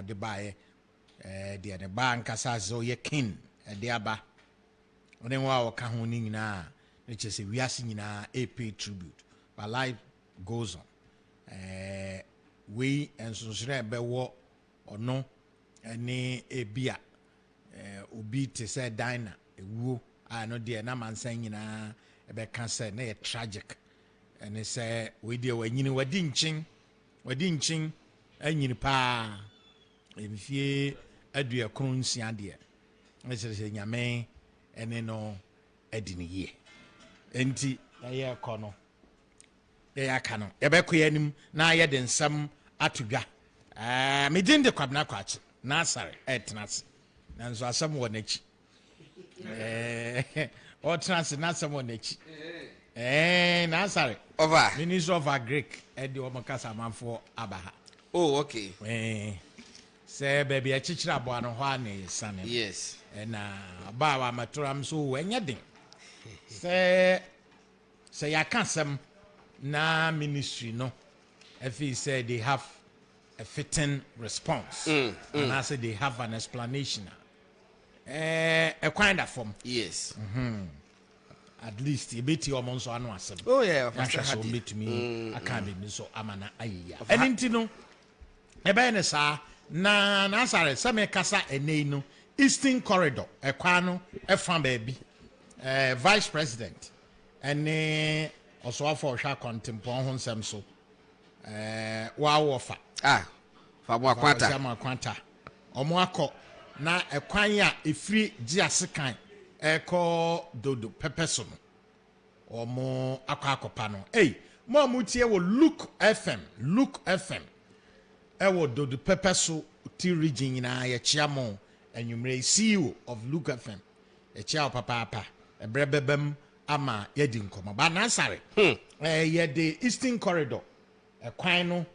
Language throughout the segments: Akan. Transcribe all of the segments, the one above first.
de bae de ne ba nkasa so ye king de aba one wa wo ka ho ni nyina ne chese wiase nyina pay tribute but life goes on we ensonsre be wo ono ene ebia obi te say diner ewuo no de na mansan nyina ebe ka say na ye tragic ene say we de wanyini wadi nchin anyini pa emfie adua kronsia de e se nyame ene no edini ye enti ye kono ye aka no ye be koyanim na ye de nsam atodwa me din de kwabna kwache na asare etnas nanso asam wo nachi o trans na asam wo nachi na asare over minister of Greek edi o makasa manfo abaha. Oh, okay. Say baby a chichira abo ano ho ane sane. Yes. Na ba wa matoram so wenye den. Say yakasem na ministry no. If he said they have a fitting response. And I said they have an explanation. A kind of form. Yes. At least a bit your monso anu asem. Oh yeah, so meet me I can't be so amana ayiya. Enintino ebe ne sa na nasare se me kasa enei no Eastern Corridor ekwa no efan baabi vice president ene oso afọ hwa contempo ho nsem so wa wofa fa mo akwanta omo akọ na ekwan ya efiri giasekan eko dodo pepeso no omo akọ no mo mutie wo Look FM ewo dodo pepeso ti region na ye chiamo enwumre CEO of Look FM chia papa ebrebebem ama yedi nkoma ba na sare ye the Eastern Corridor ekwan no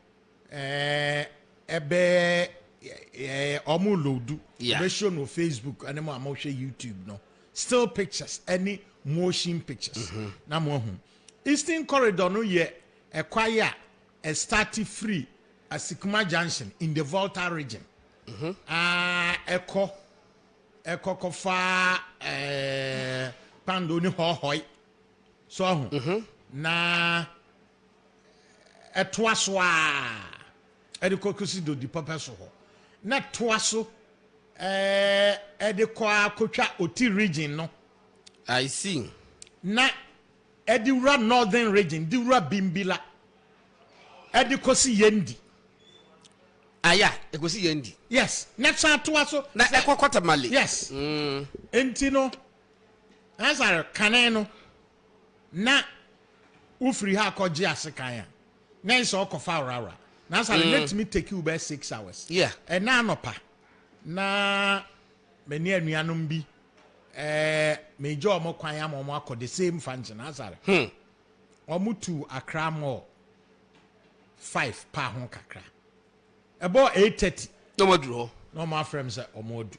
ebe omo loadu be show no Facebook and mo amahwe YouTube no still pictures any motion pictures na mo hu Eastern Corridor no ye ekwaya a start free at Sikuma Junction in the Volta region eko kofa pando ni hohoi so hu na etoaso kokusi do di papa so ho na toaso kwa kotwa oti region no I see na edura northern region diura bimbila kosi yendi ekosi yendi yes na toaso na ekokota mali yes enti no azar kanen no na ufri ha koje asekan ya na nso okofa rawra na azar let me take you by 6 hours and na anopa na meni anuanom bi mejo omo kwan ya omo akọ the same function azar omo to Accra Mall 5 pa ho kakra about 8:30 no maduro no my friends say omodu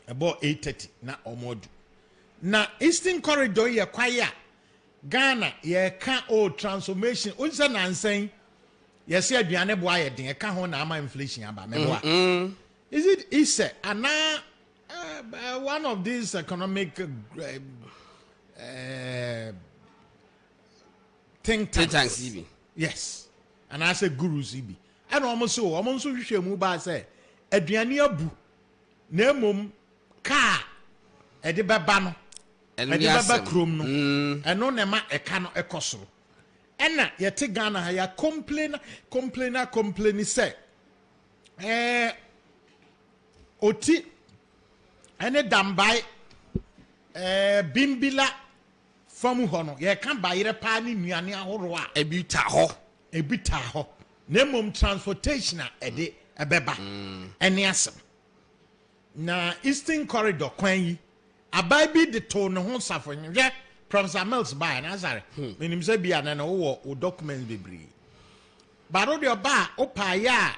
about 8:30 na omodu na Eastern Corridor ye kwaya Ghana ye ka o transformation unse nansen ye se aduane bo aye den ye ka ho na ama inflation aba meboa is it ise ana one of these economic think tanks even yes and I say gurus ibi and almost hwehwe mu ba say aduane abu na emom ka e de beba no e de beba krom no eno ne ma eka no ekosoro ena ye te Ghana ha ya complain say oti ene dambai bimbila famu ho no ye kan bayire pa ni nuane ahoro a ebita ho na mom transportation a ede ebeba ene asem na Eastern Corridor kwan yi abai bi de to ne ho safo hwe Professor Mills by na azare menim say bia na wo documents bebree baro de oba opa ya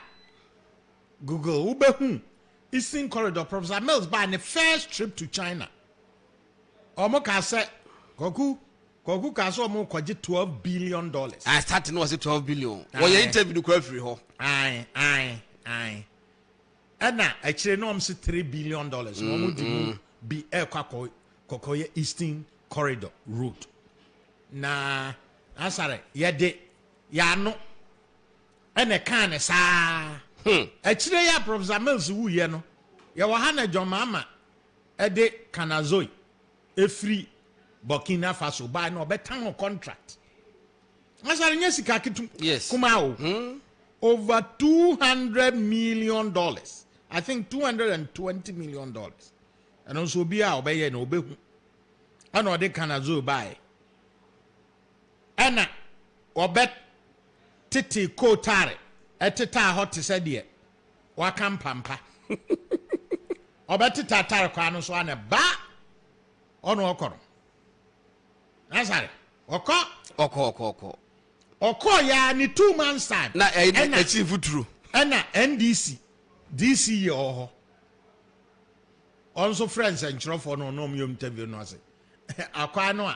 Google ubehu Eastern Corridor Professor Mills by the first trip to China omo ka say Koku ka so omo kwaje $12 billion I started no was $12 billion. Wo ye interview no kwa free ho. Aye. Ana actually no am say $3 billion. No mo di bi kokoye Eastern Corridor route. Na asare yede ya no ene kan sa actually ya Professor Mills wu ye no ya wa ha na Jomama ede Kanazoi efri Burkina Faso ba na obetan contract asare nya sika kitu kuma o over $200 million. I think $220 million. And also be a obey no be and or they can azure buy. Anna obet titi ko tare etita hot said ye wakam pampa obet tita tare kwano so ane ba ono okoro nasare oko ya ni 2 months time na e chief true ena NDC DC ye oho also friends and chofo no no me interview no say akwa no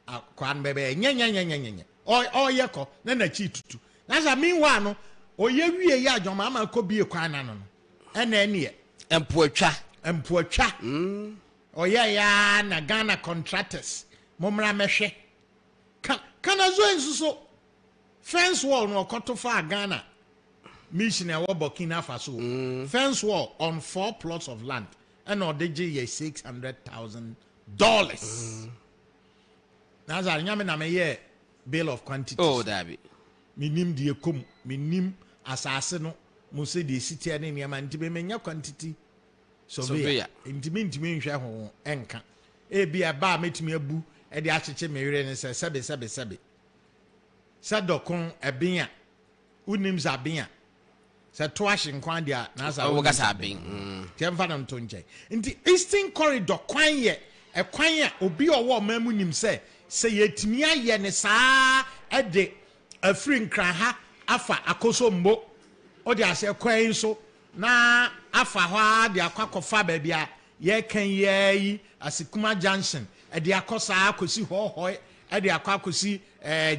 akwan bebe nye o ye ko na chi tutu na za meanwhile no o ye wie ya Jomama ko bie kwan na no ena ene empoatwa o ye ya na Ghana contractors momra mehwe Kanazo ensuso fence wall no koto fa Ghana mission e wo Burkina Faso fence wall on 4 plots of land and odeje ye $600,000. Na za nyame na me ye bill of quantities. Oh dabi Minim die kom minim asase no mo se die city ne niam ntibe menya quantity surveyor ntimi nhwe ho enka e bia ba metimi abu e de acheche mewere ne se sebe sadokon ebia unim zabia se to ahye nkwan dia na za wo gasa ben temfa na nto nche nti Eastern Corridor kwan ye e kwan ya obi owo mamu nim se yetimi aye ne saa e de afri nkran ha afa akoso mbo o de ase kwan so na afa ho de akwakofa ba bia ye kan ye asikuma junction e de akosa akosi hohoi e de akwakosi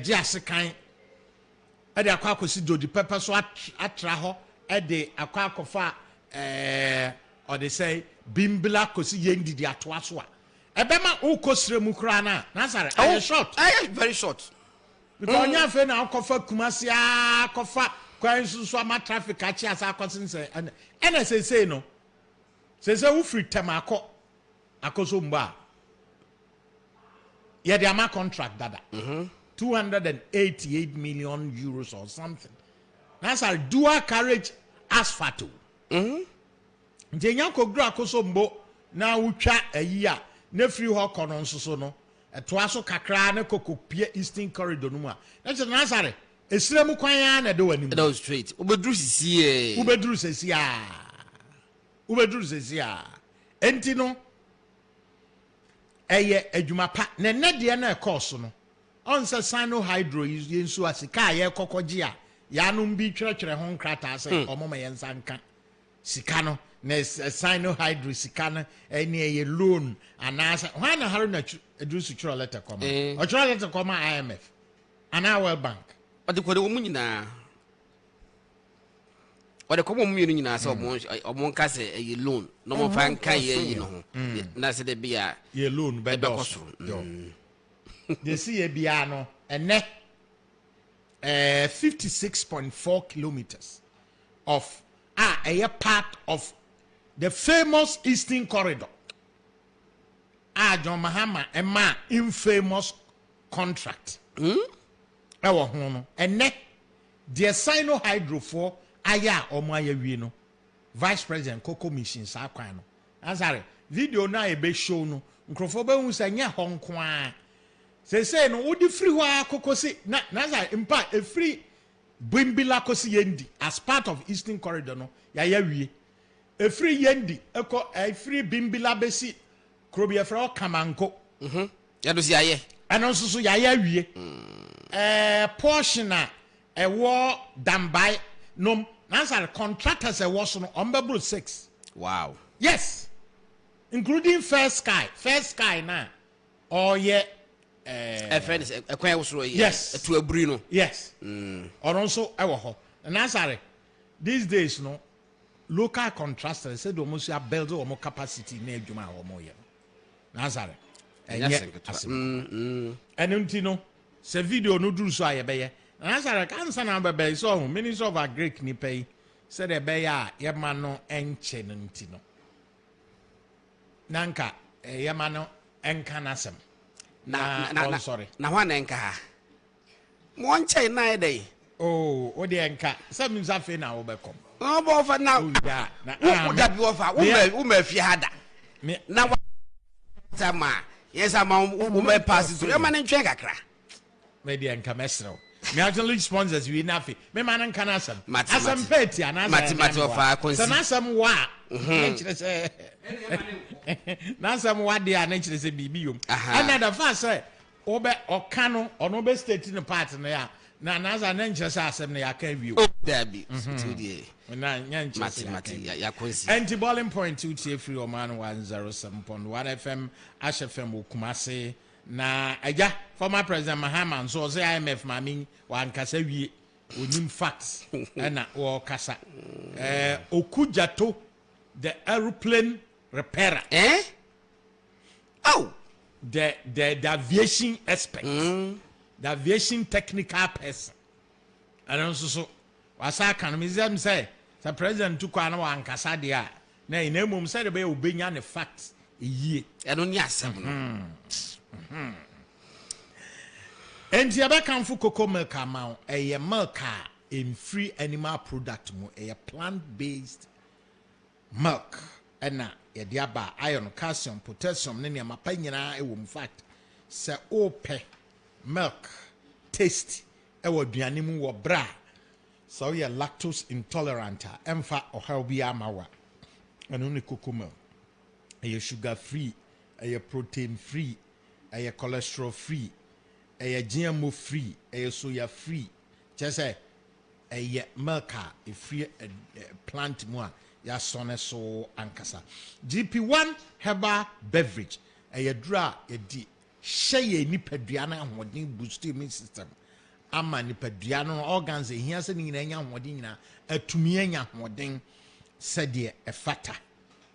giase kan e de akwakosi dodi pepper so atra ho e de akwakofa or they say bimbla kosi yendidi atoa so a ebema ukosre mu kra na sare I short very short because nya fe na akofa kumasi akofa kwan so ama traffic achi asa akosin se ena say no say wo free temako akoso mba yeah the ama contract dada 288 million euros or something that's a dual carriage asphalt njenya kogru akoso mbo na wutwa ayi a na free ho kono nsoso no etoa so kakra na kokopie Eastern Corridor no mu a na che na sare esirem kwan ya na de wani mu that straight ubedru sisi a enti no eye adwuma pa na de na course no on se sino hydro yensu asika ye kokoje a ya no mbi twerɛtwerɛ ho nkrata se omoma yensa nka sika no na sino hydro sika no ene ye loan anasa hwan na haru na edu su twerɛ letter koma o twerɛ letter koma IMF ana World Bank ade ko de wo nyina ode ko mo mienu nyina se omo nka se ye loan no mo fa nka ye yi no ho na se de bia ye loan be do they see ye bia no ene 56.4 kilometers of a part of the famous Eastern Corridor. John Mahama Emma infamous contract. Ewo ho no. Ene the Sino Hydro for aya omo aya wi no. Vice President Koko Mission sa kwan no. Ansare video na e be show no. Nkrofo be hu sa nya honko a. Say no wo di free ho akokosi na za impa e free bimbila kosi yendi as part of Eastern Corridor no ya wie e free yendi eko e free bimbila besi krobia fra kamanko ya do si aye ano so ya wie portion a e wo dambai no answer contractors e wo so no ombebro 6 wow yes including First Sky na oye friends ekwan wosoro yes etu aburi no yes oronso ewo ho na answer these days no local contractors said almost you build or more capacity near Juma or more. Nazare. And yet, and untino, se video no do so I be. Nazare can't send number by so minister of a Greek ni pay said a beya yamano enche nuntino. Nanka, yamano encanasem. Sorry. Na one enka. One chain na day. Oh, what the enka? Some is a fin now become. No more for now. Yeah, Would that be offer? Woman, if you had that. Now, Sama, yes, I'm on woman passes to your man in Chegakra. Maybe enka mesro. Me actually sponsors we nothing. Me man and canasem. Asam petty and matter of our concern. Some wa. Now some what they are nature is a bibium. Another fast say, Obe or Cano or no best state in the partner. Now, as an anxious assembly, I can view. Oh, there be. Anti-balling point 2 free Oman 107.1 FM, Ash FM, Kumase. Na aja former president Mahama so say IMF mami wan kasa wie onim facts na o kasa Okujato the aeroplane repairer oh the aviation expert the aviation technical person and also so wasa kan museum say the president took an wan kasa dia na inamum say the be obenya ne facts yie eno ni asem and the other can for cocoa milk amount a milk in free animal product mo a plant-based milk and a diaba iron calcium potassium nene mapanyina e in fact se ope milk taste e wo duane mu wo bra so you lactose intolerant emfa or how be amawa and only cocoa milk a sugar free a protein free a cholesterol free, a GMO free, a soya free. Just say a milk, a free plant more, ya sonne so ankasa. GP1 herbal beverage, a draw a di share nipaduana and what boost immune system. Ama nipaduano organs, here's an in wadina, a tumianya wading, said a fatter.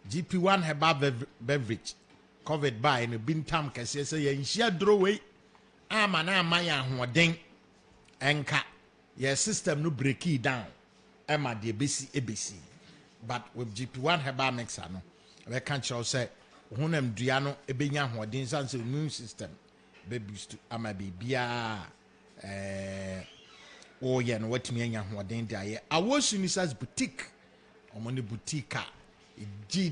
GP1 herbal beverage. Covered by in a bintam kase say ye nhia droway ama na amaya hoden enka your system no break it down ema de ebesi but with GP1 herbal mixer no we can show say honam dua no ebenya hoden sanse immune system be boost ama be bia o ye no watimi anya hoden de aye awosu nisas boutique omone boutique a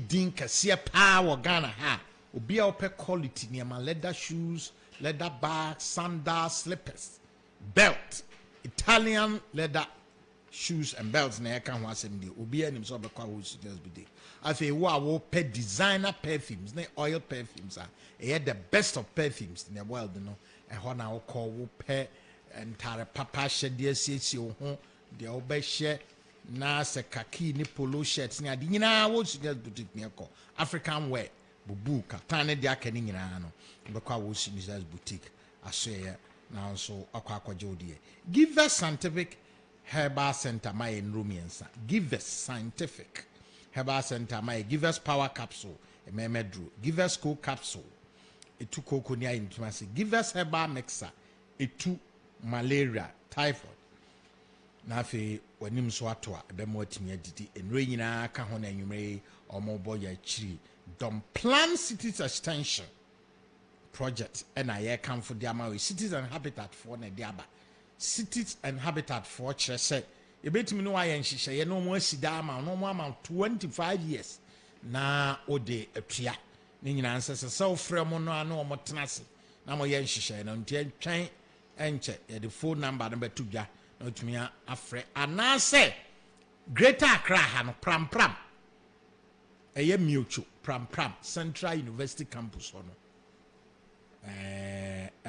din kase pa wo Ghana ha obi a ope quality near my leather shoes, leather bags, sandals, slippers, belt, Italian leather shoes and belts na kan ho asem de obi anim so be kwa ho students be de afi wo pe designer perfumes na oil perfumes the best of perfumes in the world no e ho na wo call wo pe entare papa shede asiesie wo ho de wo be hye na se kaki ni polo shirts ni ade nyina wo students boutique ne ko African wear bubu katane de akani nyina no bekwa wo students boutique asoye na so akwaje odie give us scientific herbal center my in Rumiansa give us scientific herbal center my give us power capsule ememedru give us cool capsule etu koko ni ayi give us herbal mixer etu malaria typhoid na afi wanim so ato a ebe mo atimi adidi enre nyina ka ho na anwumre omobo ya chiri dom plan cities extension project and I come for the amount cities and habitat for na diaba cities and habitat for chere say e betimi no aye nhihye no mo asida ama no mo ama 25 years na ode atua ni nyina ansese so frɛ mo no ano mo tenase na mo ye nhihye no ntia twen enche ye the phone number no betudwa na otumia afrɛ anase Greater Accra ha no pram eye miocho pram Central University campus no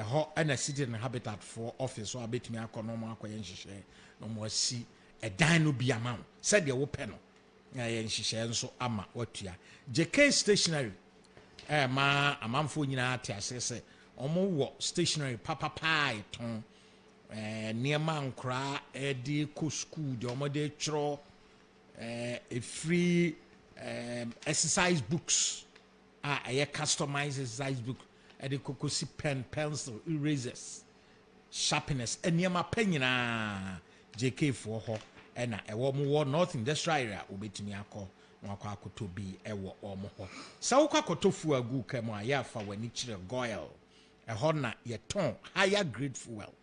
ho na city and habitat for office so abetumi akɔ mo akɔyɛ nhihye no mo asi ɛdan no bi ama said wo pɛ no ya yɛ nhihye nso ama watua JK stationery ma amanfo nyina te asese omo wo stationery papa ton niema nkra di ko school de omo de twro a free exercise books. A customized exercise book. The kokosi pen, pencil, erasers, sharpeners, and yama penina JK for ho. And a woman north industrial area will be to me ako. Mwako to be a wo omo. Sauka kotofu a gu kemo ayafa when it's goil. A hona ye ton higher grade fuel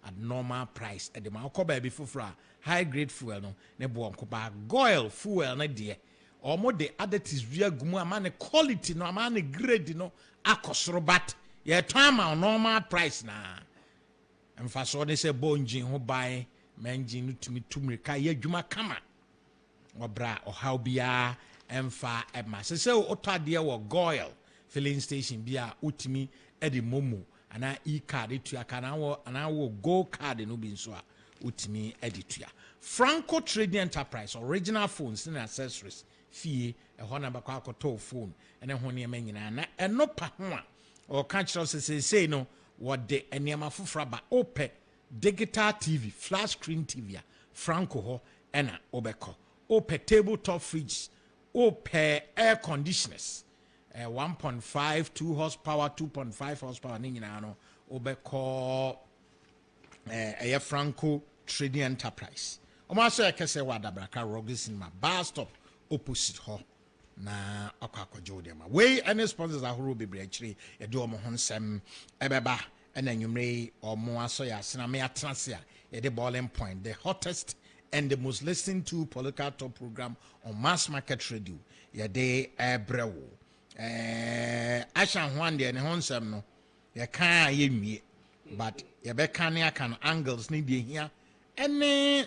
at normal price. At the Malco baby for high grade fuel no ne bonko ba goil fuel na dear. Or more the additives via gumu man quality no man grade no akosrobat. Ye time on normal price na. And for so they say bonjin who buy menjin to me to me ye juma kama. Obra or how bia emfa ema. Se ota dear wo goil filling station bia utimi edi momo ana e-card etua kana wo ana wo go card no bi nso a utimi edi tua. Franco Trading Enterprise original phones and accessories fee ho na bakwa akoto phone ene ho ne nyina na eno pa ho a o ka kiro say no what de enema fofra ba ope digital TV flat screen TV Franco ho ena obeko ope tabletop fridge ope air conditioners 1.5 2 horsepower 2.5 horsepower ni nyina no obeko Franco Trading Enterprise o ma so ekese wadabraka Rogerson ma bar stop opposite ho na akwakojo dem we any sponsors ahoro bebre akire ye de omo ho nsem ebeba na nwumre omo aso ya sena me atrase a ye de Boiling Point the hottest and the most listened to political talk program on mass market radio ye de ebrewo asha ho ande ne ho nsem no ye kan ye nwie but ye be kan ya kan angles ni de hia any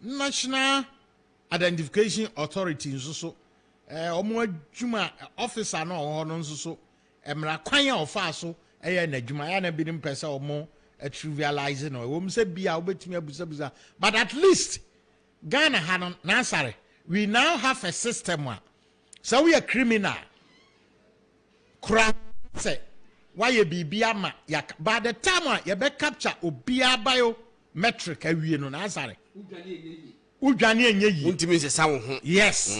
national identification authority nso so omo adwuma officer na ho no nso so emra kwan a ofa so na adwuma ya na bi nim pese omo trivialize no wo mse bia obetumi abusabusa but at least Ghana hanon nasare we now have a system so we are criminal kra say why you be ama yak by the time you be capture obia bio metric awie no nasare udwane enye yi untimi se sawo ho yes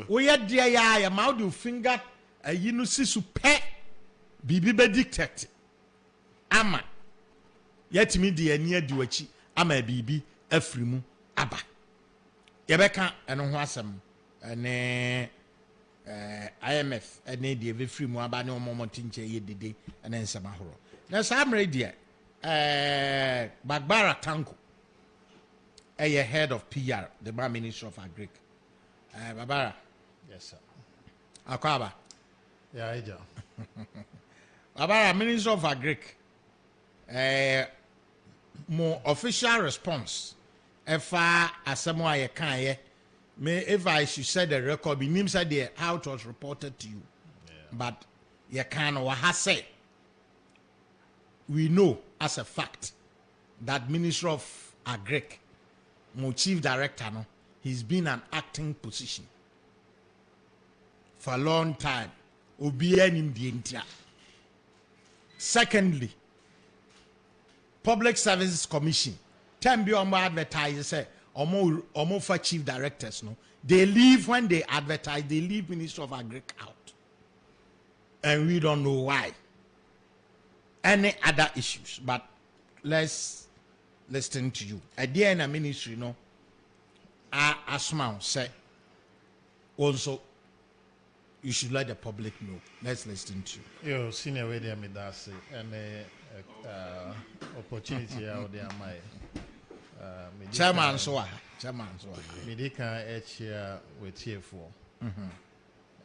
we ye de ya ma do finger ayi no sisu pe bibi be dictate ama yetimi de ani adi wachi ama bibi afrimu aba yebeka eno ho asem ne IMF ene de be frimu aba ne omomonti nche ye dede ene nsema horo na samre de Bagbara Tanko head of PR, the Minister of Agric. Babara. Yes, sir. Akwaba. Yeah, Ija. Babara, Minister of Agric. More official response. If I can, if I should say the record, be names idea how it was reported to you. Yeah. But you can or has said. We know as a fact that Minister of Agric, my chief director, no, he's been an acting position for a long time. In the India. Secondly, Public Services Commission, time beyond advertise say, almost for chief directors, no, they leave when they advertise, they leave Minister of Agric out, and we don't know why. Any other issues, but let's listen to you. At the end of ministry, no, Asma say also you should let the public know. Let's listen to you. Yo, senior way there, me that say, and opportunity out there, my chairman so me they can here with here for.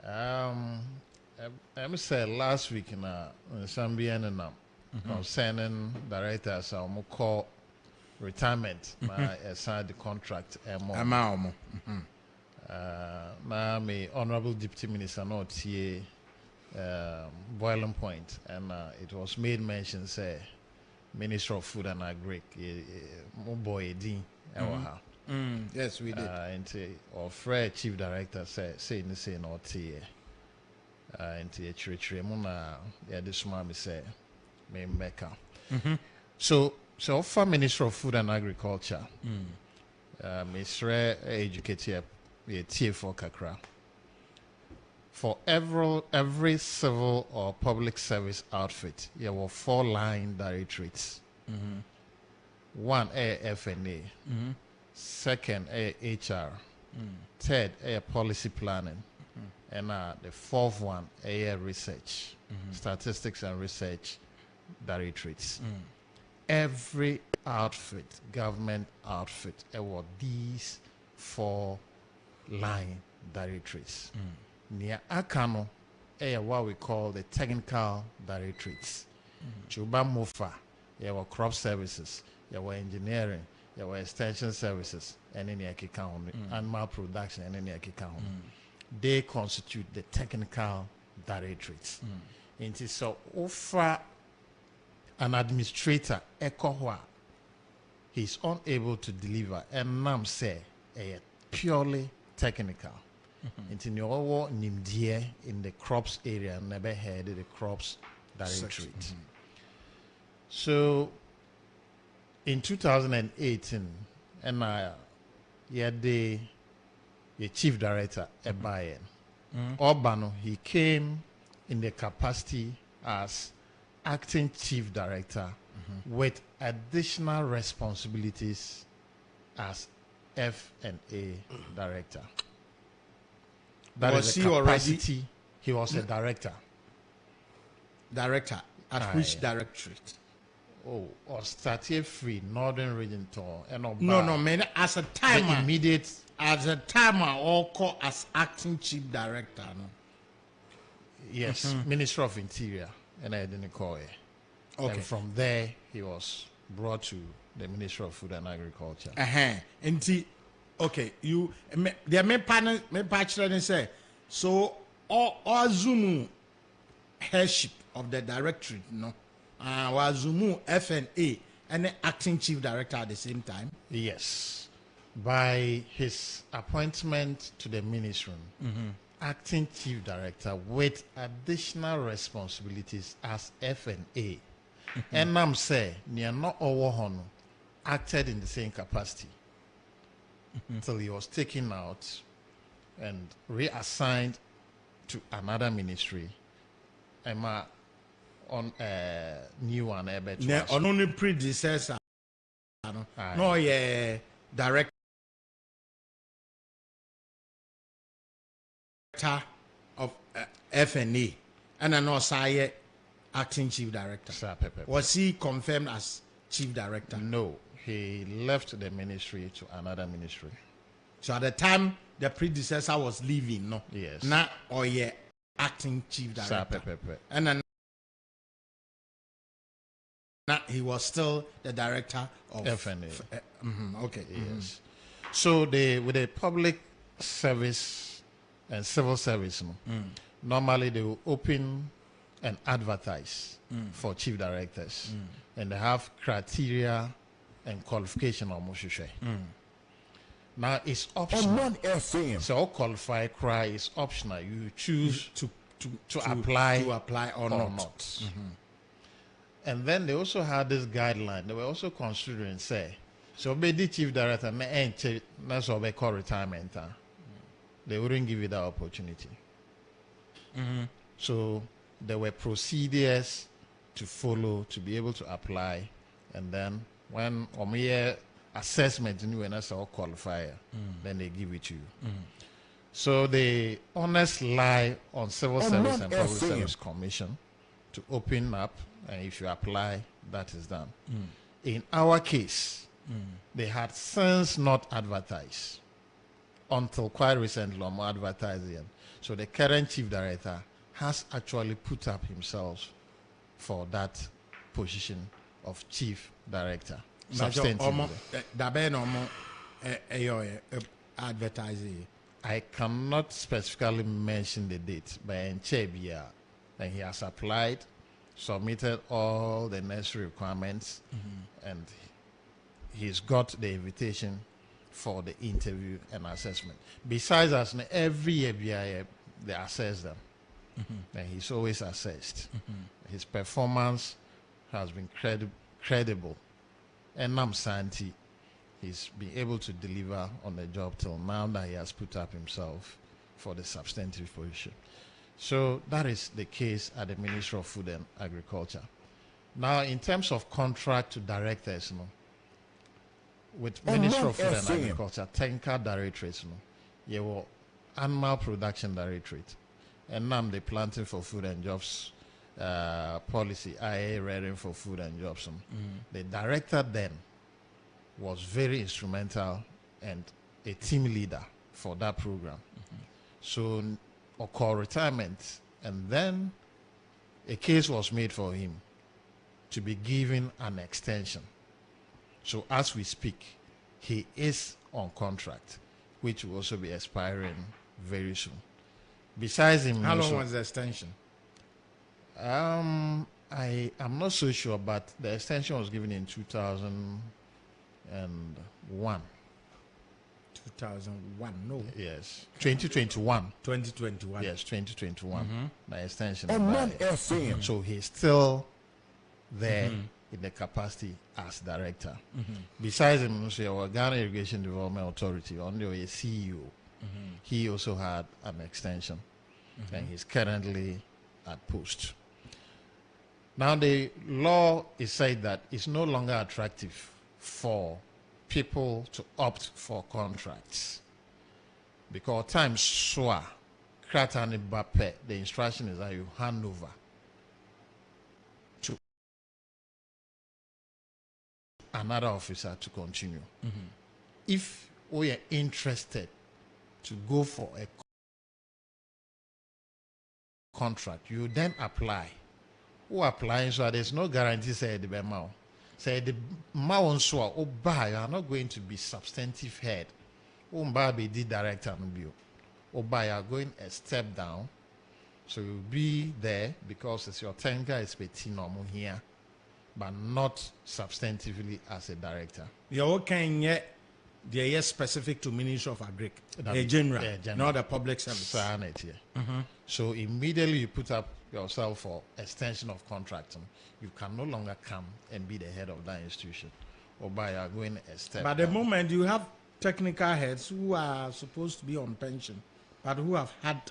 I said last week in Zambia and concerning directors, I call retirement. I signed the contract. Now, my honorable deputy minister not here, Boiling Point, and it was made mention say Minister of Food and Agric, boy Dean. Yes, we did. And or Fred chief director say not here. And the church Mona, this man say, me Mecca. So for Minister of Food and Agriculture, Mr. Educated a TF4 kakra. For every civil or public service outfit, there were 4 line directorates. One, FNA. Second, HR. Third, policy planning. And the fourth one, research, statistics and research directorates. Every outfit, government outfit, were these 4 line directorates. Near Akano, what we call the technical directorates. Chuba Mufa, there were crop services, there were engineering, there were extension services, and any animal production, and any they constitute the technical directorates. It is so offer an administrator ekohwa he's unable to deliver, and nam say purely technical. Into Nyowo Nimdie in the crops area, never had the crops directorate. So in 2018, and the chief director at Bayern, Obano, he came in the capacity as acting chief director with additional responsibilities as F&A director. That was he already? He was a director. Director at which directorate? Oh, or started free Northern Region tour and no, man. As a timer, immediate as a timer, or call as acting chief director. No. Yes, Minister of Interior, and I didn't call it. Okay. And from there, he was brought to the Ministry of Food and Agriculture. Okay, you there may partner and say so or Zoom headship of the directorate, no. Wazumu FNA and the acting chief director at the same time. Yes. By his appointment to the ministry, acting chief director with additional responsibilities as FNA. And Nam say near not over acted in the same capacity until he was taken out and reassigned to another ministry. Emma on a new one. On only predecessor. No, yeah, director of FNA, and an also acting chief director. Was he confirmed as chief director? No, he left the ministry to another ministry. So at the time the predecessor was leaving, no? Yes. Now, or yeah, acting chief director. And then now he was still the director of FNA. Okay. Yes. So with the public service and civil service, normally they will open and advertise for chief directors, and they have criteria and qualification almost. Now it's optional. Omanfm. So qualify cry is optional. You choose to apply or not. And then they also had this guideline. They were also considering say, so be the chief director that's what they call retirement. They wouldn't give you that opportunity. So there were procedures to follow to be able to apply, and then when assessment when that's all qualifier, then they give it to you. So the honest lie on Civil Service and Public Service Commission to open up, and if you apply, that is done. In our case, they had since not advertised until quite recently on advertising. So the current chief director has actually put up himself for that position of chief director. Advertising. I cannot specifically mention the date, but in Chebia, then he has applied, submitted all the necessary requirements, and he's got the invitation for the interview and assessment. Besides us, every year they assess them, and he's always assessed. His performance has been credible, and Nam Santi, he's been able to deliver on the job till now that he has put up himself for the substantive position. So that is the case at the Ministry of Food and Agriculture. Now, in terms of contract to directors, with Ministry of Food and Agriculture, technical directorates, you will animal production directorate, and now the planting for food and jobs policy, IA rearing for food and jobs. The director then was very instrumental and a team leader for that program. So, occur retirement, and then a case was made for him to be given an extension. So as we speak, he is on contract, which will also be expiring very soon. Besides him, how long was the extension? I am not so sure, but the extension was given in 2001. 2001, no. Yes, 2021. 2021. Yes, 2021. The extension. Omanfm. So he's still there in the capacity as director. Besides him, our Ghana Irrigation Development Authority, on the CEO, he also had an extension, and he's currently at post. Now, the law is said that it's no longer attractive for people to opt for contracts because time swa kratani bape, the instruction is that you hand over to another officer to continue. If we are interested to go for a contract, you then apply. Who applying, so there's no guarantee say the bema. Say the mawon so you are not going to be substantive head. Be the director you are going a step down. So you'll be there because it's your technical expertise here, but not substantively as a director. You're okay yet they are specific to Ministry of Agric, general, not the public service. So immediately you put up yourself for extension of contract, you can no longer come and be the head of that institution, or by you are going a step. But down. the moment you have technical heads who are supposed to be on pension, but who have had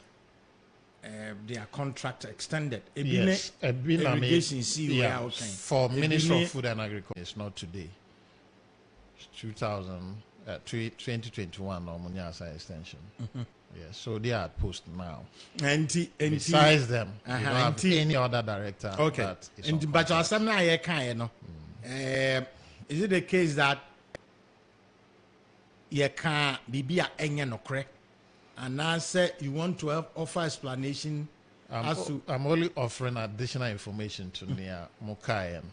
their contract extended. Yes, irrigation CEO, for Ministry of Food and Agriculture, it's not today. 2021 or Munyasa extension. Yes, so they are at post now. Besides them, you don't have any other director. Okay. That is But is it the case that you can't be no correct? And now say you want to offer explanation as to I'm only offering additional information to Nia Mukayan.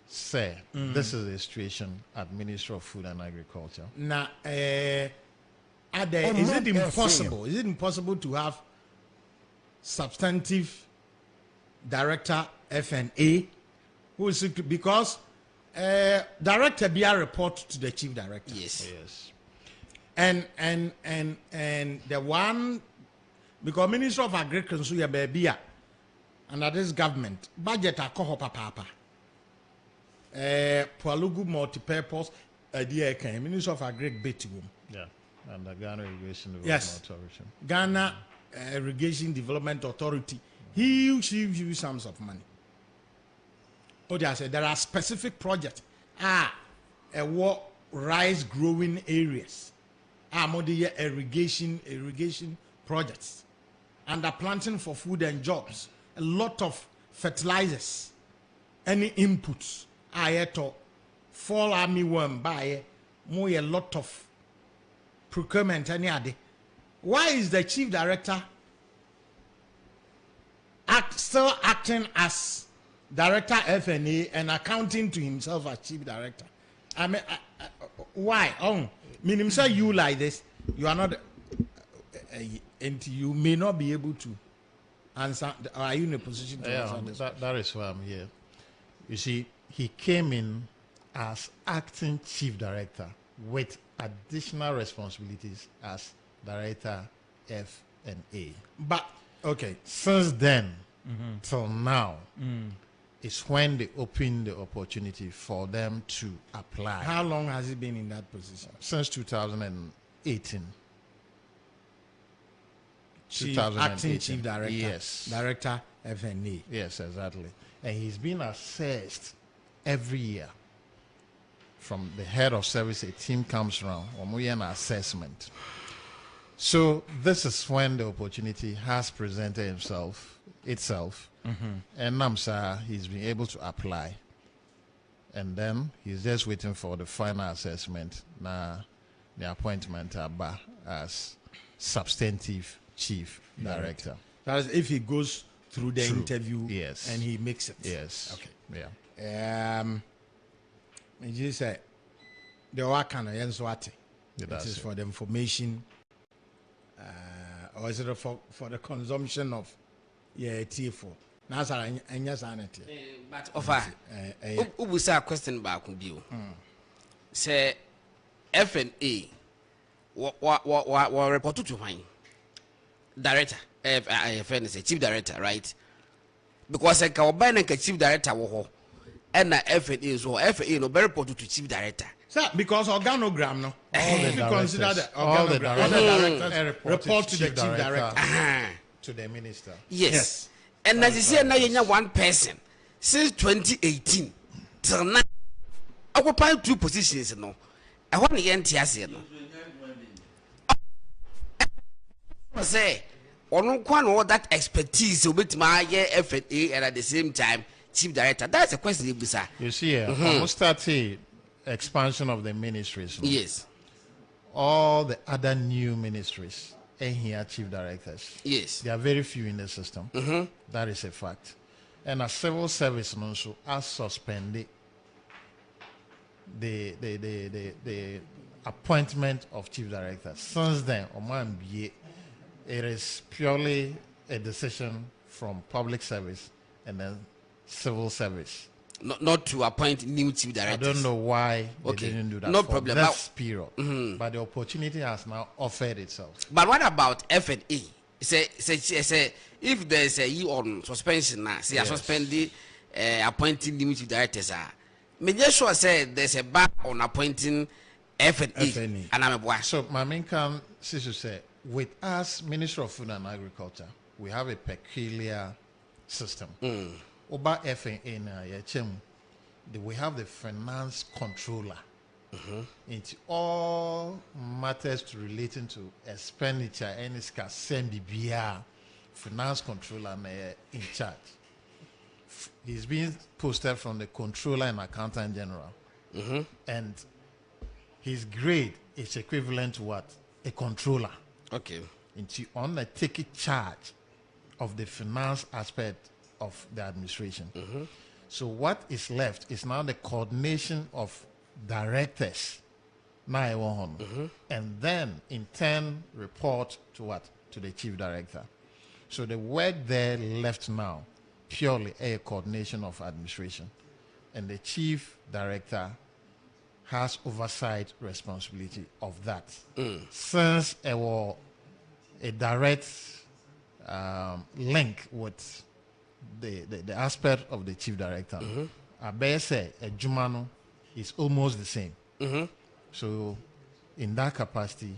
Say, this is the situation at Ministry of Food and Agriculture. Now, is it impossible? Is it impossible to have substantive director FNA who is because director be a report to the chief director? Yes. And the one because Ministry of Agriculture you be under this government budget are papa. Pualugu multi-purpose idea can Ministry of Agric betiwum. Yeah, and the Ghana Irrigation Development Authority. Ghana Irrigation Development Authority, huge sums of money. Oh, they said there are specific projects. Rice growing areas. More irrigation projects. And the planting for food and jobs. A lot of fertilizers. Any inputs. Fall army worm by more a lot of procurement any other. Why is the chief director still acting as director FNA and accounting to himself as chief director? I mean, why? Meaning, say you like this, you are not, and you may not be able to answer. Are you in a position to answer this? That is why I'm here. You see, he came in as acting chief director with additional responsibilities as director F&A. But okay, since then till now, is when they open the opportunity for them to apply. How long has he been in that position? Since 2018. Acting chief director. Yes. Director FNA. Yes, exactly. And he's been assessed every year. From the head of service, a team comes around, an assessment. So this is when the opportunity has presented itself, and Namsa, he's been able to apply. And then he's just waiting for the final assessment, the appointment as substantive chief director. That is if he goes through the interview, yes, and he makes it. Yes. Okay. Yeah. You say the work on it is for the information, or is it for the consumption of T4? But offer who say a question back you say FNA what report to mine director FN is a chief director, right? Because I can buy a chief director and FNA so FNA no very report to chief director. Sir, because organogram no. If you consider the all the directors report to the chief director. To the minister. Yes. And as you say now you have one person since 2018 till now occupying 2 positions no. I want the NTS no. Say on all that expertise with my FNA and at the same time chief director. That's a question you see almost started expansion of the ministries. No? Yes. All the other new ministries and here chief directors. Yes. There are very few in the system. That is a fact. And a civil service also has suspended the appointment of chief directors. Since then, Oman it is purely a decision from public service and then civil service. Not to appoint new chief directors. I don't know why they didn't do that. No for problem. This period. But the opportunity has now offered itself. But what about FNA? Say if there's a year on suspension now, say I suspend the appointing new chief directors. Me just sure say there's a ban on appointing FNA. And I'm a boy. So my main can say with us, Minister of Food and Agriculture, we have a peculiar system. Oba FNA na we have the finance controller. Into all matters relating to expenditure and its BBR, finance controller in charge. He's being posted from the controller and accountant general. And his grade is equivalent to what? A controller. Okay. Into on the taking charge of the finance aspect of the administration. So what is left is now the coordination of directors now and then in turn report to what? To the chief director. So the work there left now purely a coordination of administration, and the chief director has oversight responsibility of that. Since there was a direct link with the aspect of the chief director, I better say a Jumano is almost the same. So in that capacity,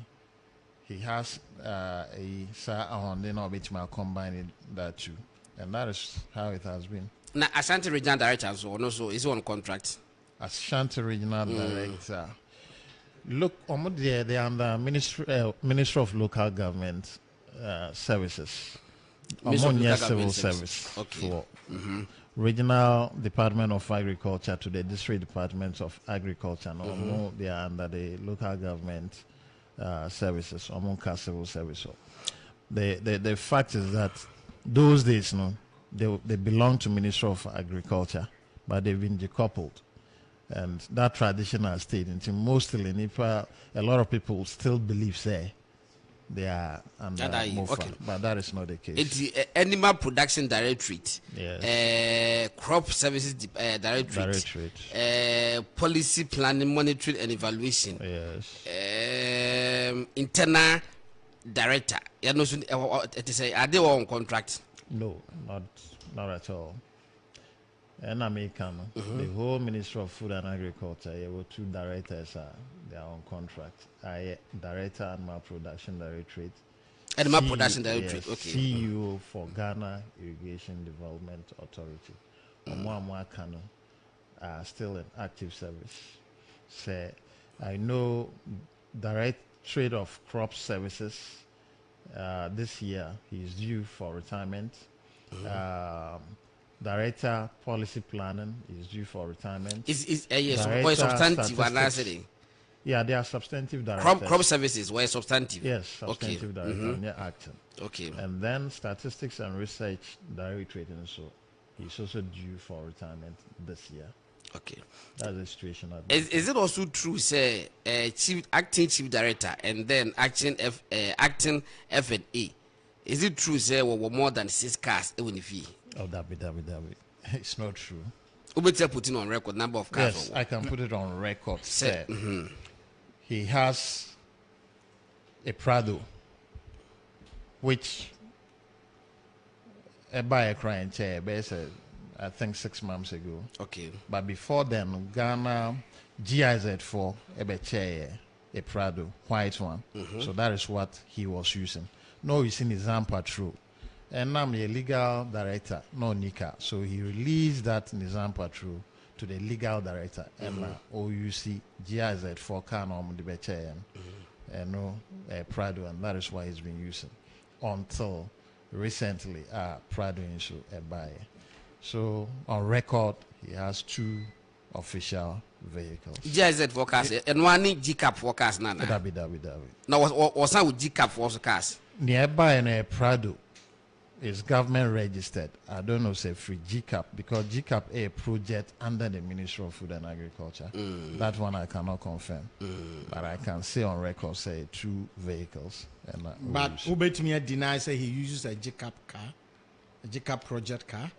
he has a and then I'll be combining that too. And that is how it has been. Now, Ashanti Regional Director also is on contract. Ashanti Regional Director. Look, they are under Ministry of Local Government Services. Civil Service. Okay. For Regional Department of Agriculture to the District Department of Agriculture. No, they are under the Local Government Services, Omanfm Civil Service. The fact is that those days, they belong to Ministry of Agriculture, but they've been decoupled. And that tradition has stayed until mostly a lot of people still believe, they are under MOFA, okay. But that is not the case. It's the Animal Production Directorate, yes. Crop Services Directorate, Policy Planning, Monitoring and Evaluation, yes. Internal Director. Are they all on contract? No, not at all. and American. The whole Ministry of Food and Agriculture, there were 2 directors, they are on contract. Director Animal Production Directorate. Animal Production Directorate, okay. CEO for Ghana Irrigation Development Authority. Omo Kano are still in active service. So I know Directorate of Crop Services, this year he is due for retirement. Director Policy Planning is due for retirement. Yes, or substantive one. Yeah, they are substantive directors. Crop services were substantive. Yes, substantive director, yeah, acting. Okay. And then Statistics and Research Directorate, and so he's also due for retirement this year. Okay. That's the situation. Is it also true, say, acting chief director and then acting F&A? Is it true, say, we were more than 6 cars even if he? Oh, that be. It's not true. Ubete putting on record number of cars. Yes, I can put it on record. Say, he has a Prado, which a buyer crying chair, I think 6 months ago. Okay. But before then, Ghana GIZ4 a chair, a Prado, white one. So that is what he was using. No, he's in his Zampa true. And I'm a legal director, no Nika. So he released that Nizam Patrol to the legal director, and OUC GIZ4 Canon the Beche and no Prado, and that is why he's been using until recently Prado issue a buy. So on record, he has 2 official vehicles. GIZ forecast and one GCAP forecast, Nana. Dabi. Now, was I with GCAP forecast? Nearby in a Prado is government registered. I don't know, say free GCAP, because GCAP is a project under the Ministry of Food and Agriculture. That one I cannot confirm. But I can say on record, say 2 vehicles. And but Ubetmia denies say he uses a GCAP car, a GCAP project car.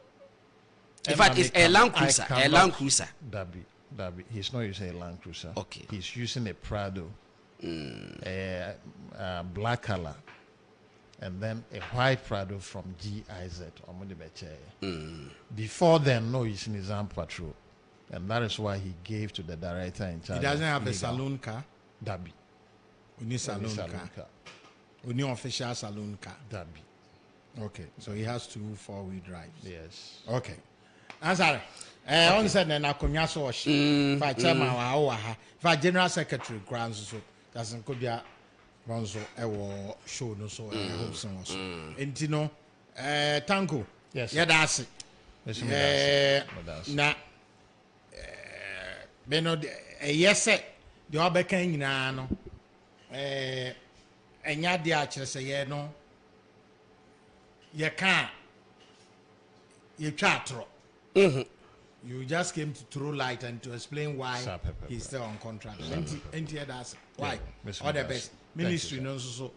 In fact, it's a Land Cruiser. A Land Cruiser. Dabi. He's not using a Land Cruiser. Okay. He's using a Prado, a black color, and then a white Prado from GIZ. Before then, no, he's in his armed patrol. And that is why he gave to the director in charge. He doesn't have a saloon car? Dabi. Only saloon car. Only official saloon car? Dabi. Okay, so he has 2 4-wheel drives. Yes. Okay. Answer. On said then Akonya so fa chairman wa ha fa general secretary grounds so doesn't could be Ronzo ewo show no so Hobson was enti no Tanko yes yeah that's it na beno yes the obeka nyina no enya de a kire se ye no ye kan ye twa atro. You just came to throw light and to explain why he's still on contract. And that's why. All the best. Ministry knows so.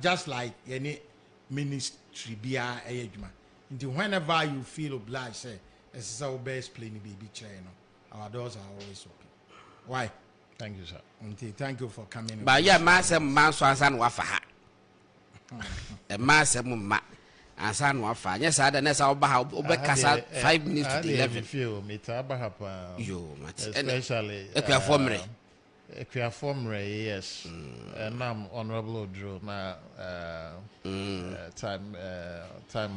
Just like any ministry be a ejuma. Until whenever you feel obliged, say, this is our best playing baby chair. Our doors are always open. Why? Thank you, sir. Until thank you for coming. But yeah, master man so as an wafa. A master mumma. And son was fine. Yes, I don't know about 5 minutes to 11. You, especially Equiaformre, yes. And I'm honorable Drew now. Time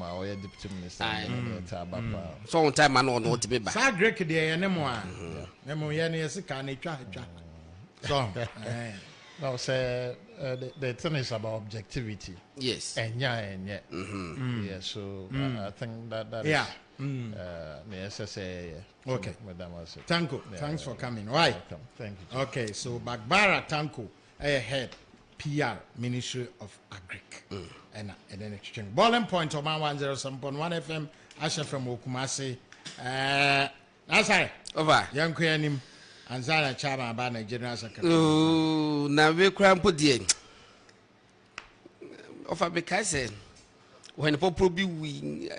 our deputy minister. So on time, I know what to be back. Sad Greek, dear, no more. Nemo Yannis can try. So, now say the thing is about objectivity. Yes. And yeah. Yeah. So I think that yeah. Yes, I say. Okay. Madam, Tanko, thanks for coming. Why? Welcome. Thank you. Okay, so Bagbara Tanko, head PR Ministry of Agric, and then exchange. Boiling Point Oman 107.1 FM, Asha from Okumasi. That's right. Over. Young Queen. And Zana Chama Bana General Secretary. Oh, now we cramp put the of a because when probably we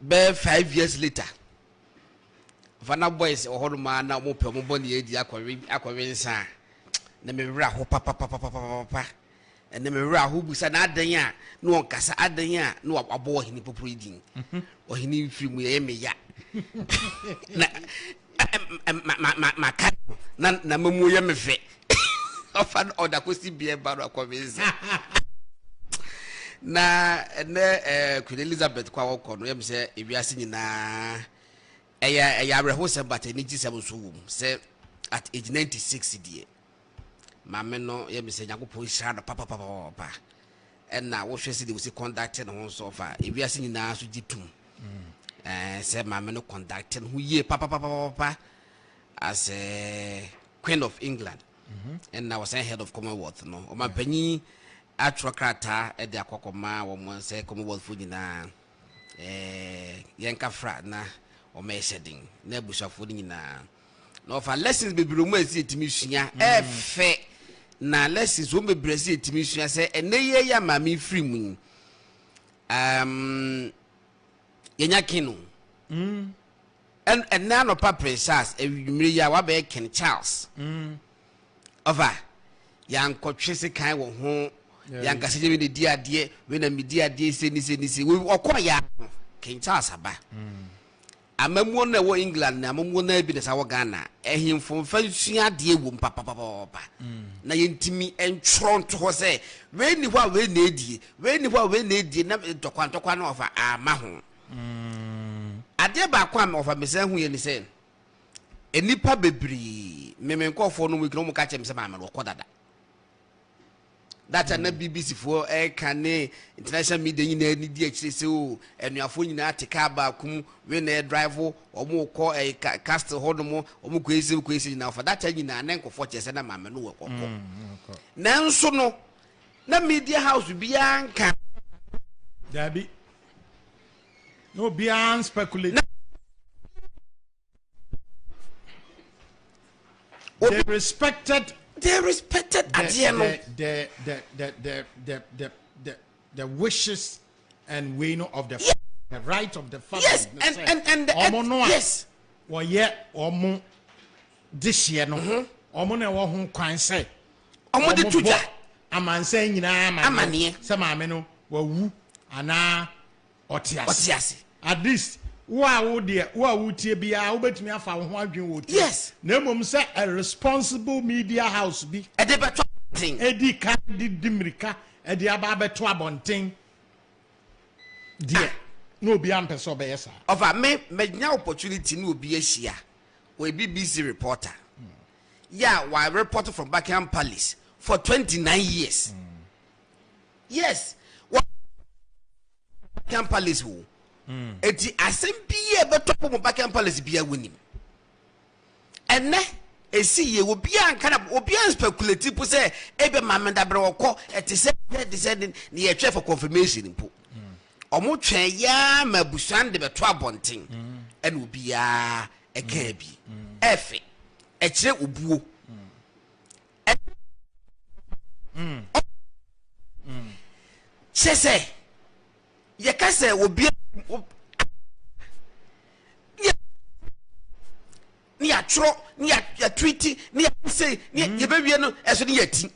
bear 5 years later. Vanna boys or man now more per mobile the aquarium, sa. Let me rap papa. and then me ra who busa na adan ya no on kasa adan ya no abo hini poporo din o hini firi mu ye me ya na ma kan na mamu ye me fe ofan oda ko si bia ba ro akomezi na Queen Elizabeth kwa woko no yem se ewiase nyina eya abrɛho sɛ but ni gisɛm so wom sɛ at age 96 die mame no yem se nyakopo hira no papa ɛna wo hwɛ se de wo se conduct no ho so fa ewiase nyina so gitum sɛ mame no conduct no ho ye papa as Queen of England and now was head of Commonwealth no o ma panyi atro krata e de akokoma wo mo se Commonwealth food na yenka fra na o me shedding na bushafo ni na no for lessons bebiro mu asi etimi sua efe na lessons wo bebiro asi etimi sua se eneye ya mami free mu yenya kinu and now no precious ewimire ya wa be King Charles over yankotwe se kan wo ho yankase je be di ade we na medi ade se ni we okoya King Charles aba amamuo na wo England na amamuo na bi de sa wo Ghana ehimfo fa sua ade ewo papa na yentimi entro nto ho se we ni hwa we na edie na tokwa na ofa ama ho ade ba kwa me ofa mesa hu ye ni se enipa bebri memenkofo no wikino mu ka chem se ma me ro kodada that na BBC for can international media nyina ni di akire se o enuafo nyina ateka ba kum we na drive omo ko castle hodomo omo kwesi nyina for that nyina na nkofo chese na ma me no wekoko nanso no na media house bia nka dabi no beyond speculate. They respected the wishes and way of the the right of the family. Yes, and yes. Well, yeah, omo this year no. Omo na wo ho kwan say. Omo de tuja. Amanse nyina amane. Se maame no wawu ana otiase. At least wo tie bia wo betumi afa wo ho adwen wo tie. Yes. Na mom say a responsible media house bi. E de beto thing. Edi ka di dimirika, e de aba beto abonten. Die. No obi am person be yesa. Over me nya opportunity no obi ahia. We BBC reporter. Yeah, why reporter from Buckingham Palace for 29 years. Yes. Buckingham Palace wo. Eti asempie beto mo Buckingham Palace bia wonim. Ene esi ye obi anka na obi an speculate po say ebe mamenda bre wokọ eti say ne ye twa for confirmation po. Omo twen ya mabusan de beto abonten. Ene obi ya eka bi. Efe ekire obuo. Chese ye ka say obi ni atro ni ya tweet ni ya say ni ye bewie no eso ni yati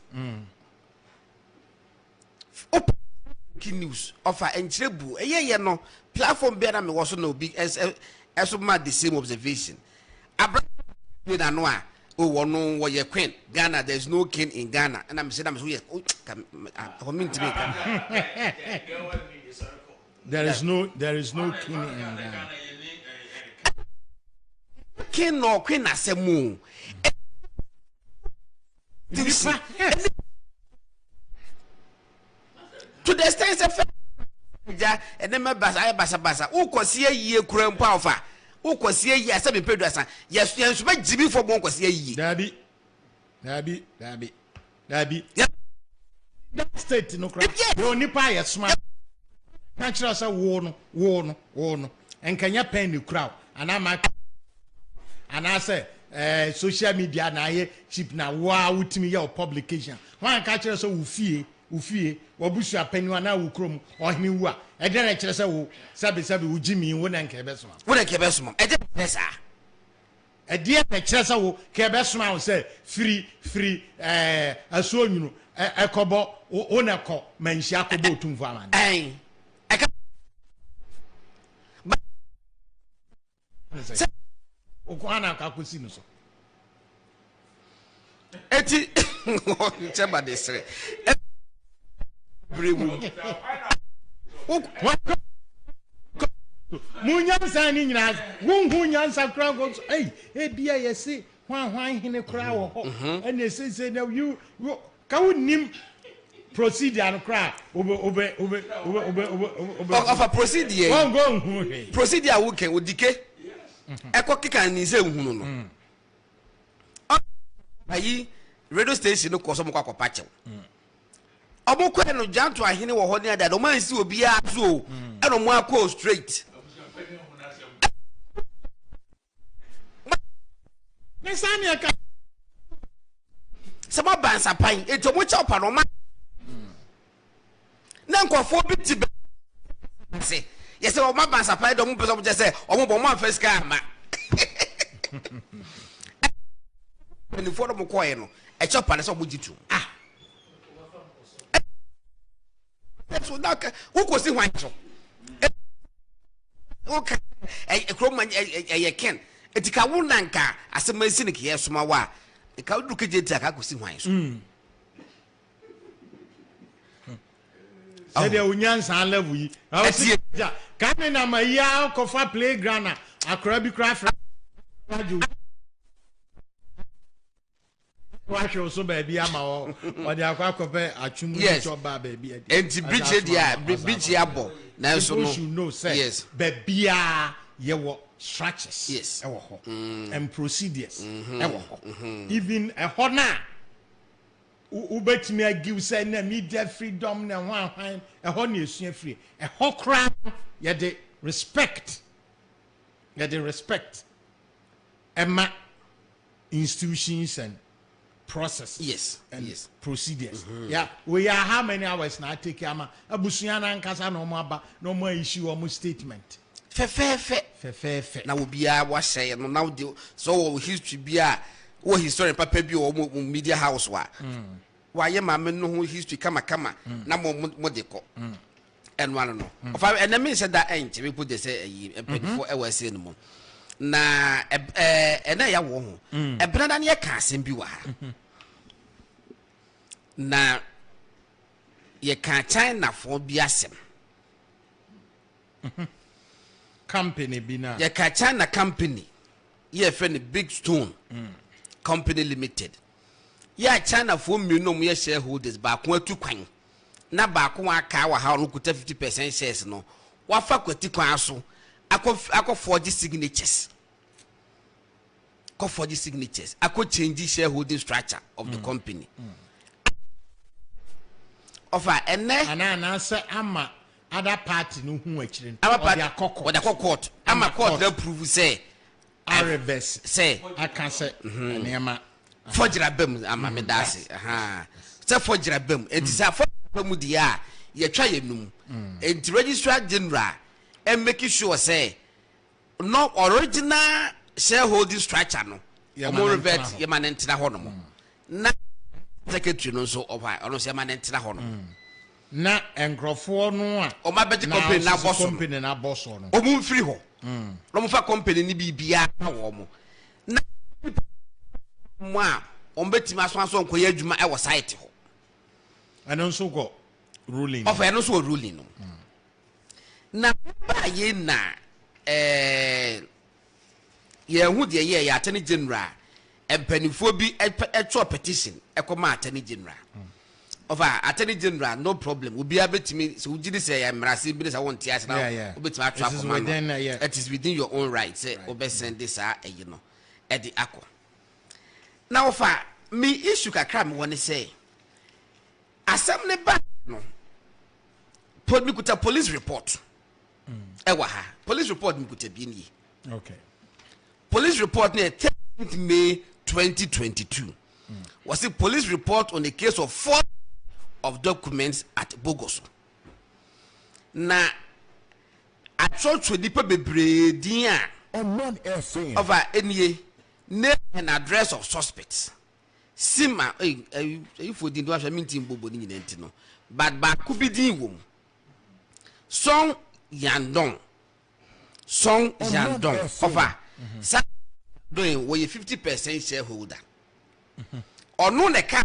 news offer enchirebu ye no platform be na me wo so na obi eso ma the same observation abra na no a o wono wo ye queen Ghana. There is no king in Ghana and I'm saying I'm so yes there is no king in Ghana. King or queen asemu to the extent of and then basa who kwasi ye kura mpa ofa who kwasi ye asa be pedu asa yes so be jibi for bon kwasi ye dabi that state no cry we nipa yesma natural say wo no enkanya pen ni crowd and I say social media na ye cheap na wa utimi your publication wan ka kire say ufie wabusu apaniwa na wo krom ohini wu a e de na kire say wo sabe wo jimi wo na nke be so e de pesa a dear pictures of Cabesma say free asuo nwunu ekobo onako manhia kobo tumfama eh okwana akakosi no so eti cheba desre bremu munyansa ni nyina wonhu nyansa kra go bia yesi hwan hene kra wo ho ene sese na you ka wonim procedure no kra obe of a procedure won go hu procedure wo ken odike ekokika ni se nhunu no ayi radio station ko so mo kwa pache omo kwa no janto ahene wo ho ne ada do man si obi a so e no mo akọ straight nesani aka sama bansa pan eto mo cha pa no ma na nkofo bi ti se yes o ma bansa pan do mo pese mo je se o mo bo mo afes ka ma ni for mo ko ye no e cha pa ne so mo jitu so na ka wo ko si hwan so okay e kro man e ken etika wo nanka asemasi ne ke soma wa e ka du keje ti aka ko si hwan so se de unyansa level yi ka me na maya ko fa playground akra bi kra fra wa show so baby ama o de akwa kope atwumu cho ba baby enti bridge dia bridge abo na so no yes baby a ye wo structures yes and procedures even a hona ubetimi give say na media freedom na hwan a hona esua free a hokra ye de respect emma institutions and process and procedures yeah we are how many hours na take ama abusuya na nkasa na omo aba na omo issue omo statement fefe na obi a wa share no now the so history bia wo historian papa bi o media house wa ye ma me no ho history kama na mo de ko enwa no of and me said that ain't we put the say for e was saying no na na ya wo ho e brada na ye ka asem bi wa na ye ka China for bi asem company bi na ye ka China company ye friend Big Stone company limited ya China for me no ye shareholders ba ko atu kwan na ba ko aka wa ha no kuta 50% shares no wa fa kwati kwan so akọ forge signatures akọ change shareholding structure of the company offer ene na say ama other party no hu akire or the court ama court that prove say reverse say aka say niam forgery bam ama me dase say forgery bam it is a forgery mu dia ye twa ye num and registrar general and making sure say no original shareholding structure no omo revert ye man entina ho no na secretary no so oba ono se man entina ho no na enkrofo no a o ma beti company na boss no o mu free ho no mu fa company ni bibia na wo mo na mo a o beti ma so nkoye adwuma e wo site ho and also go ruling of and also ruling no na ba ye na ye hu de ye ya attorney general empanifo bi e petition e koma attorney general of attorney general no problem obi abetimi so ugidi say ya mrase bi say won tias na obetimi atwa akoma it is within your own right say obe send this you know e di akọ now fa me issue kakra me woni say assembly ba no police report ewa ha police report mi kuta bi ni okay police report na 10th May 2022 was a police report on the case of fraud of documents at Bogos na atwotwo nipa bebre din a Omanfm over enie name and address of suspects. Sima, if we didn't have a meeting, but could be the womb. Song Yandong. Song Yandong. Offer. Doing where you 50% shareholder. Or no, the car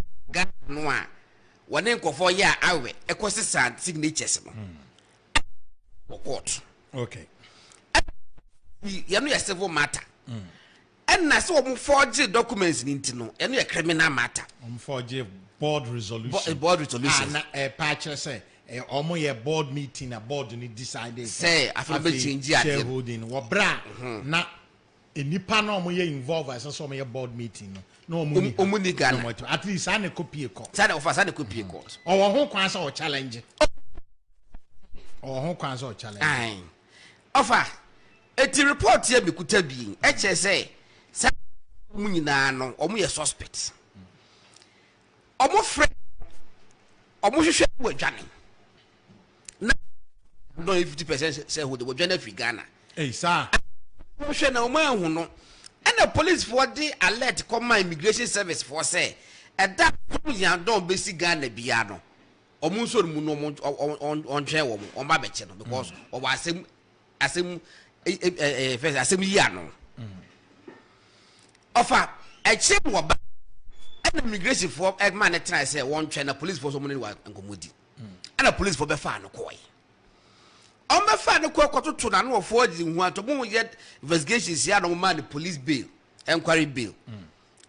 noir. One name for ya, I will equal signatures. Court. Okay. You know, a civil matter. And I saw forged documents in Intino, and a criminal matter. Forged board resolution. Board resolution. A patch say, almost a board meeting, a board need decided. Say, I feel change shareholding. What bra? Na a nipano mo involved as some board meeting. No money. At least sign a copy court. Sign of us, I copy court. Or who cancer or challenge. Or who cancer or challenge. Aye. Offer. Eti report here be kuta bi. HSA. Sa mu nyina no, omo ye suspects. Omo friend. Omo hwehwe wo adwane. Na no 50% say hold wo adwane fi Ghana. Hey sir. Omo hwe na omo ahu no. And the police for the alert come my immigration service for say e da yan don be si Ghana bia no. Omo so mu no on twen wo mo on ba be che no because o wa asem first asem yi no offer a cheap wo ba and immigration for man e try say one China police for so many wa nkomodi and the police for be fa no koi on be fa no koi to na no for di hu ato mo yet investigations here no man the police bail inquiry bail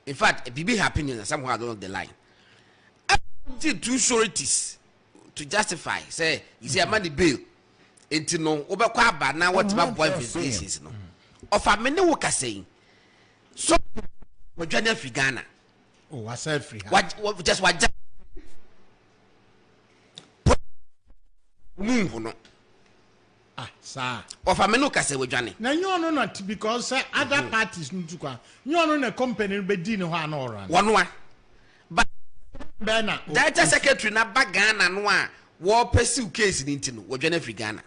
in fact it be happening somewhere along the line did two sureties to justify say you see a man the bail enti no obekwa aba na what ma boy investigations no offer me ne wo ka saying so we dwane fi Ghana oh was free just what no ah sir offer me no ka say we dwane na nyo no not because other parties no tukwa nyo no na company be di ne ho ana ora wono a but Bena data secretary na ba Ghana no a wo pursue case ni ntino we dwane fi Ghana.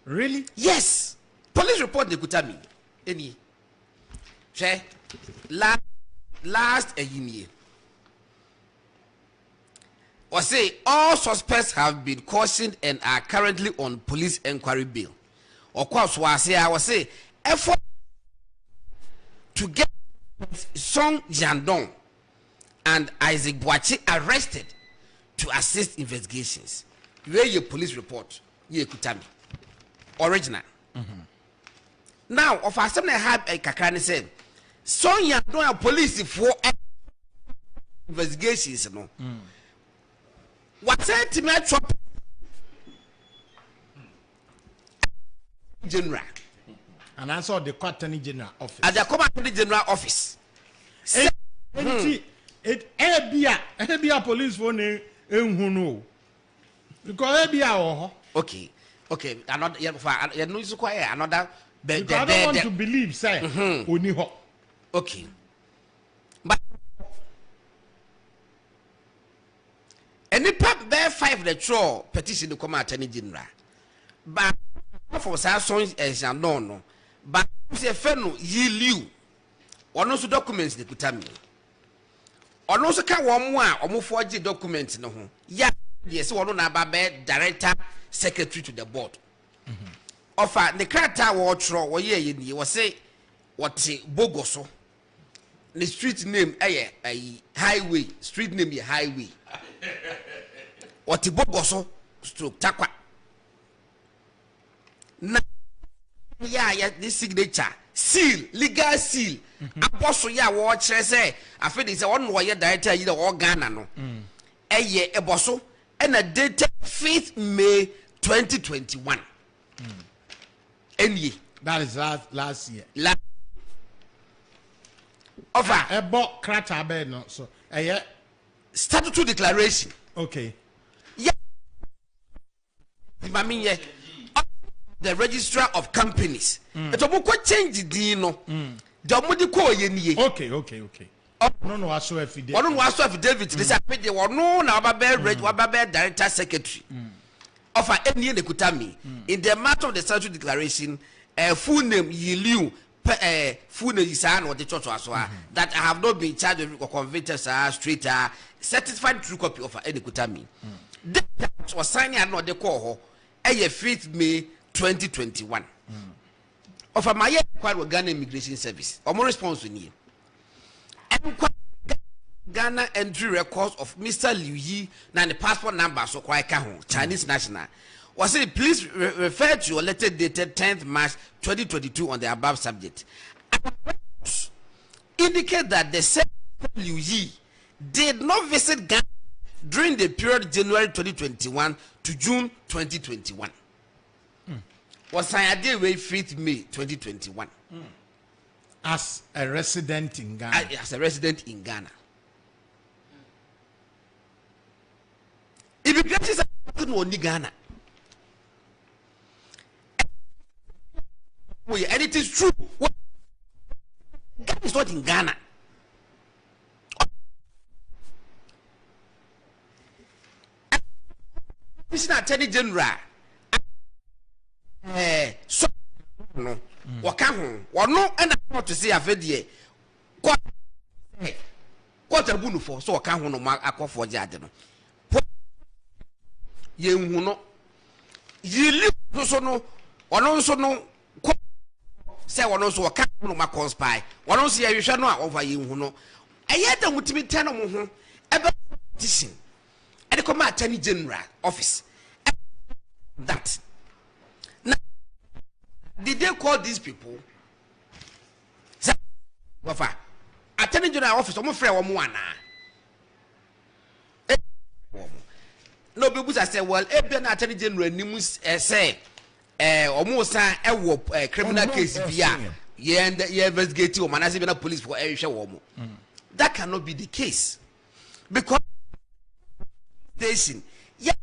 Really? Yes. Police report they could tell me. Any. Che. Last a year. Or say all suspects have been cautioned and are currently on police inquiry bail. Of course, I was say effort to get Song Jandong and Isaac Boachi arrested to assist investigations. Where your police report, you could tell me. Original. Now, of us, I have a kakani said, Sonia don't have police for investigations. No, what said to me? General, and I saw the Attorney General office. At the Attorney General office. It Ebia police for ne enhunu because Ebia okay. Another you know is quite another I don't want to believe say oni ho. Okay. But any pap bear 5 the draw petition to come Attorney General. But for songs as no. But say feno ye liu. Or also documents they could tell me. Or also can one more or more forged documents no. Yeah, yes, one on about director secretary to the board. Offer the character watch or ye was say what bogoso. The street name a highway, street name a highway. What bogoso stroke takwa. Now, yeah, this signature seal, legal seal. Apostle ya watch say I feel it's one way director either or Ghana no. A bosso and a date 5th May 2021. Any that is last year. Offer a bought crata bed no so statutory declaration. Okay. Yeah. The registrar of companies. It will change the dino. Okay. No, I saw affidavit. One was affidavit. This affidavit was no now about director secretary. Offer any the kutami in the matter of the statutory declaration. A full name Yiliu food is or the church as well that I have not been charged or convicted straight certified true copy of any kutami. That was signing another the call 5th May 2021. Of a my Ghana Immigration Service or more response to me. Ghana entry records of Mr. Liu Yi and the passport number so quite Chinese national. Was it please refer to your letter dated 10th March 2022 on the above subject. Indicate that the said Liu Yi did not visit Ghana during the period January 2021 to June 2021. Was signed 5th May 2021. As a resident in Ghana. As a resident in Ghana. Immigration is only Ghana. And it is true. Ghana is not in Ghana. Mr. Attorney General. So no. Wakahu. Wano and not to see a video. What a bunu for so wakahu no mark aqua for Jadeno. Ye no. Ye live so no. One also no. Say one also wakahu no ma conspire. One also you shall know over you no. I yet them with me 10 of about petition. And the command Attorney General office. That. Now, did they call these people? Attorney General office, I'm afraid one. No people say, well, Attorney General Nimus say, almost a criminal case via and investigating Oman as even a police for a show. That cannot be the case because station, yeah,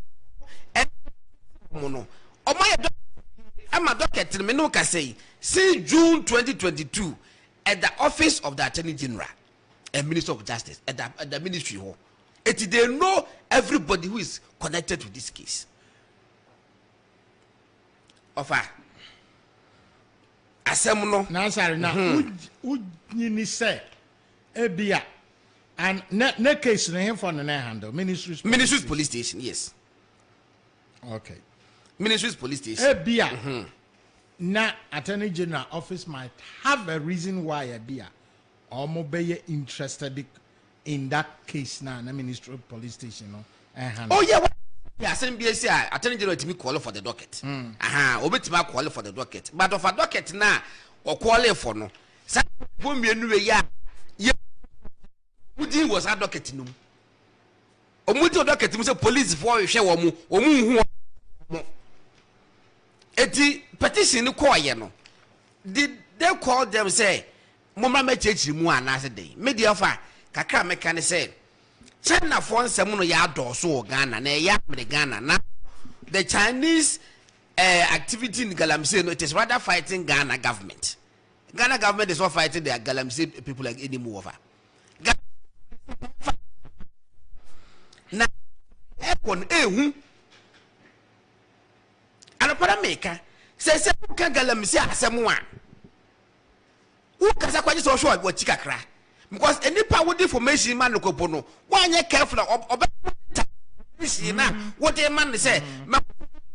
mono. I'm a docket me no say since June 2022 at the office of the Attorney General and Minister of Justice at the ministry hall. They know everybody who is connected to this case. Offer. Asemuno. Now sorry now. Ni say ebia and ne case no him for no handle ministry's police station, yes. Okay. Ministry's police station. Ebia. Na Attorney General office might have a reason why Ebia or mobile interested in that case now na Ministry police station no. Oh yeah. Yeah, SMBC Attorney General to me call for the docket. Obetima call for the docket. But of a docket now or call for no. Some ya Mudi was a docket no. Omuti docket say police for you share omu hu. Eti petition call ye no. Did they call them say mama me chechi mu anase dey. Media fa kakra meka say China for nsem no ya doso Ghana na ya Ghana na the Chinese activity in Galamsey no, it is rather fighting Ghana government. Ghana government is not fighting the Galamsey people like anymore over. Na ekon ehu anopara meka say ka Galamsey asem a who kasa kwaji so show wa chikakra. Because any power with information man no no. Why you careful what the man say?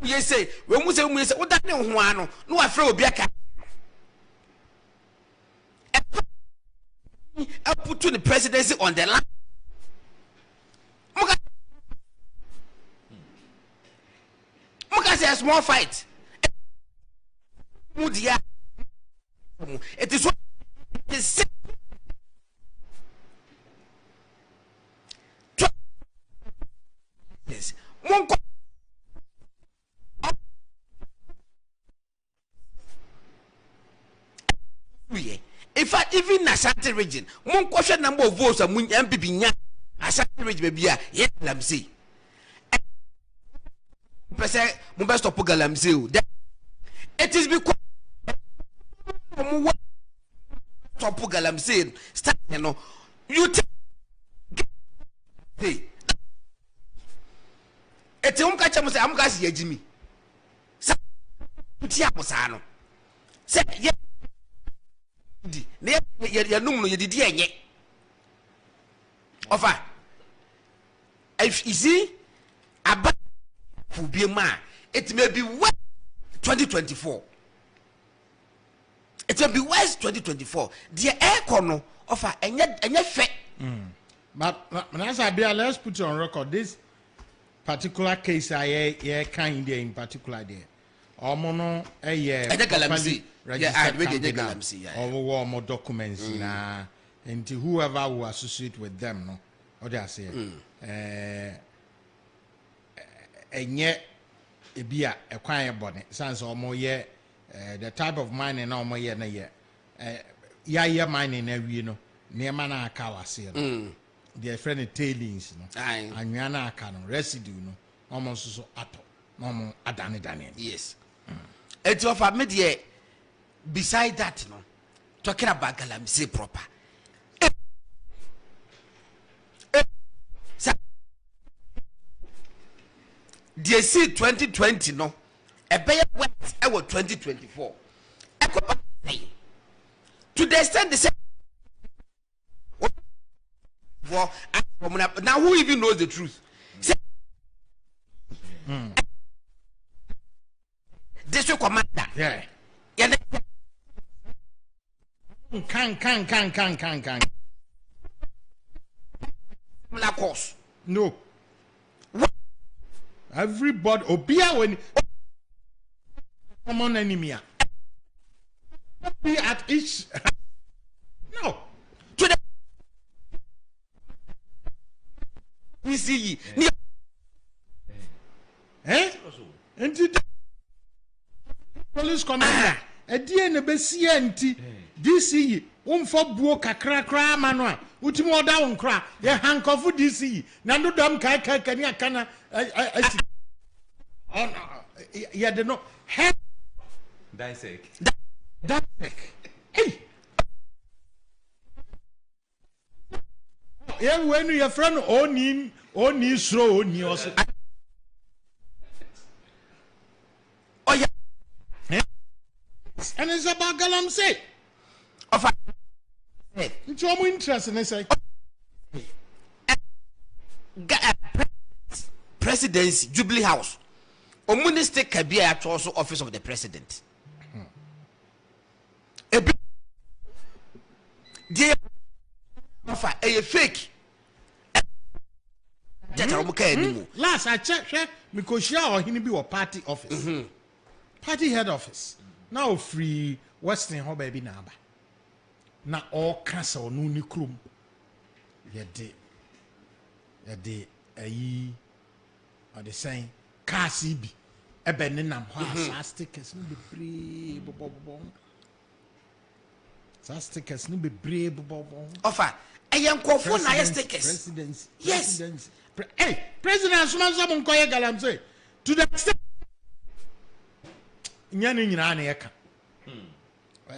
You say when we say what that no one no afraid obi aka. I put to the presidency on the line. Muka say a small fight. It is what it is. In fact, even Ashanti region, one question number of votes are MPP nya Ashanti region baby yeah Galamsey. Person must stop Galamsey. It is because stop Galamsey. Start you know you hey. Eti catch say am gas ye Jimmy. Sa tia mo sa no. Say ye di na ya num no ye didi enye offer if you see about for be ma it may be what 2024 it will be wise 2024 the air corner offer enye fe but let's put it on record this particular case I kind in particular there omono galamsey or more documents na and whoever will associate with them no what they say enye ebia ekwan bone sans omo ye the type of mining na omo ye na ye ya mining na wie no neema na aka wase no the friend tailings no anwa na aka no residue no omo so ato no omo adane yes it offer me there beside that no talking about galamsey proper they see 2020 no a better wet I was 2024 to the extent they say well now who even knows the truth district commander yeah can la course no everybody obia when common enemy be at each no to the we see enti police commander edie ne besie enti DCE umfo buo kakra ma no a utimi oda won kra ye hankofu DCE na no dam kai ni akana ya de no dissect hey ye wenu your friend oni sro oni also oh yeah and it's about galamsey of it's your interest in say presidency Jubilee House Omuniste Kabia at also office of the president they offer a fake last I check because or he be party office party head office now free Western ho baby na aba na all cancel no ni krum ye de ayi or the saying car CB ebe ne nam ho asa stickers no be brave bobo sa stickers no be brave bobo offer ayenkofo na ye stickers presidency yes hey president Suman Koye Galamsey to the extent nyane nyina na yeka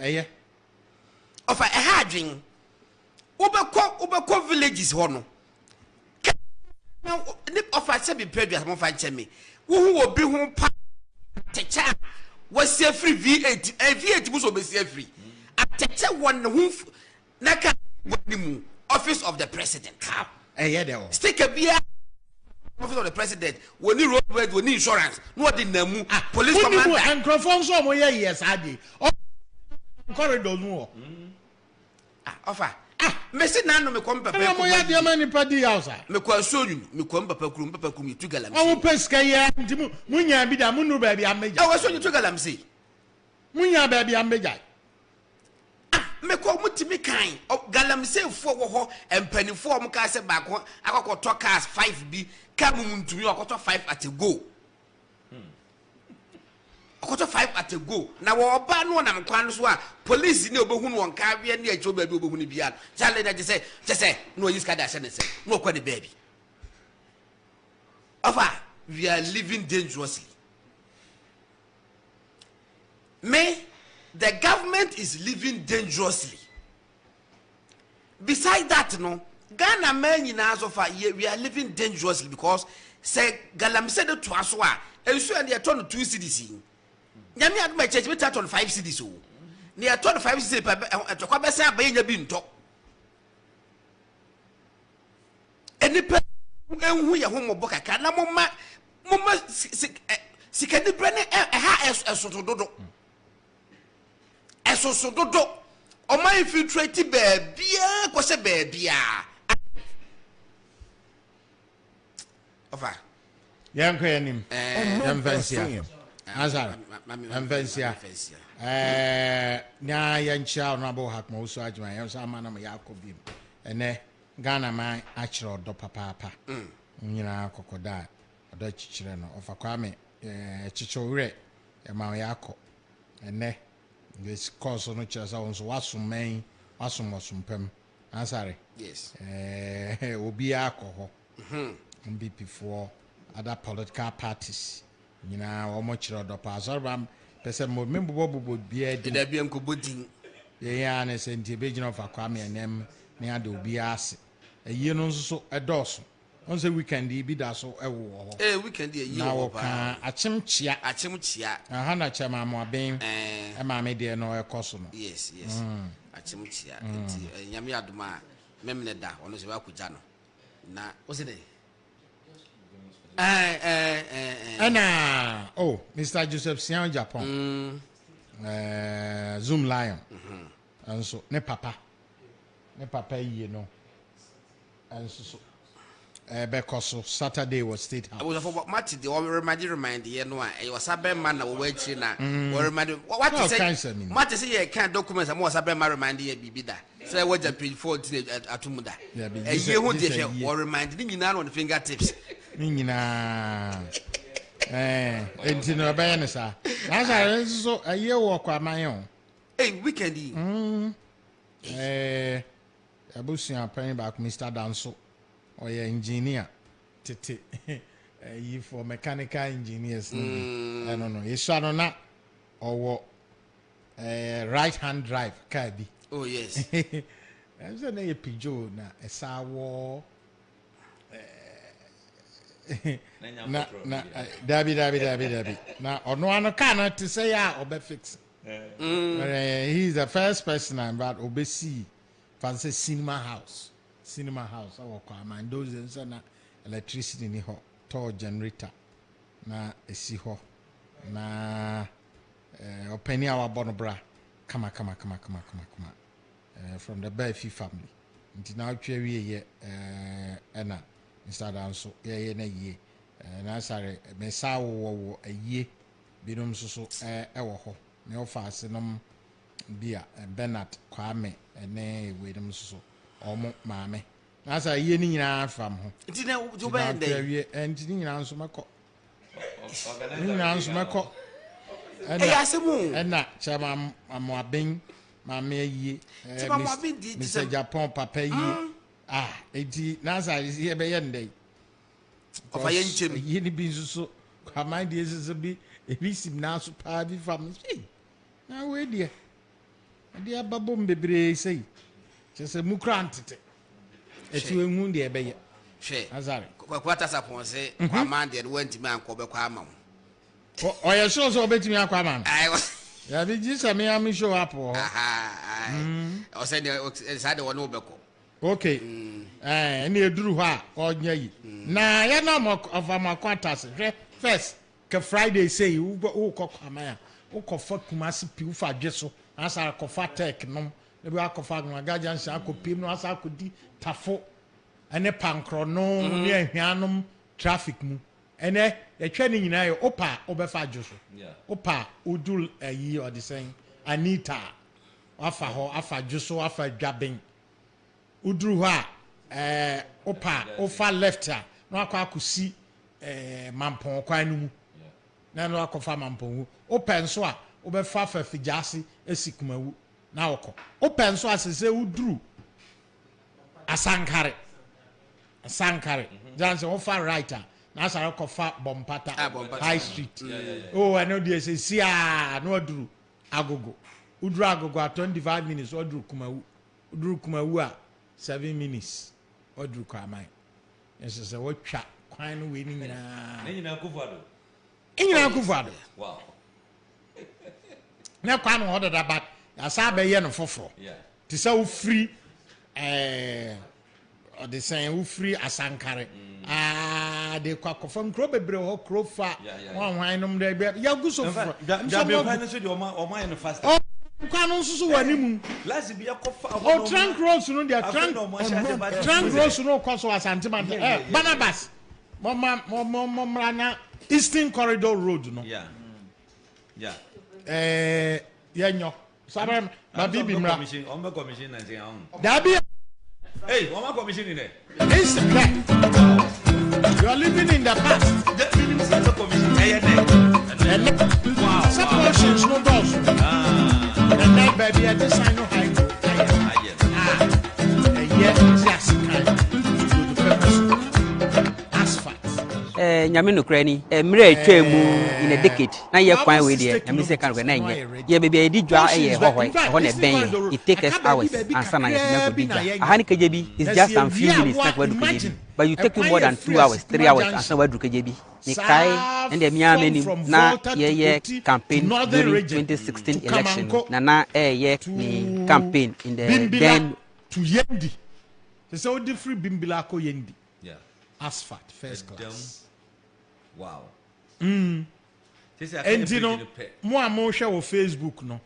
eye offer a hadwin obekọ villages ho no now offer say be previous mo fa cheme wo hu obi hu pa techa was free V8 V8 muso be free atecha won hu na ka wanimu office of the president eye there sticker bia office of the president we need roadway we need insurance no dey namu police commander and crofon so mo ye yes ade corridor no offer me say na no me kom papa mo ya de mani padi house me kwa sonyu me kom papa krum tu galamsey o peska ya ndi mu nya bi da mu nu ba bi ameja o sonyu tu galamsey mu nya ba bi ameja me ko mutimi kan galamsey fo wo ho empanifo mo ka se ba ko akokoto cars 5 bi ka mu ntumi akoto 5 at a go akoto 5 at a go na wo ba no na mkwan so a police ni obehunu won ka wie na echo ba bi obehunu bia chale na je say no use card ashe ne say no kwa the baby offer we are living dangerously the government is living dangerously. Besides that, no, Ghana men in as of we are living dangerously because say Galamsey the Twaswa, and so and they turn 2 cities. Yami at my church, we touch on 5 cities. near 25 city at the Quabessa by being talk. Any person who your home book, I can't mamma sikani brene ha esotododo esosododo o ma infiltrate bia ko se bia ofa yanko yanim yamfansia azara yamfansia nya yancha onabo hakma uso ajma yanso amana ma yakobim ene Ghana man achiro do papa nyina kokoda odo chichire no ofa kwame chichowre e ma yakọ ene this course no chesa wonso wasummen wasumpem ansare yes obi akọ ho MPP for other political parties nyina omo chiro do pa sorba pese mo membo bobo bia di da bia nkobodin ye ya na senti be gina ofa kwame enem ne ade obi ase eyi no nso edoso on say weekend bi da so ewo ho weekend ye na wo ka achimchia aha na chama mo aben ma me de no ekoso no yes achimchia enti nyame adoma memne da ono se wa kuja no na o se de ana Mr. Joseph Sian Japan Zoom Lion anso ne papa yi no anso because Saturday was State House. I was for Matty the remind the no I was a bad man over waiting now or remind what you say Matty say you can't documents and was a bad man remind you be that say what the before Atumuda a year who did or reminding you now on the fingertips enti no be ne sa na so a year walk my own weekend abusia pan back Mr. Danso or your engineer tete you for mechanical engineers I don't know it's na or right hand drive car bi oh yes I'm saying a Peugeot na esawo na Dabi na ono ano car na to say ya obe fix he's the first person about obesi fancy cinema house our command those na electricity ni ho to generator na esi ho na openi our bonobra kama from the Belfi family until now we ye ena Mr. Danso ye na ye na sare me sa wo aye binom so ewo ho me ofa asenom bia Bernard Kwame ene wedom so omo maame na sa ye ni nyina fam ho nti na wo ba ndey nti ni nyina nso mako ni nyina nso mako ena chama amoaben maame aye Mr. Japan papa yi enti na sa ye be ye ndey ofa ye nchem ye ni bi so Kwame de ese bi ebi sim na so pa bi fam na we de ade ababom bebre sei chese mukrantete eti wenhu de ebeye hwe azare kwata sapon se Kwame de wanti man ko be kwa ma o ye so obetimi akwa ma ai ya bi ji se me am show up o o se de sa de wono be ko okay eni eduru ho a onya yi na ya na mo of am kwata se hwe first ke Friday say wo ko Kwame ya wo ko fa Kumasi pi wo fa dweso asa kofa tek no ne bi akofa gaja nsa akopim no asa akodi tafo ene pankro no ne ahwanom traffic mu ene etwa ni nyina ye opa obefa adwoso opa udul ayi or the saying Anita afa ho afa dwoso afa dwaben uduru ho a opa ofa left a no akwa akosi mampon kwan no mu na no akofa mampon opa nso a obefa fafijasi esikumawu na woko open so asese uduru asankare janse ofa writer na asara kofa bompata high street oh I know this is sia no uduru agogo uduru agogo at 25 minutes uduru kumawu a 7 minutes uduru kwamai yes say wotwa kwan no we ni nyina kufuado wow na kwan no hoda but asa be ye no foforo Yeah. ti sa wo free or the saying wo free asankare de kwakofam kro bebre ho kro fa wan wan nom de ya gu so foforo Jabe kwan so de o ma no fast. kwano nso wani mu Last be yakofa o trunk roads no dia trunk roads no kwaso asante man Barnabas Momrana Eastern Corridor Road no Yeah. Yeah. Yanyo Sabam Babibi Mra On me commission na say on. Dabi Hey, on ma commission in there. is you are living in the past The minister commission eh and some portions no doors and then baby I just sign no high yeah just kind to the purpose asphalt nyame no krani mire atwa mu in a decade na ye kwan we de nyame se kan na nye ye bebe edi dwa ye ho na ben it take us hours ansa na ye nya go dija ahani kajebi is just a few minutes na kwa du kajebi but you take you more than 2 hours 3 hours ansa wa du kajebi ni kai ende miya meni na ye campaign during 2016 election na ye ni campaign in the then to yendi so different bimbila ko yendi Yeah. asphalt first class Wow. and you know mo amo hwe wo Facebook no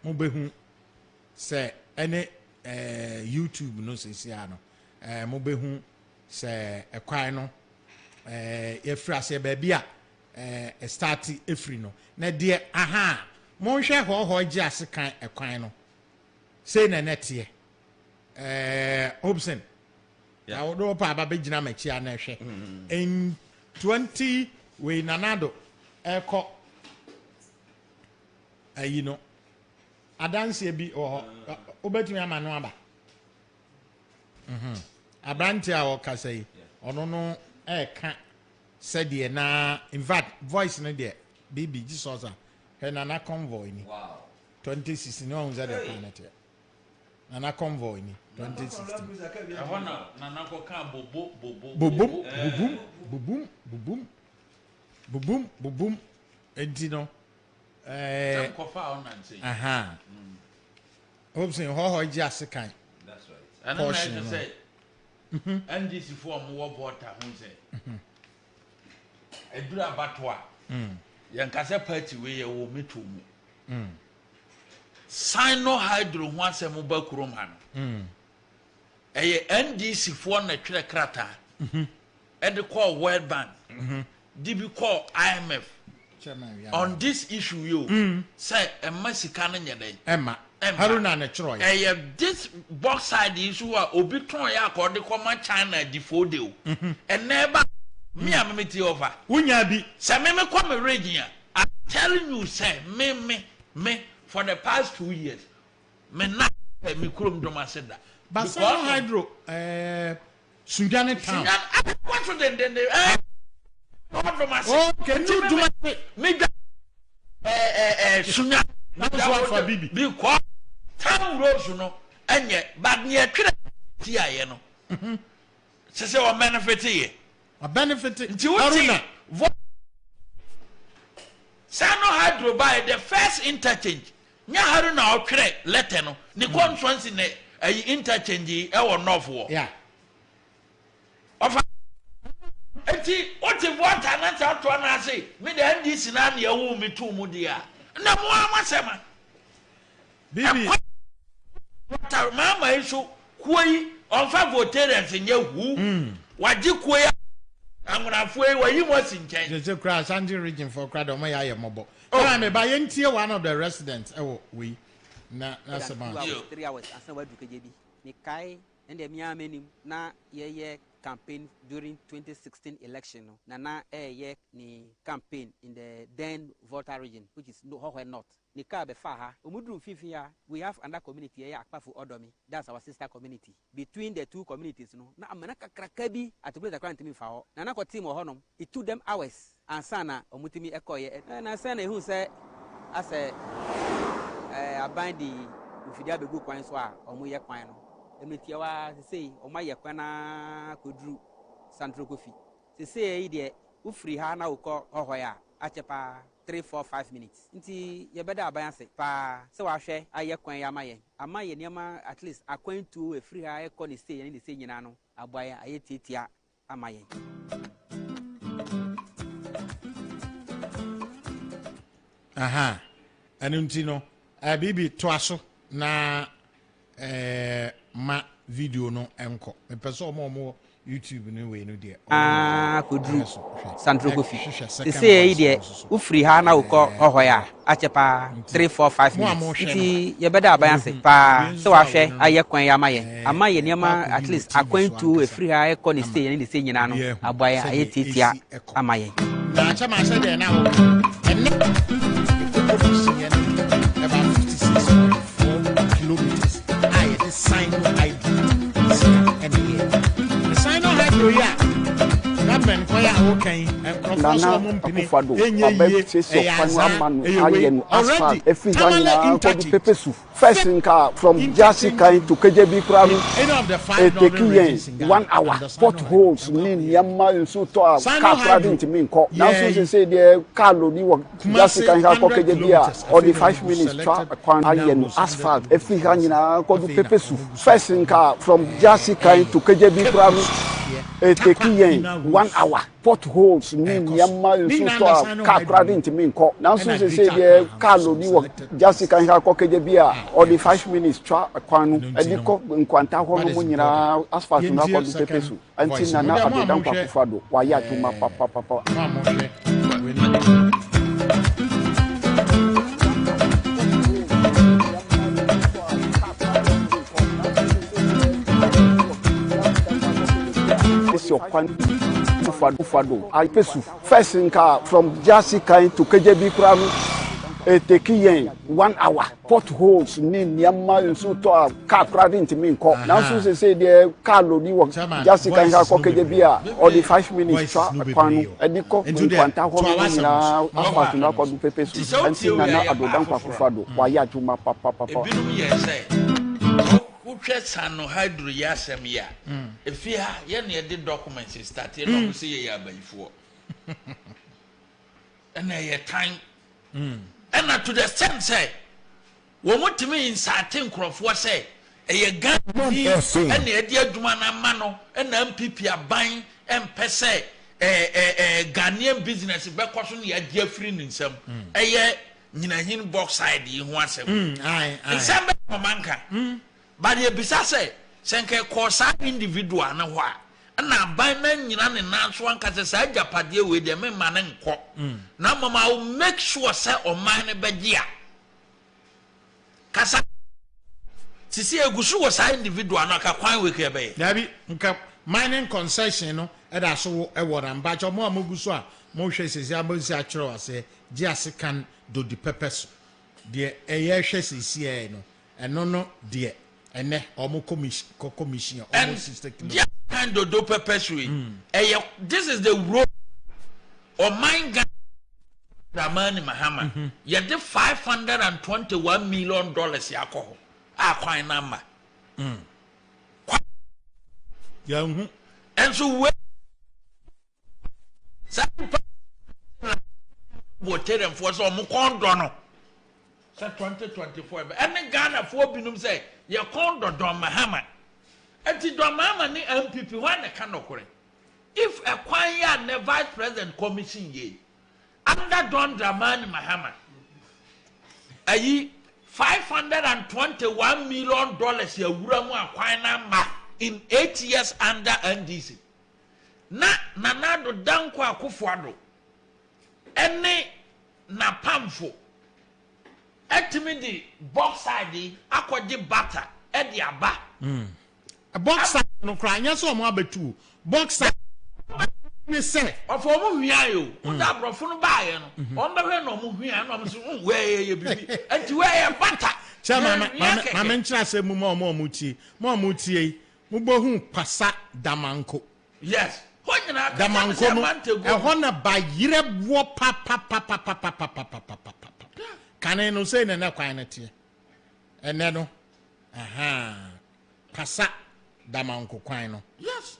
mo behu se ene YouTube no se sia no mo behu se ekwan no efra se ba bia start efri no na de aha mo hwe ho gi asekan ekwan no se na netie Hobson I don't pa ba begina machi ana hwe in 20 we nanado eko you know adanse bi obetumi ama no aba abranti a okasa yi ono no eka said na in fact voice no there baby Jesus he nana convoy ni Wow. 2016 no on zade planet nana convoy ni 2016 Ahona na ko ka bobo bubum enti no ko fa on nan say aha Hobson ho gi asekan That's right. and Portion, I no. say NDC for mo wo voter hu say edura batwa yan kase party we ye wo meto mu sino hydro ho asem ba kurom ha no eye NDC for na twere krata e de call World Bank DB call IMF chairman on this issue yo say e masika no nyede Emma Haruna na chiro ya this box side issue a obi ton ya akode koma China defode o and never me am me over unya bi say me come region I'm telling you say me for the past 2 years me na me krom do ma seda Basano Hydro Sunjane town what for then okay you do me sunya that's one for Bibi because town roads no enye but near twere ti aye no se o benefit ye a benefit Haruna Sano Hydro by the first interchange nya Haruna o twere letter no ni conference ne interchange e wo north wo yeah of enti what if water na ta to na say me the NDC na na wu me to mu dia na mo amasema Bibi water mama iso koi on fa voters nya hu waji koi angunafo e wayi mo sinchen je kra Sanji region for kra do my ya mobo na me ba yentie one of the residents we na sama 3 hours asa wa du kajebi ni kai ende miya menim na ye campaign during 2016 election na ye ni campaign in the then voter region which is Hohe North ni ka be fa ha omudru fifi ya we have another community ya akpafu odomi that's our sister community between the two communities no na amana kakraka bi atobule kwant mi fa ho na ko team ho nom it took them hours ansana omutimi ekoye na say na hu say ase abandi ufidia begu kwan so a omoye kwan no emretia wa sei omaye kwan na kodru Central Kofi sei yi de ufiri ha na ukọ Hoho ya achepa 3, 4, 5 minutes. Nti ye better abayanse pa se wa hwe aye kwan ya maye. Ama ye niam at least akwan to e free ha e ko ni say ni say nyina no aboya aye titia amaye. Aha. Anunti no bibi toaso na ma video no enko. Me pese omo YouTube no we no de. Kudru Sandro Kofi. They say e de u free ha na uko hohoya achepa 3, 4, 5 minutes. Nti ye better abayanse pa se wa hwe aye kwan ya maye. Ama ye niam at least akwan to e free ha e ko ni say nyina no aboya aye titia amaye. Na chama say de na wo. About 56.4 kilometers. The Sino-Hydro. And here. The Sino-Hydro, yeah. Government, why are okay? And Professor Mumpini, first in car from Jasikai to KJB Crown, taking 1 hour, potholes, Yamma, so car driving to me. Now, so say the Carlo, Jasikai, KJB, or the 5 minutes track, asphalt, every Hanya, first in car from Jasikai to KJB Crown. Taking 1 hour, potholes, Yamma, so car driving to me. Now, so say the Carlo, Jasikai, KJB, or the 5 minutes track, and the cock in Quanta Honumina, asphalt, and Pepesu, until Nana Adan Papado, why ya to my papa. I pesu first in car from Jasikai to KJB Crown, taking 1 hour, potholes, Yamma, so car driving to me. Now, so say the Carlo, Jasikai, KJB, or the 5 minutes track, and the cock in Quanta Honumina, asphalt, and Alcohol Pepesu, until Nana Adan Papado, why ya to my papa. Sano hydro yasem ya. If you have any documents started, no see ya by before. And a time. And not to the sense say, what to me in certain crop was say, a gun and the idea Dumana Mano and MPP are buying and per se a Ghanaian business because only a dear friend in some a year in box side you want some. In some manka. But the bisase senke kosa individual na hwa na ban man nyina ne nanso anka se sa japade we de me ma ne nko na mama will make sure say o man ne begia kasa sisi egusu wo sa individual na ka kwan we ke be dabi nka mining concession no e da so e wora mba cho mo amogusu a mo hwe sisi abonsi a kire wase gi asekan do di purpose de eye hwe sisi e no eno no de ene omo commission almost 60 kilos kind of do perpetuate this is the road or mine Ramani Mahama you did $521 million alcohol quite number and so what them for some condono 2024 and then Ghana for binum say you condo Don Mahama and the Don Mahama ni MPP one can occur if a quiet the vice president commission ye under Don Dramani Mahama $521 million ya wuramu akwana ma in 8 years under NDC na nanado danko akufuado ene na pamfo etimi di box side akwaje butter e di aba a box side no kra anya so mo abetu box side ni se of omo hwia yo uda brofo no baaye no on be hwe no mo hwia no mo so we ye bibi enti we ye butter chama ma menchira se mu mo muti mo bohu pasa damanko yes damanko no e ho na ba yire wo pa Can no say na kwan na tie ene no pasa damanko kwan no yes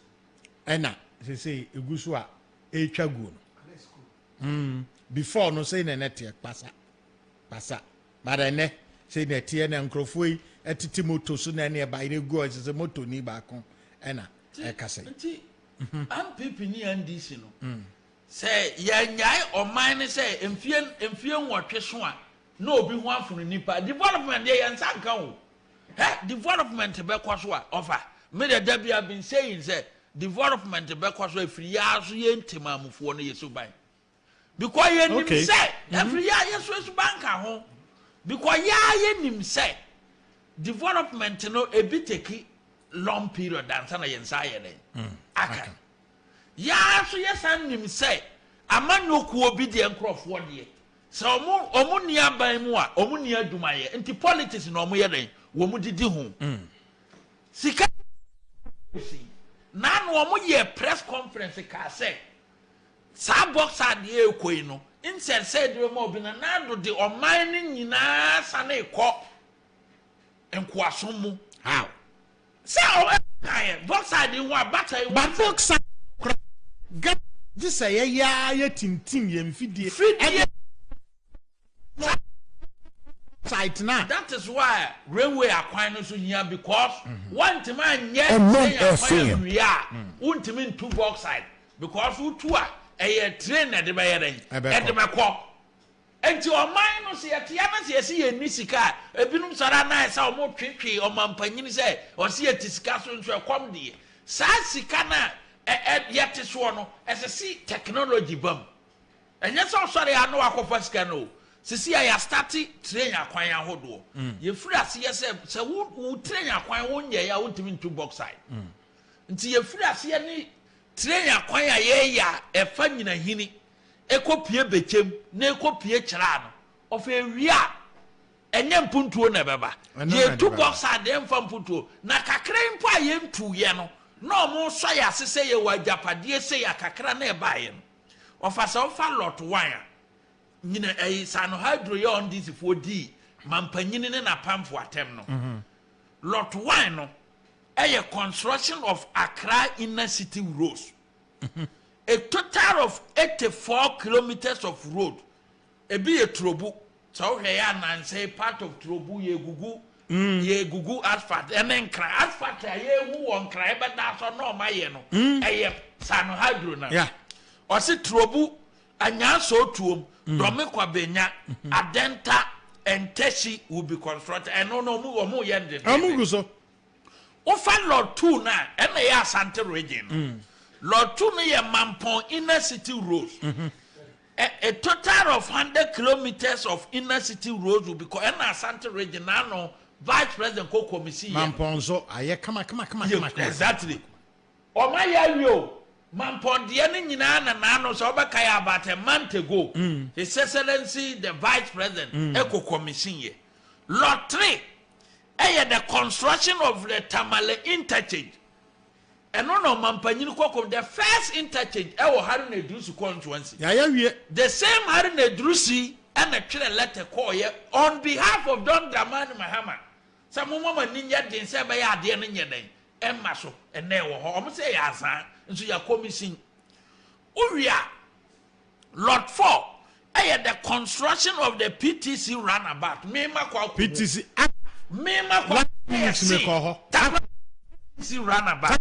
ena se egusu a etwa gu no before no say na net pasa but ene say na tie na nkrofo yi etiti moto so na ne ba ine go say moto ni ba kon ena e kase MPP ni NDC no say ya nyai Oman ne say emfie nwotwe so a na obi ho afunu nipa development dey yan sanka o development be kwaso a offer me the Debbie have been saying say development be kwaso afiri ya so ye ntemamufo no yeso ban because ye nim say afiri ya yeso so banka ho because ya ye nim say development no e bi take long period dansa na yensa ye den aka ya so yesan nim say amanyoku obi de nkrofo de so omo ni aban mu a omo ni adumaye nti politics no omo ye den wo mu didi ho sika na no omo ye press conference ka say sa box ade ekoi no insert say de mo obi na do de Oman ni nyina sa na ekọ enkoasom mu how say o box ade ho abata e but box get this ya tintim ye mfidie site now. That is why railway akwan no so hia because one time Omanfm we are untimin two box side because who two a train na de be yeren e de be ko enti Oman no se yete ya na se yesi ye ni sika ebinum sara na esa o mo twetwe o mampanyin se o se yete sika so nso ekom de sa sika na yete so no ese technology bam enye so sori anu akofa sika no sisi ya starti train akwan ahodo ye free ase se wo train akwan wo nye ya wontimi ntu box side nti ye free ase ni train akwan ya ye ya efa nyina hini ekopie bechem na ekopie kira no ofa ewia enye mpuntuo na beba ye tu box side emfa mpuntuo na kakra mpo a ye ntu ye no na omo so ya sese ye wajapade se ya kakra na eba ye no ofa so fa lot wan nyina sano hydro ye on this for d mampanyini ne na pamfo atem no lot 1 no construction of Accra inner city roads a total of 84 kilometers of road e be a trobu so he ya nan say part of trobu ye gugu asphalt and then asphalt ye hu won kra e be da so no ma ye no sano hydro na yeah o se trobu anya so tuom Dome kwa benya adenta and teshi will be constructed and no mu yende amuguso ofa lot 2 na and ya Asante region lot 2 na ye Mampong inner city roads a total of 100 kilometers of inner city roads will be and Asante region na no vice president ko komisi Mampong so aye kama exactly o ma ya rio Mampong de ne nyina na no so obeka ya about a month ago his excellency the vice president eco commission ye lot 3 the construction of the Tamale interchange and no Mampanyin Koko the first interchange Harun Edrusi constituency the same Harun Edrusi and a letter call on behalf of Don Dramani Mahama some mama ninja din say ba ya de ne nyeden emma so ene wo ho omo say ya san nso ya commission uria lot 4 the construction of the PTC runabout mema kwa PTC mema kwa PTC runabout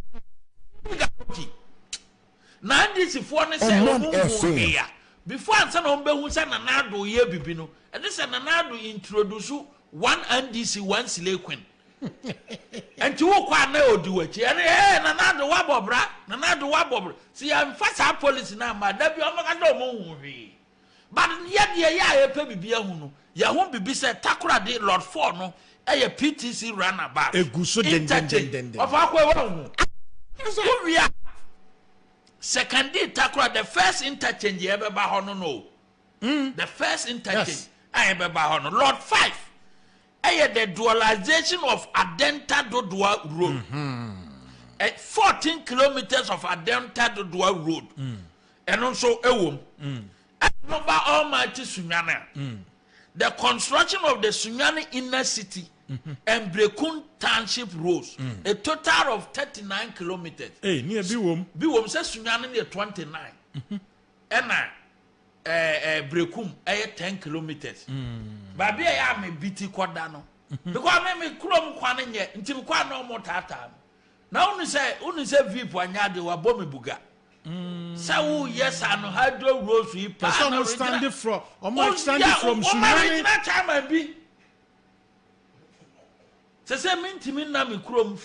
na ndisi fo ne say omo ya before ansa na ombe hu say na nado ye bibi no e de say na nado introduce one NDC one Silequin and to walk on no do it and another wabobra another wabobra see I'm fast our policy now my debut but yet ya pay bibia hunu ya won't be said takura de Lord 4 no a PTC runabout a guso den of our second day takura the first interchange you ever by no the first interchange I ever by Lord 5 the dualization of Adenta Dodua Road. 14 kilometers of Adenta Dodua Road. And also Ewom. Number Almighty Sunyana. The construction of the Sunyani inner city and Brekun Township roads. A total of 39 kilometers. Hey, near Biwom. Biwom says Sunyani near 29. And brekum 10 kilometers baby ya me biti koda no because me krom kwane nye ntim kwa no mo tata na unu say vip anya de wa bom buga so yes ano hydro rose we pa no stand from Sunyani na chama bi se mintimi na me krom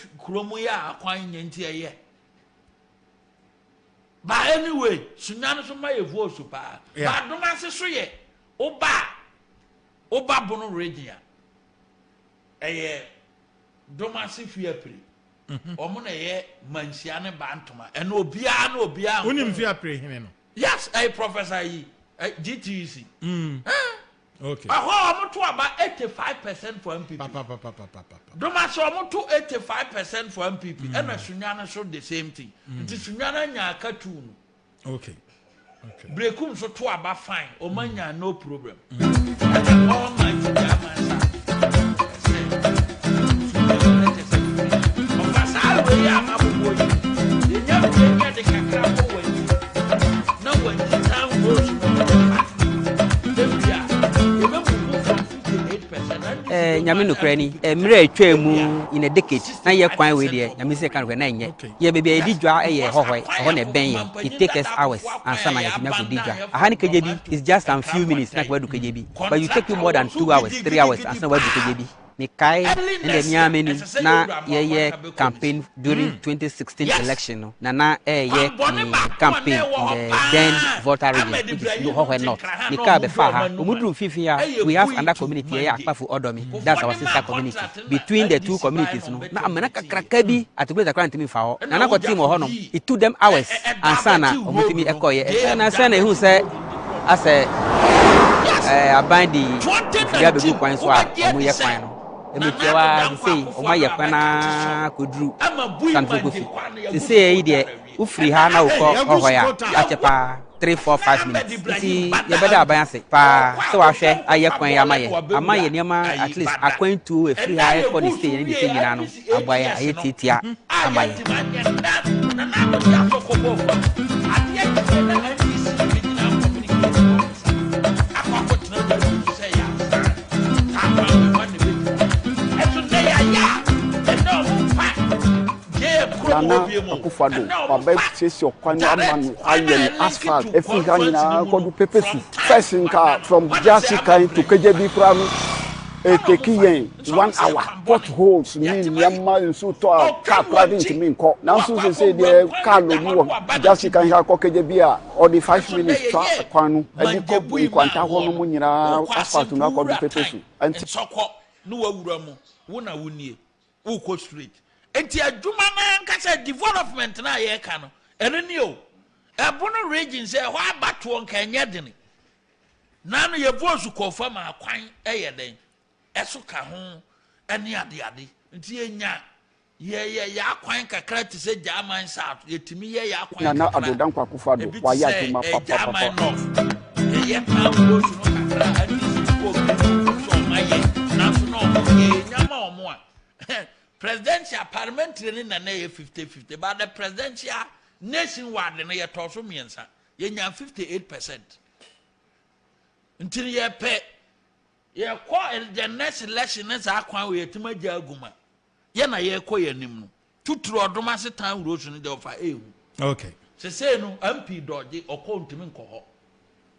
ya akwan nye nti eye but anyway Sunyani so ma yevo so pa but do man se so ye oba bono region do man se fi apri omo na ye mansia ne bantoma eno obia unim fi apre hene no yes professor yi GTC okay omo to aba 85% for MPP do man so omo to 85% for MPP ena Sunyani so the same thing nti Sunyani nya akatu no okay brekum so to aba fine omanya no problem and all my Germans nyame nukrani mire atwa mu in a decade na ye kwan we de nyame se kan na nye ye bebe edi dwa ye hohoi ho na ben ye it take us hours and some ya nya ko di dwa aha ni kejebi is just some few minutes na kwa du kejebi but you take you more than 2 hours 3 hours and some wa du kejebi Mikai in the Niameni na ye campaign during 2016 election no na ye campaign in the then voter region which is Yoho North Nika be faha umudru fifia we have another community here Akpafu Odomi that's our sister community between the two communities no na amena kakraka bi atugbe zakran timi fa ho na ko team ho no it took them hours and sana omutimi ekoye na sana ehu say ase abandi ya be go kwan so a omo ye kwan no emetiwa say o ma ye kwana kodru sanfo kofi say de ufri ha na ukọ ohoya achepa 3-4-5 minutes ti ye beda aban ase pa so ahwe aye kwan ya amaye niam at least akwan tu efri ha e for the stay ni se nyina no aboya aye titia amaye Nana Akufado, Babek says your quan man, iron, asphalt, every hangina, called Pepesu. First in car from Jessica to KJB Pram, a taking 1 hour, potholes, mean Yamma and so tall, car driving to me. Now, Susan said, the car will Jessica and KJB or the 5 minutes to Quanu, and you could be Quanta, asphalt to now call Pepesu. And so, no, Wuna Wuni, Uko Street. Enti adwuma na nkasa development na ye ka no ene ni o ebono region say ho abato nka enye dene na no ye voice ko fa ma kwan eye den eso ka ho ene ade nti enya ye akwan kakra ti se German South yetimi ye akwan na adodan kwa Akufado wa ya adwuma papa ye pa voice no kakra ani ko so ma ye na so no ye nyama omo a presidential parliamentary na 50-50 but the presidential nationwide na ye toso miensa ye nya 58% until ye pe ye call the next election na za kwan we yetima aguma ye na ye ko ye nim no tuturo odoma se tan rosu ni de ofa ehu okay say no MP doje okontimi nkoho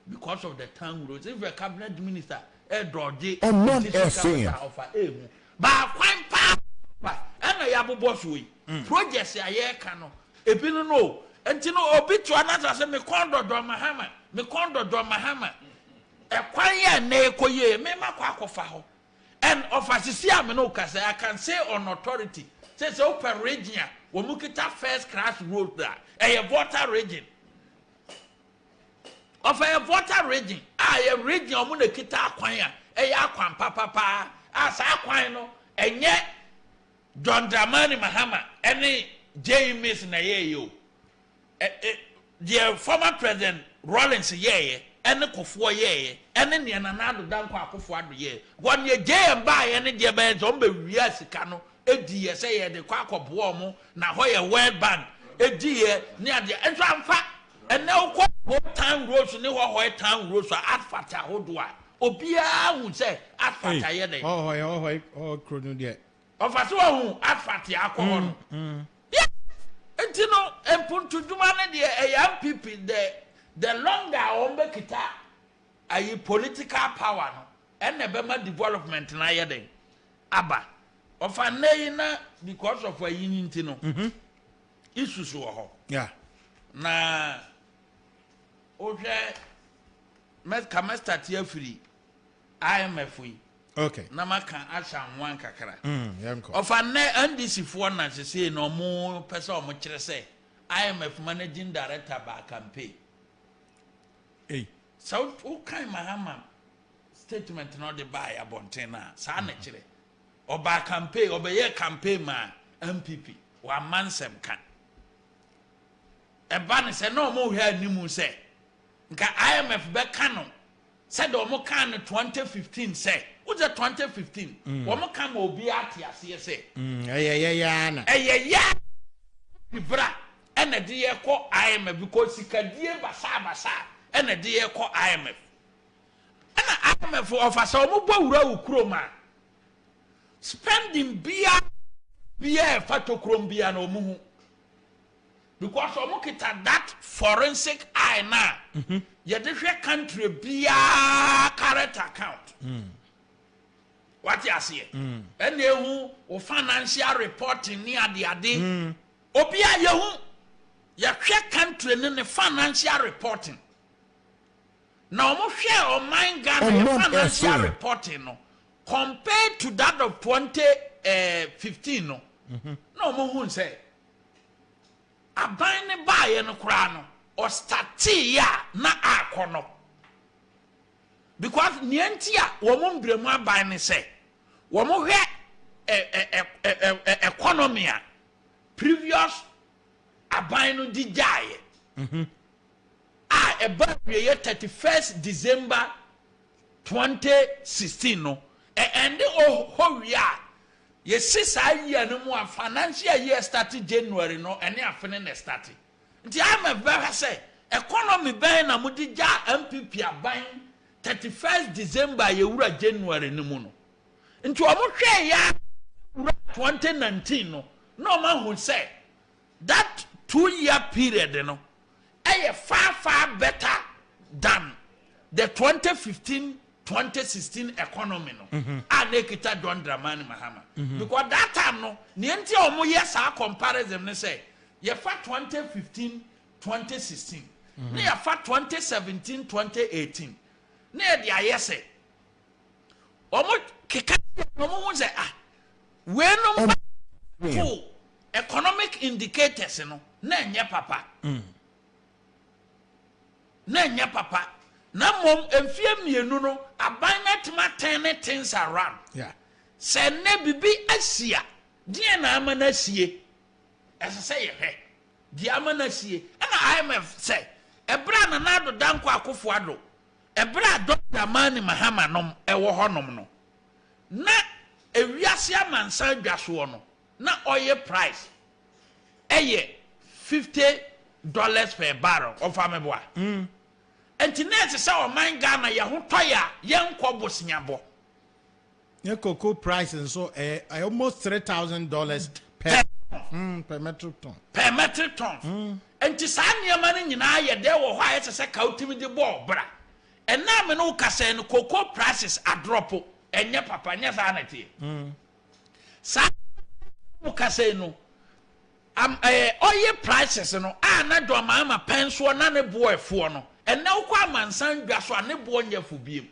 because of the tan rosu if a cabinet minister doje Omanfm ofa ehu ba kwan pa ana ya bobo so yi projects ya ye ka no ebinu no enti no obi to anasa se me kondo do mahama e kwan ya na ekoye me makwa akofa ho and office am no kasa I can say on authority say open region wo mukita first class road there a voter region of a voter region a region omo na kita kwan a e ya kwan papa asa kwan no enye John Dramani Mahama any James na ye the former president Rollins ye any Kofuo ye any ne nanado dan kwa Kofuo ado ye one ye JM ba ye ne de be zo mbe wi sika no edi ye say ye de kwa akobo mo na ho ye World Bank edi ye ne ade enso amfa and now what time rose ne ho time rose adfat ahodo a obia hu say adfat ayede oh krono de ofaso hu adfat akọ no enti no empuntu dwuma ne de MPP the longer ombe kita ayi political power no ene bema development na ayede aba ofa nei na because of ayi nti no issues wo ho yeah na ohwe Kamesta tia free IMF yi okay na maka asha nwan kakra yanko ofa ne NDC fo na sese no mo pese o mo kire se IMF managing director ba campaign so o kan mahama statement no de ba ya bonten na sa na kire oba campaign obeye campaign ma MPP wa mansem kan eba ne se no mo hwe animu se nka IMF be kano said omo kan 2015 say what's the 2015 omo kan obi ati ase say ya na bibra ena de ye ko IMF because sikadie basa ena de ye ko IMF ena IMF ofasa omo bawura ukroma spending bia fatokrom bia na omo hu because omo kita that forensic eye na you different country bia current account what you see and ehu o financial reporting ni ade obia yehu ya hwe country ne financial reporting na omo hwe Oman Ghana financial reporting no compared to that of 2015 no no omo hu say aban ne baaye no kra no o stati ya na akono because nienti a wo mo mbremu aban ne say wo mo hwe economy a previous aban no di jaye eba ye 31st December 2016 no and ho wi a ye sisa year no mu financial year started January no ene afene na start nti am very say economy ben na mudi ja MPP aban 31st December ye wura January no mu no nti o mo hwe ya 2019 no man who say that 2-year period no far better than the 2015-2016 economy no anekita John Dramani Mahama because that time no nienti omo yes a comparison ne say ye fa 2015-2016 ne ye fa 2017-2018 ne ye dia yese omo keka omo hu say we no to economic indicators no na enye papa na enye papa na mom emfie mienu no aban na tema ten things around yeah se ne bibi asia die na amana asie ese se ye hwe die amana asie na IMF say ebra na nado danko akofo ado ebra Dr. Mani Mahama nom ewo honom no na ewiase amansa dwaso no na oil price eye $50 per barrel of ameboa enti nese say Oman Ghana ye ho toya ye nkobo sinyabo ye cocoa price and so almost $3,000 per metric ton enti sa niam na nyina ye de wo ho aye se kautimi de bo bra ena me no kase no cocoa prices a drop enye papa nya sa na tie sa mo kase no oil prices no na do ma penso na ne bo efo no ena wo kwa mansan dwa so ne bo nya fo biem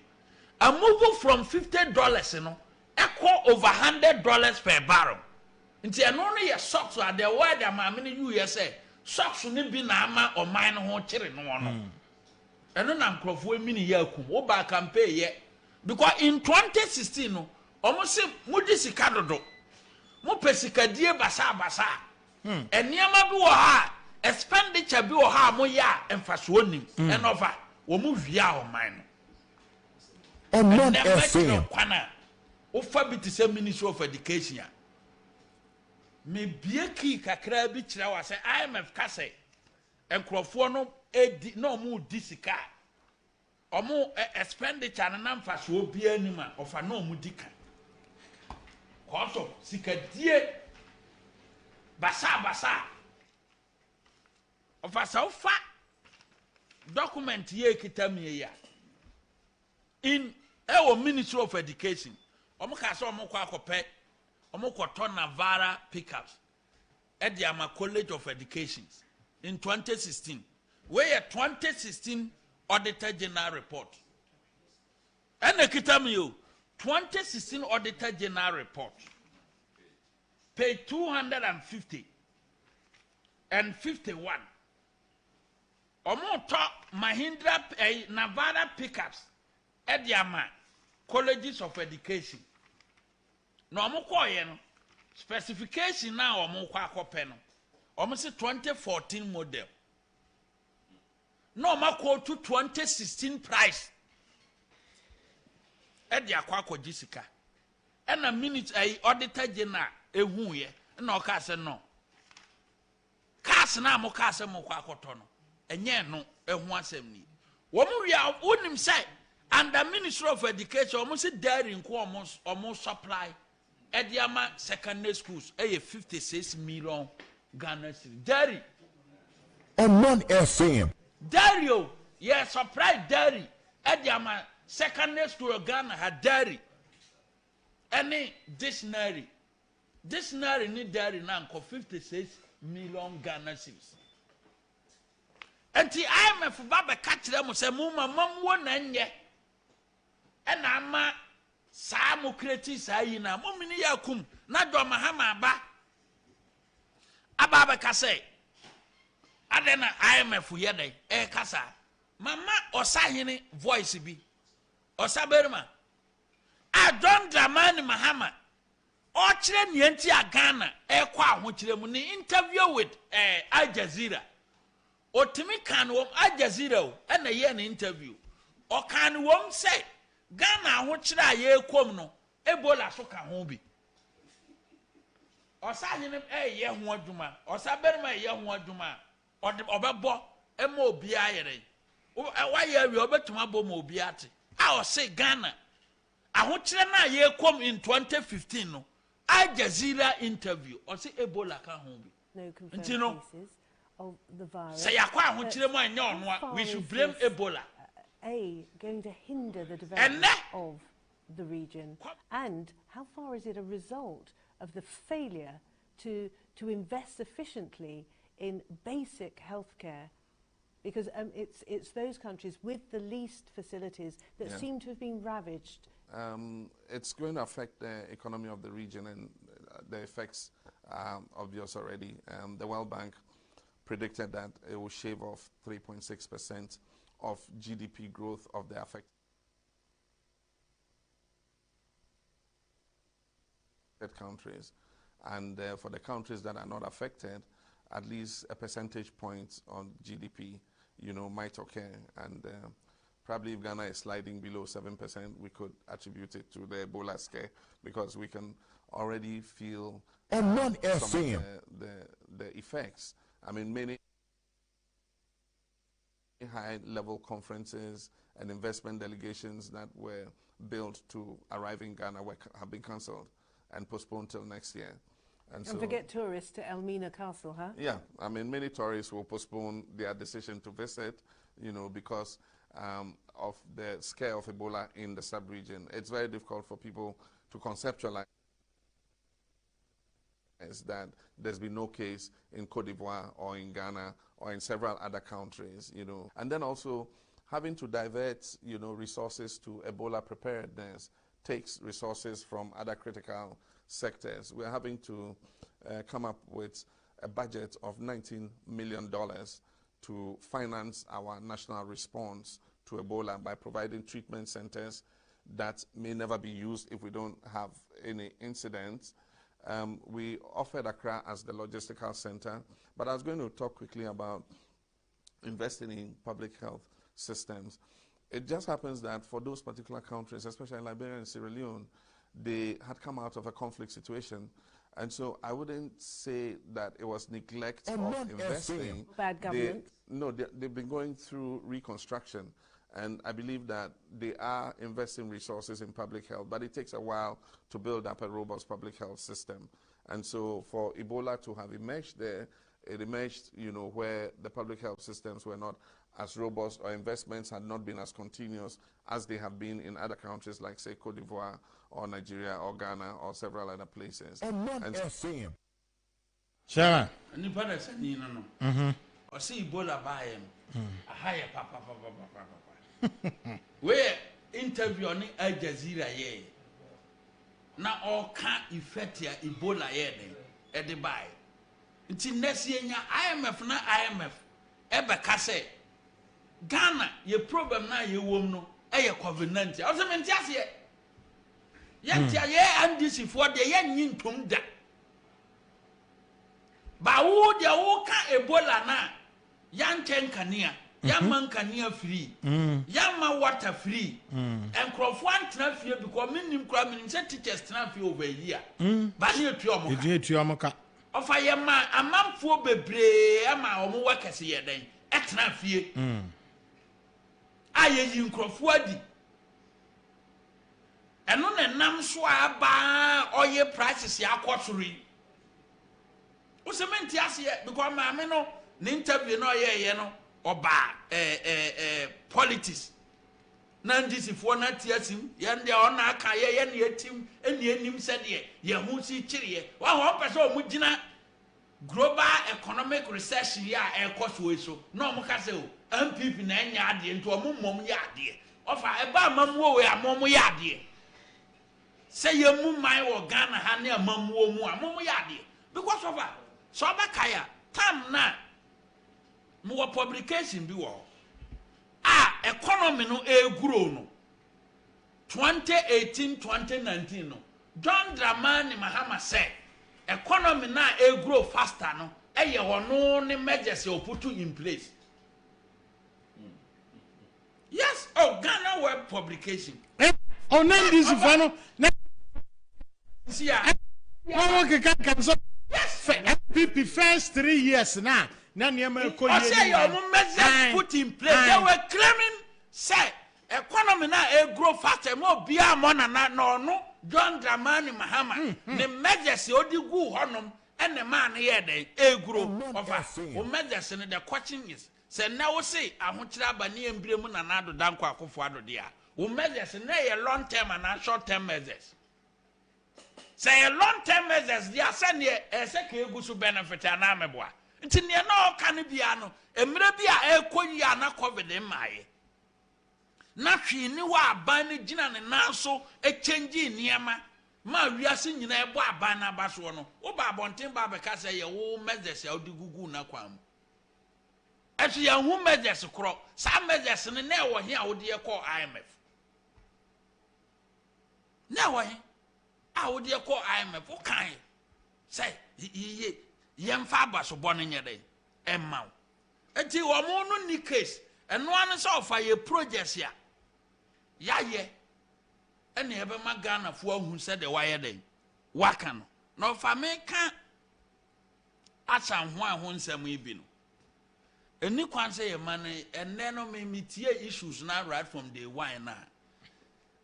a move from $50 no equal over $100 per barrel nti eno no ye socks at the word am me you say socks ne bi na ama Oman no ho kire no no eno na nkrofo emini ye akum wo ba campaign ye because in 2016 no omo se mudi sika dodo mo pesikadie basa eniama bi wo ha expenditure bi wo ha mo ya emfaso nim enofa wo mu hwia Oman no Omanfm kwana wo fa bi te se Ministry of Education me bie ki kakra bi kira wa se IMF ka se enkrofo no no mu disika omo expenditure na namfa so obi anima ofa no mu dika cause of sikadie basa ofa so fa document ye kitamie ya in Ministry of Education omo ka so omo kwa akopɛ omo kɔtɔ Navara pickups at the Ama College of Education in 2016 where 2016 Auditor General report and the kitamio 2016 Auditor General report page 250 and 51 omo top Mahindra Navara pickups at the Ama Colleges of Education no omo koye no specification na omo kwa akopɛ no omo se 2014 model no omo ko to 2016 price e dia kwa akɔgye sika na minute auditor general ehuye na ɔka se no cars na mo ka se mo kwa akɔtɔ no enye no ehu asɛm ni wo mo wia onim say under Ministry of Education omo se dairy nko omo supply Ediama secondary schools 56 million Ghana cedis. Dairy. Omanfm. Dairy, yes, supply dairy. Ediama secondary school Ghana had dairy. Any dictionary. Dictionary need dairy now for 56 million Ghana cedis. And the IMF Baba catch them say mama mam one enye. And ama saa mo kreti saa yi na mo mini yakum na do mahama aba ka say adena IMF ye dey kasa mama osahene voice bi osaberima adon dramani mahama o kire nianti agana ekwa ahokire mu ni interview with Al Jazeera otimi kan wo Al Jazeera o na ye ni interview o kan wo say Ghana ahokire aye kom no Ebola so ka ho bi osahene ye ho adwuma osaberima ye ho adwuma obebo ema obi ayere wa ye awi obetuma bo ma obi ate a o say Ghana ahokire na ye kom in 2015 no Al Jazeera interview o say Ebola ka ho bi no confirmed cases of the virus say yakwa ahokire mo anya ono we should blame Ebola going to hinder the development of the region, and how far is it a result of the failure to invest sufficiently in basic healthcare? Because it's those countries with the least facilities that seem to have been ravaged. It's going to affect the economy of the region, and the effects are obvious already. The World Bank predicted that it will shave off 3.6% of GDP growth of the affected countries, and for the countries that are not affected, at least a percentage point on GDP, might occur. And probably if Ghana is sliding below 7%, we could attribute it to the Ebola scare, because we can already feel some of the effects. I mean, many high-level conferences and investment delegations that were built to arrive in Ghana have been cancelled and postponed till next year. And so, forget tourists to Elmina Castle, huh? Yeah, I mean, many tourists will postpone their decision to visit, because of the scare of Ebola in the sub-region. It's very difficult for people to conceptualize that there's been no case in Cote d'Ivoire or in Ghana or in several other countries, And then also having to divert, resources to Ebola preparedness takes resources from other critical sectors. We're having to come up with a budget of $19 million to finance our national response to Ebola by providing treatment centers that may never be used if we don't have any incidents. We offered Accra as the logistical center, but I was going to talk quickly about investing in public health systems. It just happens that for those particular countries, especially Liberia and Sierra Leone, they had come out of a conflict situation. And so I wouldn't say that it was neglect of investing. Bad government. They've been going through reconstruction. And I believe that they are investing resources in public health, but it takes a while to build up a robust public health system. And so for Ebola to have emerged there, it emerged, where the public health systems were not as robust, or investments had not been as continuous as they have been in other countries like, say, Cote d'Ivoire or Nigeria or Ghana or several other places. Omanfm. Sure. Or see Ebola by him. A higher papa. Where interview on Al Jazeera ye. Now all can't effect ya Ebola ye at the buy. Until next year, IMF na IMF. Ebe kase. Ghana, your problem now you won't know. COVID-19. I was a mentas ye. Yantia ye and this is for the young yin tum da. Ba wo dia wo ka Ebola na. Yan kania. Yamman kania free. Yamma water free. And Crawford trap here because minim cramming said teachers trap here over a year. But near Tuamoka. Of I am a man for bebre, ama or workers here then. At trap here. I in Crawford. And on a nam swaba or your prices ya quarterly. What's the mentias yet? Because my meno, the interview no ye no. Oba politics nandisi for na tiasim yande ona aka ye ne yatim eni enim sede ye hu si kire wa ho pese o mugina global economic recession ya e koso so no mo ka se o MPP na enya ade nto o mom ya ade ofa e ba mamwo we amom ya ade se ye mu mai wo Ghana ha ne amamwo mu amom ya ade because of so ba kaya tam na more publication be war. Economy no grow no. 2018-2019 no. John Dramani Mahama said, economy na grow faster no. Eye no ne measures you put in place. Yes, Ghana web publication. Oh, name this one. Yes, MPP first 3 years now. I say your measures put in place. They were claiming, say, economy now grow faster. More beer money no. John Dramani Mahama. The measures you do go honum and the man here they grow. Over measures and the question is, say now say I want to have a near Bremen and Ado Danko Akufuado dia. Measures and they a long term and short term measures. Say a long term measures, they are sending a second go to benefit an ameboa. Nti ne na oka ne bia no emre bia ekoyi na covid mai na hwe ni wa aban ne gina ne nanso change niema ma wiase nyina ebo aban na baso no wo ba bonten ba be ka say ye wo measures ya odi gugu na kwam esu ya hu measures kro sa measures ne na wo he a wo de call IMF na wo he a wo de call IMF wo kan say ye yemfa abaso bone nyede emma enti wo mo no ni case eno an so ofa ye project ya ye ene ebe ma Ghana fo ahu se de waye den waka no no fa me ka asan ho aho nsam ibi no eni kwan se ye man enne no me tie issues na right from day one na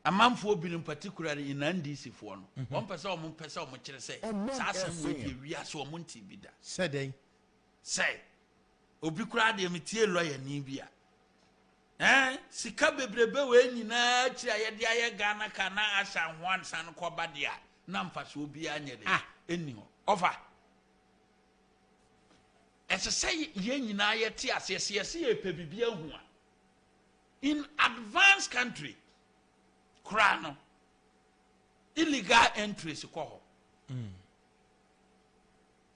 amamfo bi in particularly in NDC for no one person o mo pese o mo kire say sa asem we bi wi ase o mo nti bi da say obi kura de metie lawyer ni bia sika bebrebe we nyina kira ye de aye Ghana kana asan ho ansan ko ba de a na mfa so obi anyere eni ho over ese say ye nyina ye ti asese ye pe bibia hu a in advanced country Krano illegal entries ko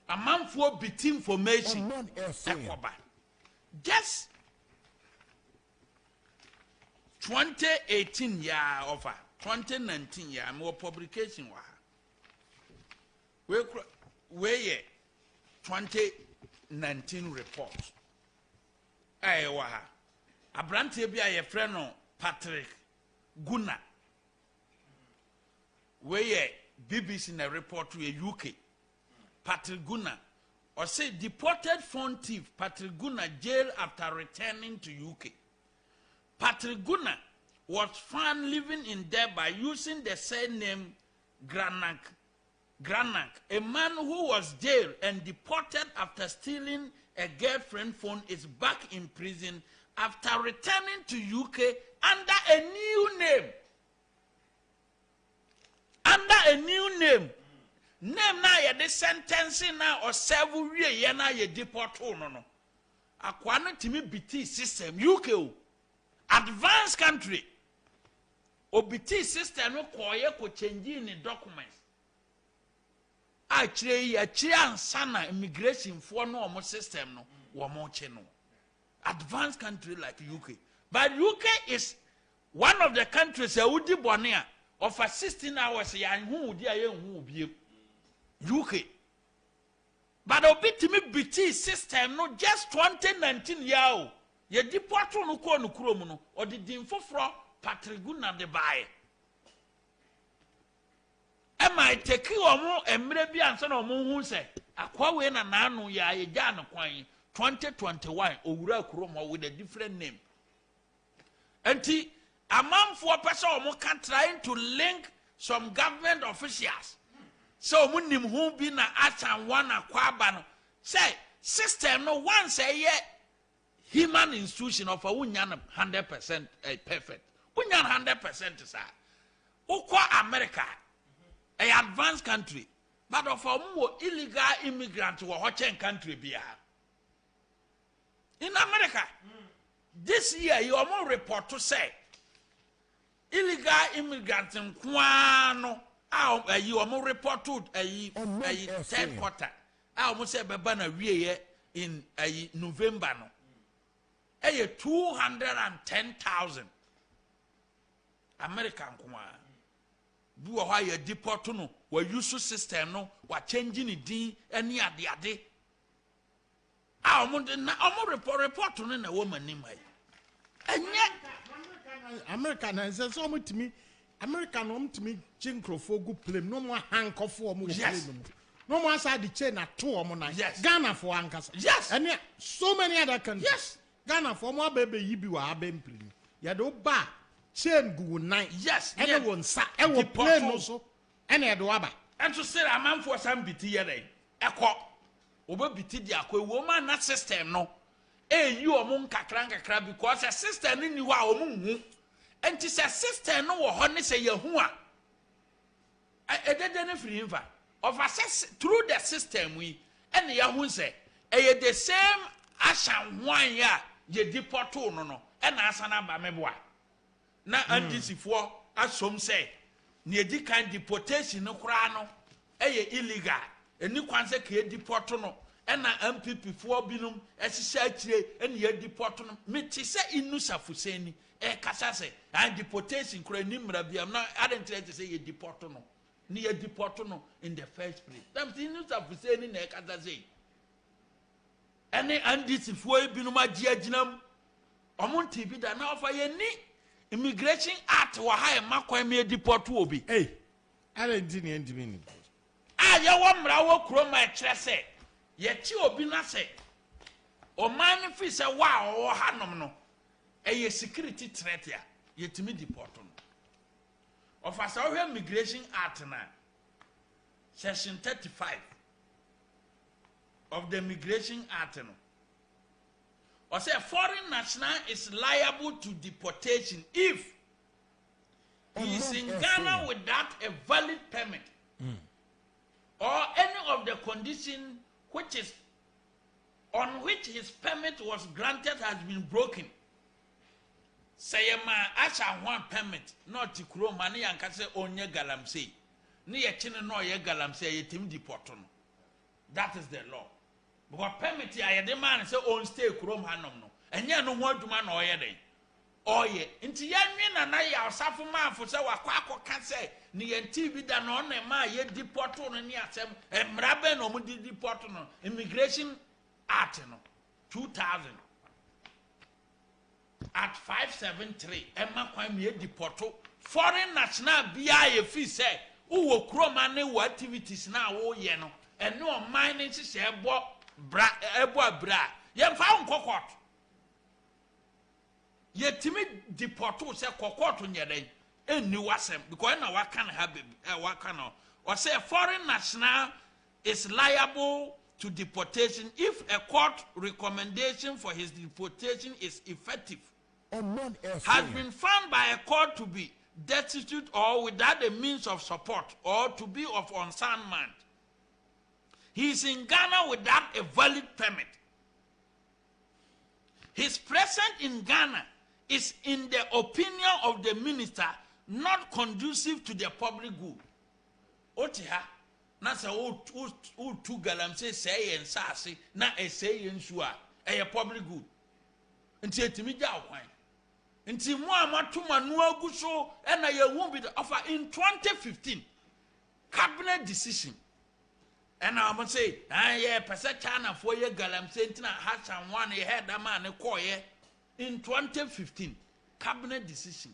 a man for bit information just 2018 year offer 2019 year more publication wa we 2019 report wa abrantie bia ye friend no Patrick Guna we BBC na report to a UK Patrick Guna, or say deported phone thief Patrick Guna jailed after returning to UK. Patrick Guna was found living in there by using the surname Granak, a man who was jailed and deported after stealing a girlfriend phone, is back in prison after returning to UK under a new name. Under a new name. Name na ye de sentencing na or several ye na ye deport no. Akwana timi BT system UK o. Advanced country. OBT system no koye ko change in documents. Actually ansana immigration for no omo system no wo mo che no. Advanced country like UK. But UK is one of the countries that would be of a 16 hours who would UK. But obitimi BT system no just 2019 year. Ye deport no ko no krom no or the dimfofro Patrick Guna de bae. Am I take omo emre bi ansa na omo hu se akwa we na nanu ya ye ja no kwan 2021 owura krom with a different name. Enti amamfo person omo can trying to link some government officials. So omo nim hu bi na asan one akwa aba no say system no one say ye human institution of a wunyan 100% perfect. Wunyan 100% sir. Ukwa America, a advanced country, but of a more illegal immigrant who are country bia. In America, this year you are more report to say illegal immigrants in Kwano. You are more report to a third quarter. I almost say Babana we in November no. 210,000 American kuma do why you deport no we use system no we changing the din any ade report no na woman ni mai enye American and say so to me American to me jinkrofo go play no more handcuff mo no more side the chain at 2 or na Ghana for ankasa yes and so many other countries yes Ghana for more baby yibi wa abempri ya do ba chain gu 9 yes and won sa e wo play no so and e do aba and to say a man for some biti ye dey ekọ obo biti di akọ wo man na system no you omo nkakra because a system ni wa omo hu enti say system no wo ho ne say yehu a edede ne free infa of access through the system we and yehu say the same ashan one ya ye deport no and asana ba meboa na andisifo asom say ne edi kan deportation no kra no illegal eni kwanse ka deport no na MPP fo binum esisa akire eni ye deport no meti se inu safuseni kasa se and deportation kra ni mra biam na adentre say ye deport no ni ye deport no in the first place them inu safuseni na kasa say ene andisifo binum agiaginam omonti bi da na ofa ye ni immigration act wa ha makwan me deport obi I don't think any meaning ya wa mra wo kroma kire se ye ti obi na se Oman fi se wa o hanom no ye security threat ya ye timi deport no of as our immigration act na section 35 of the immigration act no or say a foreign national is liable to deportation if he is in Ghana without a valid permit or any of the condition which is on which his permit was granted has been broken. Say ma asha one permit not to kuro mani yankase onye galamsey ni ye chine no ye galamsey ye tim deport no. That is the law. Because permit ya the man say on stay krom hanom no enye no ho aduma na oye den oye nti ya nwe na ya osafo man fo say wakwa akoka say ni ye TV da no na ma ye deport no ni asem emra be no mo deport no immigration act no 2000 at 573 emma kwan me deport foreign national bia ye fi say wo krom ane wo activities na wo ye no and no mining say ebo bra ye mfa unko court ye timi deport say court nyeden enni wasem because na waka na ha baby waka no or say a foreign national is liable to deportation if a court recommendation for his deportation is effective, has been found by a court to be destitute or without the means of support or to be of unsound mind. He is in Ghana without a valid permit. His presence in Ghana is, in the opinion of the minister, not conducive to the public good. Otiha. Na sa o tu galamse say yen sase na say yen sua e public good nti etimi ja kwan nti mo amatuma no aguso e na ye hu bi offer in 2015 cabinet decision and I am say yeah pesa China for ye galamse ntina Hassan one ye head that man koye in 2015 cabinet decision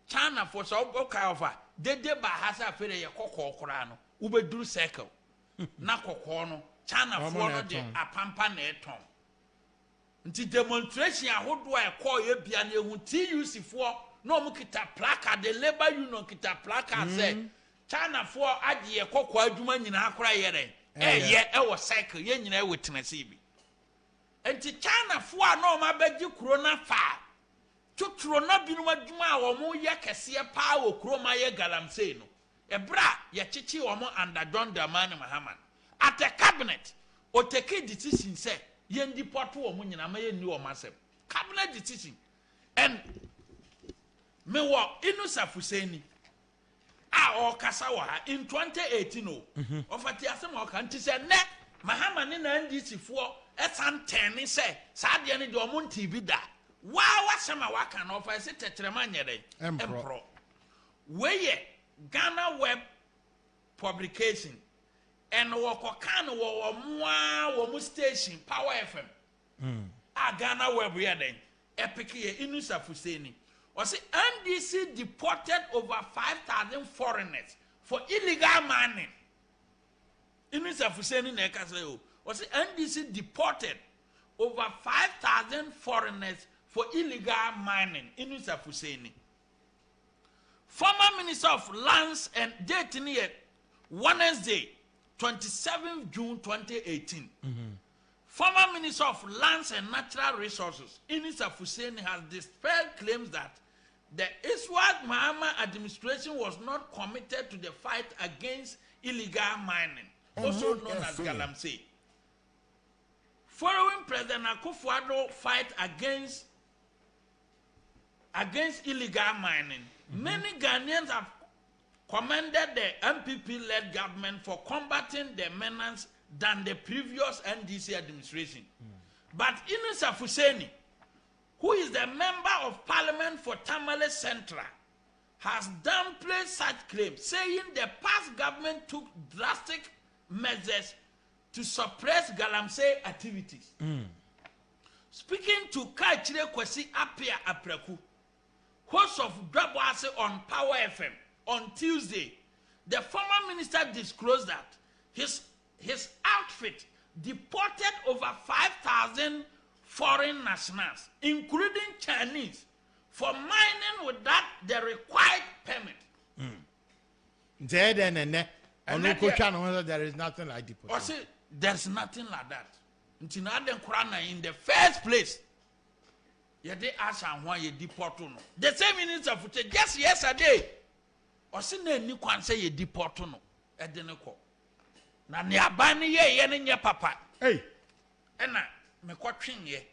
China for so okay offer de ba hasa fere ye kokko kora no ubeduru circle na kokko no China for no de apampa na eton nti demonstration ahodo a koye bia na ehu TUC for no mu kita placard the labor union kita placard say China for ade ye kokko adwuma nyina akora yere ye e cycle ye nyina e witness bi nti China for no ma beji corona fa tuturo na binu adwuma a wo mo ye kese pa wo kroma ye galamsey no ebra ye chichi wo mo under John Dramani Mahama at the cabinet o take decision say ye deport wo mo nyina ma ye ni wo masem cabinet decision and me wo Inusa Fuseni o kasa wo ha in 2018 o ofati asem o kan ti say ne Mahama ni na NDC fo esan ten say sa de ne de o mo TV da wa sama waka no fa se tetrema nyere empro weye Ghana web publication and woko kan wo mo station Power FM Ghana web here then epic ye Inusa Fuseni or say NDC deported over 5,000 foreigners for illegal mining. Inusa Fuseni na ka say o say NDC deported over 5,000 foreigners for illegal mining. Inusa Fuseni. Former Minister of Lands and date near Wednesday, 27 June 2018. Former Minister of Lands and Natural Resources, Inusa Fuseni, has dispelled claims that the Iswad Mahama administration was not committed to the fight against illegal mining, also known as Galamsey. Following President Akufo-Addo fight against illegal mining, many Ghanaians have commended the MPP-led government for combating the menace than the previous NDC administration. But Inusa Fuseni, who is the member of parliament for Tamale Central, has downplayed such claims, saying the past government took drastic measures to suppress Galamsey activities. Speaking to Kaichire Kwesi Apia Apreku, host of Drabwase on Power FM on Tuesday, the former minister disclosed that his outfit deported over 5,000 foreign nationals, including Chinese, for mining without the required permit. There is nothing like deportation. Or say there's nothing like that. In the first place, you did ask why you deport. The same minister of just yesterday, or say you can say you deport. Na niabani ye ni nye papa. Hey, ena me kwatwen ye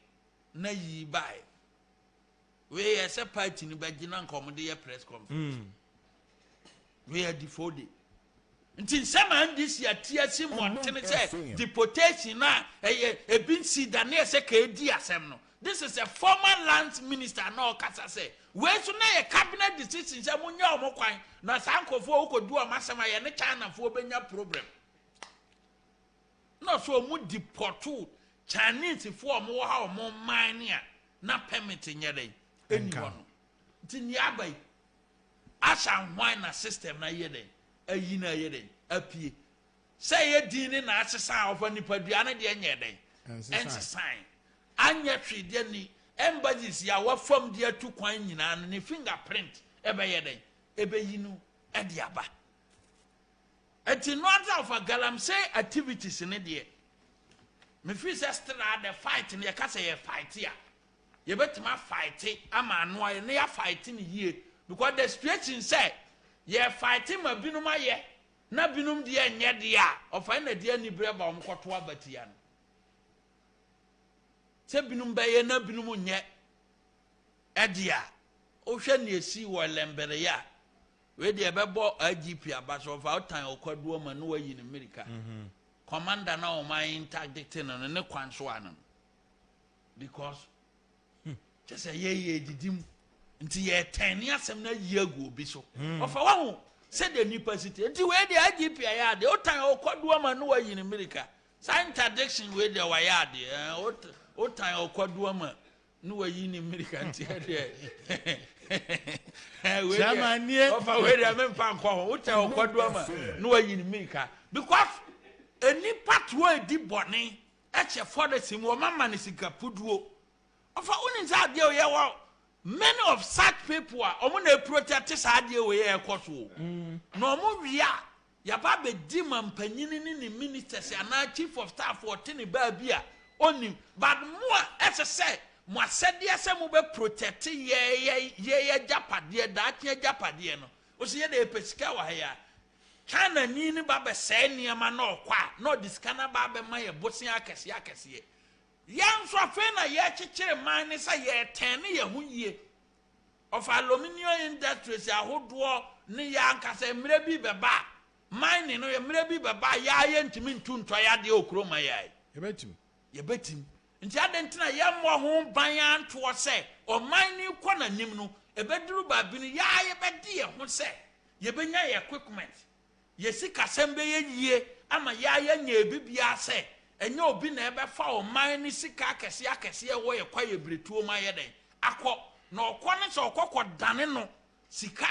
na yi bai. We ye se party ni bagina nkom de ye press conference. We are defoded. Nti nsema ndisi atia si montene say deportation na e bin si da na se ka edi asem no. This is a former lands minister na okasa say we so na ye cabinet decision say munya omokwan na sankofo ukodu o masema ye ne China fo benya problem. No so mu deportu Chinese for mo ha mo mania na permit nyere anyone. Nti ni abai asa hwan na system na yede ayi na yede apie say ye dini na asesa of any paduana de nye den and sign anya twi de ni embassies ya wa from de tu kwan nyina ne fingerprint ebe ye den ebe yinu e de aba enti no anta of galamsey activities ne de me fi say still the fight ne ka say ye fight ya ye betima fight ama no aye ne ya fight ne yie because the situation say ye fight ma binum aye na binum de enye de a ofa na de ani breba om kwoto abatia no se binum ba ye na binum nye edia o hwe ne esi wo lembere ya we de bebo IGP abaso fa otan okwadu ma no wayi ne America commander na o man interdict no ne kwanso anan because just say ye didim nti ye ten ya asem na ye agu obi so ofa wa ho said the university nti we de IGP ya de otan okwadu ma no wayi ne America sa interdiction we de wa ya de otan okwadu ma no wayi ne America nti de Jamanie ofa we de memfa nkwa ho otan okwadu ma no wayi ne America because any part where di boni eche for the sim wo mama ne sika puduo ofa unin za de o ye wo many of such people are omo na protect sa de o ye ekoso no omo wia ya ba be di mampanyini ni ministers ana chief of staff for tini ba bia onim but mo eche say mo asede ase mo be protect ye japade da tia japade no o se ye na epesika wa ya China ni baba say niama na okwa no diskana baba ma ye bosin akese yan so afa na ye kekere man ne say ye ten ye hu yie of aluminium industries ahodo ne ya nkasa mire bi beba mine no ye mire bi beba ya ye ntimi ntunto ya de okroma ya ye betim nti adentina ye mo ho ban anto se o mine ko na nim no ebeduru ba bi no ya ye bedi ye ho se ye benya ye equipment yesi kasembe ye yie ama ya nya bibia se enye obi na ebe fa o man ni sika akese wo ye kwa ye bretuo ma ye den akọ na okọ ne so okọ dane no sika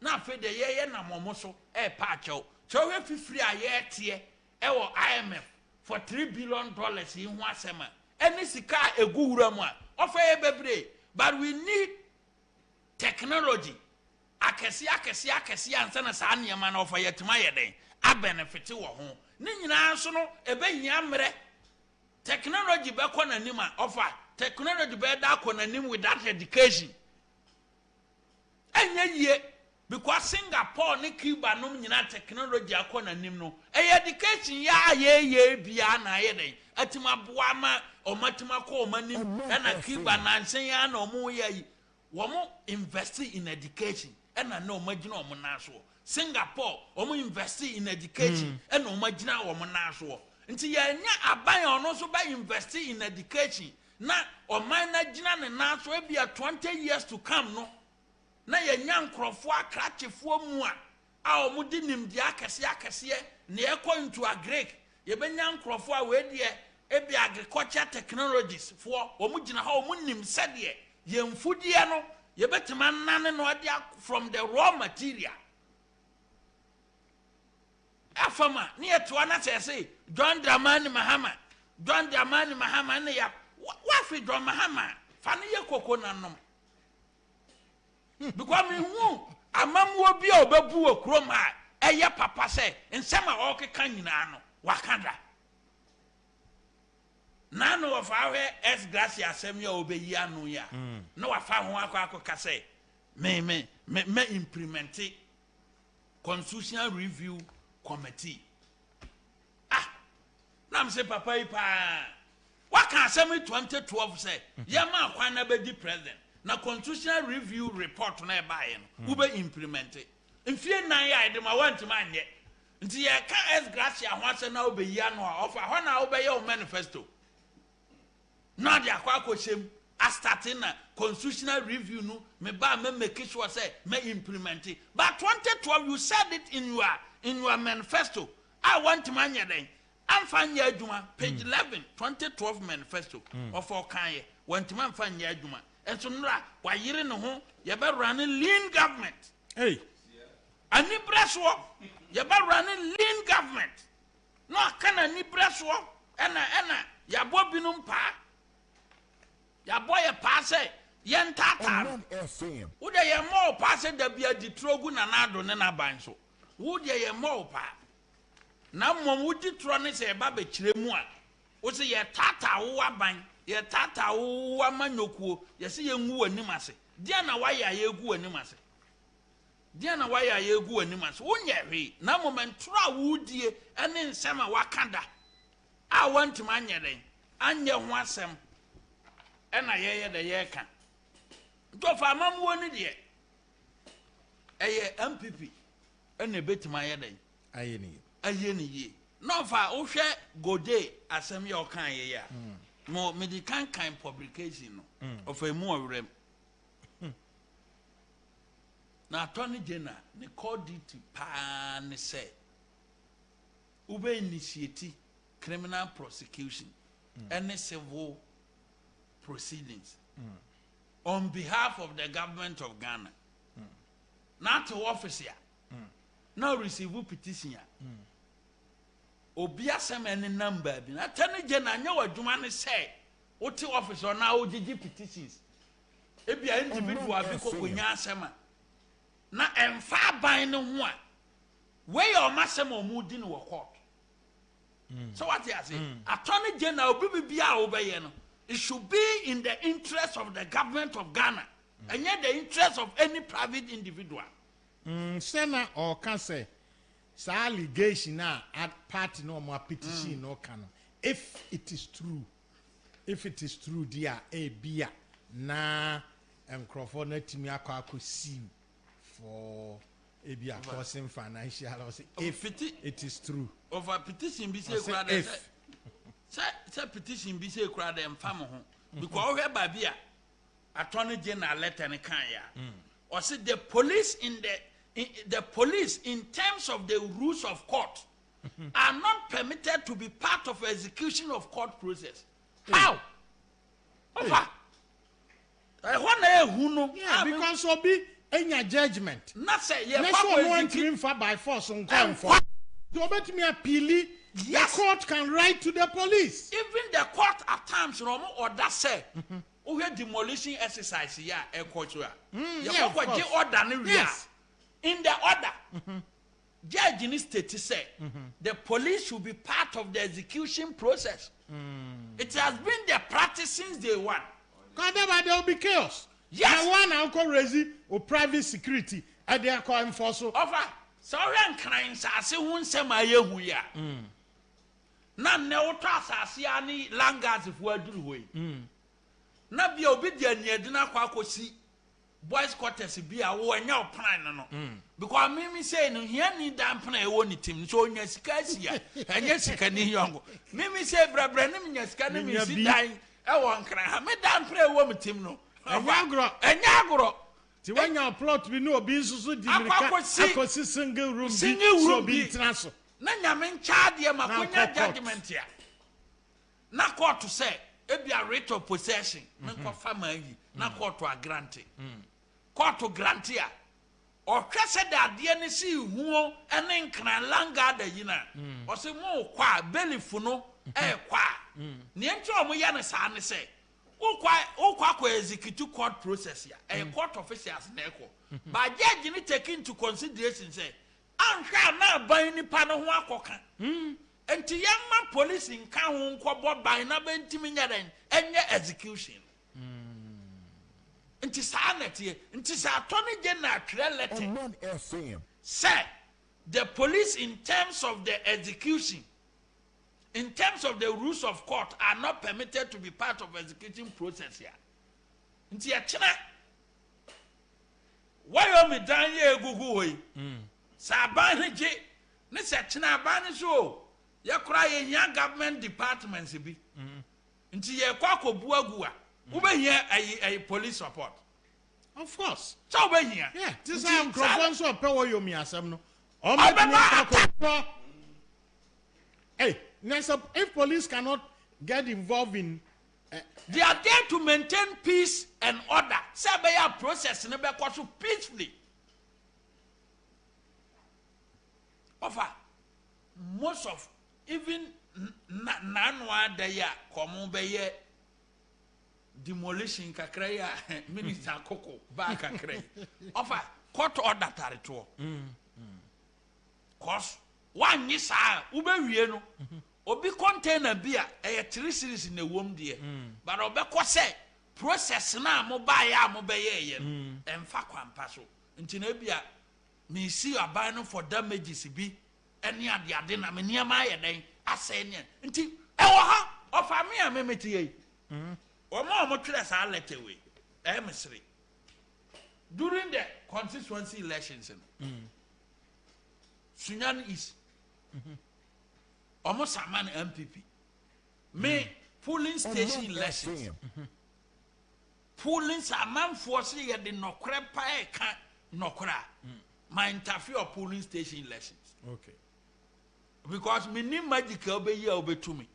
na afa de ye na momo so e pa achew so we fifiri a ye tie e wo IMF for $3 billion in hu asema eni sika egu wura mu a ofa ye bebre but we need technology akese ansa na saa niema na ofa yetuma yeden a benefit wo ho ni nyina so no ebe hia mre technology be ko na nima ofa technology be da ko na nim with that education enye yie because Singapore ni Cuba no nyina technology akọ na nim no education ya ye bia na yeden atima boa ma omatima ko omanim na Cuba na nsen ya na omo ye womo invest in education and no imagine omo naso Singapore omo invest in education and no imagine omo naso nti ya nya aban ono so ba invest in education na oman na gina ne naso e bia 20 years to come no na ya nya nkrofo akrachefo mu a omo di nimdi akese na ekọ into agric ye benya nkrofo a we de e bia agriculture technologies for omo gina ha omo nim sede ye mfudie no ye betima nane no ade from the raw material afama ni eto na say John Dramani Mahama ne ya wa fi John Mahama fa ne ye koko nanom because me hu amamuo bi a obabu okrom ha eye papa say nsema o keka nyina no wakanda nano of our S gracia asem ya obeyi anu ya no wafa ho akọ say me implement constitutional review committee nam say papa ipa waka asem 2012 say yama akwan na be di president na constitutional review report na e bae no ube implement mfie nan ya de ma want man ye nti ye ka S gracia ho asem na obeyi anu a ofa ho na obeye o manifesto now they are quite starting a constitutional review no me ba me make sure say me implement it but 2012 you said it in your manifesto I want to man then am fanya adwuma page 11 2012 manifesto of all kan want to man fanya adwuma and so nra wa yire ne ho ye be running lean government hey ani breso ye be running lean government no kana ni breso ena ya bo binum pa ya boy pa say yen tata wo de ye mo pa say da bia di trogu na nado ne na ban so wo de ye mo pa na mom wo di tro ne say ba be kire mu a wo say ye tata wo aban ye tata wo amanyokuo ye say ye nwu anim ase dia na waya ye gu anim ase dia na waya ye gu anim ase wo nye hwe na moment tro a wo die ene nsem a wakanda a wantum anye den anye ho asem ena ye de ye ka to fa mamuo ni de eye MPP ene betima ye den aye ni ye no fa wo hwe gode asem ye okan ye ya mo medical kind publication no of a mu awrem na attorney general ne call duty pa ne say ube initiate criminal prosecution any civil proceedings on behalf of the government of Ghana. Not to office here. Now receive petition. Obia some any number. Attorney General nyawa adwuma ne say oti office or now OGG petitions. Ebia individual bi ko konya asema. Na emfa ban ne ho a we your masem omudi no court. So what you say? Attorney General obi bia obeye no. It should be in the interest of the government of Ghana and yet the interest of any private individual. Sena or can say allegation at party no more petition no can. If it is true, dear a beer na Crawford net me see for a beer causing financial loss. If it is true. Over petition be say say petition be say crowd them family because we babia attorney general letter ne kan ya or say the police the police in terms of the rules of court are not permitted to be part of execution of court process. How? Over. I want who know. Yeah, because obi any judgment. Not say yeah. Let's want to for by force on come for. Do bet me appeal. Yes. The court can write to the police. Even the court at times, Romo or that say, we had demolition exercise here, a court. Yes. In the order, judge in state say the police should be part of the execution process. It has been the practice since day one. Because there will be chaos. Yes. Now one uncle Rezi or private security at their call enforcer. Over. Sorry, and crying, I say, won't say my year. Na ne asase ani langas if we do way. Na bia obedient ne de na kwakosi boys quarters bia wo anya opran no. Because me say no here ni dan plan e wo ni tim so onya sika sia. Anya sika ni yongo. Me say brabra ne nya sika ne me si dan e wo nkran ha me dan plan e wo me tim no. Anya agro. Ti wanya plot bi no obi nsusu di mirika akosi single room bi so bi traso. Na nyame nchaade ma konya judgment ya na court say ebia rate of possession me ko fama yi na court a grant court grant ya o hwese da ade ne si huo ene nkran langa da yi na o se mo kwa belief no kwa ne nti o mo ya ne sa ne say o kwa execute court process ya court officials na eko but judge ni take into consideration say anhwa na ban nipa no ho akoka enti yamma police nka ho nkobo ban na bentimi nya den enye execution enti sanete enti sa attorney general three letter Omanfm say the police in terms of the execution in terms of the rules of court are not permitted to be part of executing process here enti ya chena why me dan ye egugu hoyi Sabani je ne se china bani so ye kura ye nya government departments bi nti ye kwa kobu agu a wo be hia ai police support of course so wo be hia yeah this am microphone so pe wo yomi asem no o ma be hey if police cannot get involved in they are there to maintain peace and order say be ya process ne be kwa so peacefully. Offer most of even nanwa da ya komo beye demolition kakra ya minister Koko ba kakra offer court order tarito cause one yisa ubewie no obi container bia e 3 series na wom de but obekọ say process na mo ba ya mo beye ye emfa kwampa so nti na bia me see aban no for damages bi ene ade na me niam aye den asay ne nti e wo ha ofa me a memeti ye omo twere sa letter we emsre during the constituency elections Sunyan is almost a man MPP. Me polling station elections. Polling a man forcing ya the nokra pae can nokra. My interfere of polling station elections. Okay. Because me need magical be here over to me.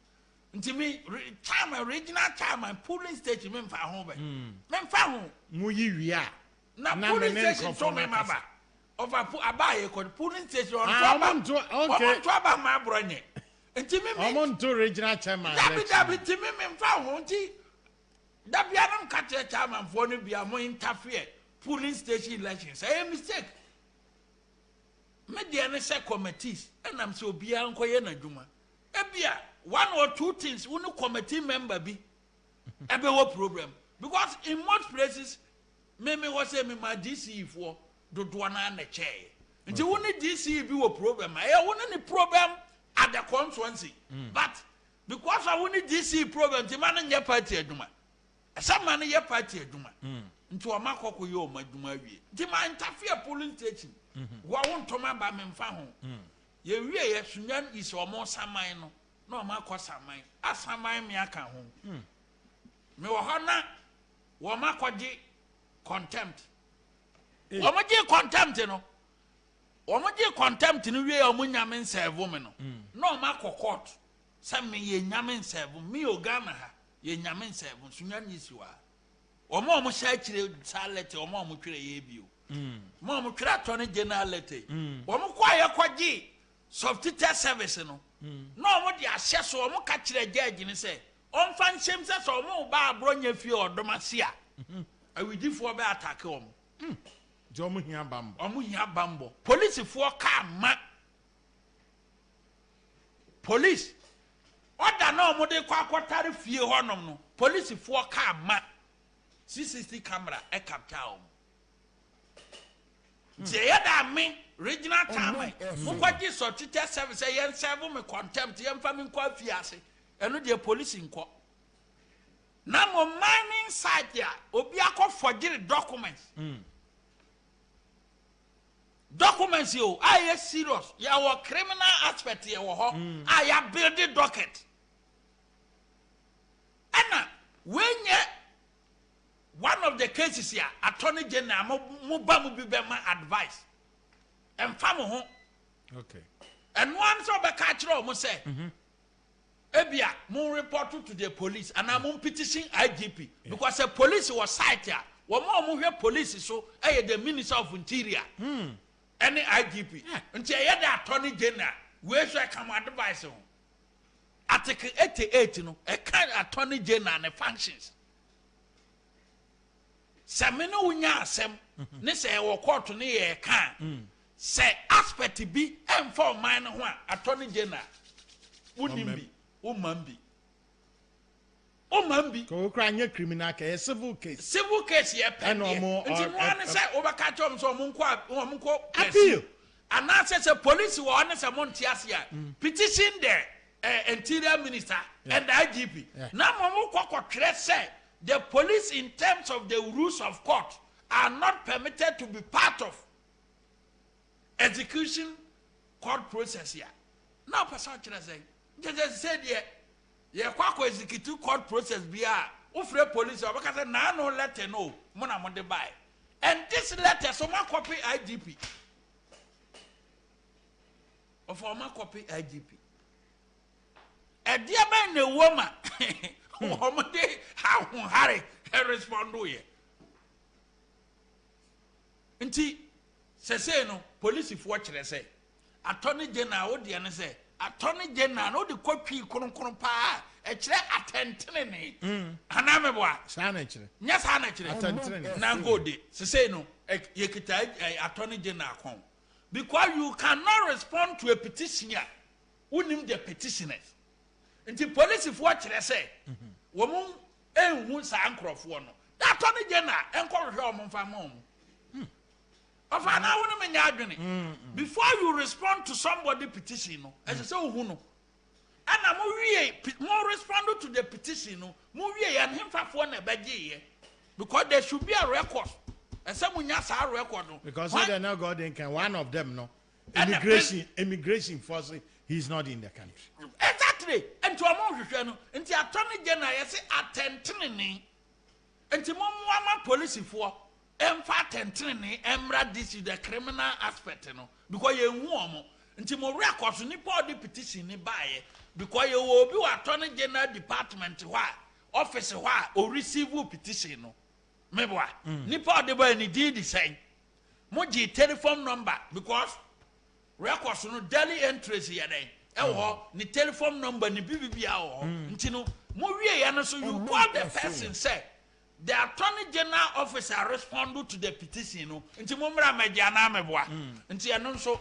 Until me time original time and polling station men for home. Men for home. Muyi wiya. Na polling station so me maba. Of a abaye called polling station on to okay. Trouble my brother. And Timmy, I'm on to regional chairman. Timmy, found Honti. That be Adam catch a chairman for no be a more interfere. Polling station elections. I am mistake. Mediana set committees, and I'm so beyond Koyana Juma. Ebia, 1 or 2 things, one committee member be a problem. Because in most places, Meme was saying my DC for. Do one na chair. Nti woni DC bi wo problem. Woni ni problem at the constituency. But because I woni DC problem, the man nye party aduma. Some man nye party aduma. Nti o makoko yo maduma wie. Nti ma interfere polling station. Wa won to ma ba memfa ho. Ye wie ye Sunyan is omo saman no. Na o makọ saman. Asaman me aka ho. Me wo hona wo makọji contempt. Omoje contempt no. Omoje contempt no wie omunyame nservo me no. No makọ court. Say me ye nyame nservo, me ogana ha. Ye nyame nservo Sunyan yisiwa. Omo sha kire salete omo twere ye bio. Mo twere atone general letter. Omo kwa ye kwaji software service no. No omo de ahye so omo ka kire judge ni say omfa nsem se so omo ba abronya fie odomase a. Awidifo be attack omo. Jomu hia bambo. Omu hia bambo. Police for car ma. Police. Oda na omo de kwa kwatare fie honom no. Police for car ma. CCTV camera e capture omo. Je da me regional time. Mo kwaji so tete service yen serve me contempt yen fa me kwa fie ase. Eno de police nko. Na mo mining site ya obi akọ forgery documents. Documents you are serious. You are criminal aspect here. I am building docket. And when you one of the cases here, Attorney General Mubamu Bibema advice. And family. Okay. And once of the catcher must say, Ebia, mo report to the police and I'm petition IGP because the police was cited. One more police so the Minister of Interior. Any IGP until you the Attorney General where should I come advise on Article 88 no a kind Attorney General and functions Samino unya asem ne say wo court ne ye kan say aspect bi emfa man ho Attorney General unimbi umambi ko kra anya criminal case civil case ye pen no mo nti no an say obaka chom so mo nko appeal and now say police wo on say monte asia petition the interior minister and the IGP now mo kwakotwere say the police in terms of the rules of court are not permitted to be part of execution court process here now person kire say just said ye kwako execute court process bia ofre police obaka say na no letter no mo na mo de buy and this letter so ma copy IGP of ma copy IGP e dia ben na woma o mo de ha hu hare respond ye nti se no police fo kire say Attorney General wo de ne say attorney general no de kwatwi kronkron pa e kire atentene ne ana meboa sa na kire nya sa na kire atentene na gode se no ye kita attorney general kon because you cannot respond to a petition ya unim the petitioners nti police fo kire say wo mu enhu sa ankrofo no the attorney general enko hwe o mo mfa mo before you respond to somebody petition no as say who no and more respond to the petition no mo wie and him fafo na beje because there should be a record and some munya sa record no because they now God can one of them no immigration force he's not in the country exactly and to among hwehwe no nti attorney general say atentene nti mo mo police for emfa tentene emra this is the criminal aspect no because ye hu omo nti mo record so nipa odi petition ni bae because ye obi wa attorney general department hwa office hwa o receive petition no meboa nipa odi ba ni di say mo gi telephone number because record so no daily entries here den e ni telephone number ni bibia ho nti no mo wie ya no so you call the person say the attorney general officer responded to the petition no nti mo mra media na meboa nti eno nso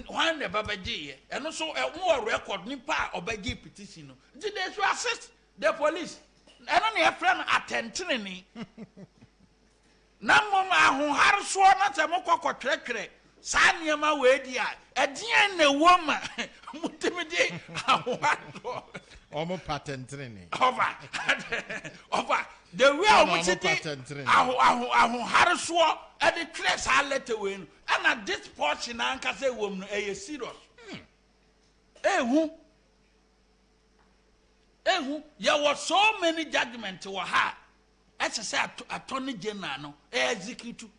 when the babaji eno so mo record nipa obaji petition no nti they should assist the police eno na friend attentene ni na mo ma ho har so na se mo kokotwetwere sa niema we dia edien na woma mutimidi ahwado omo patentene ni over the way omo titi aho harso e de twere sa letter we no and this portion anka say wom no e serious ehu there was so many judgment were ha as say attorney general no execute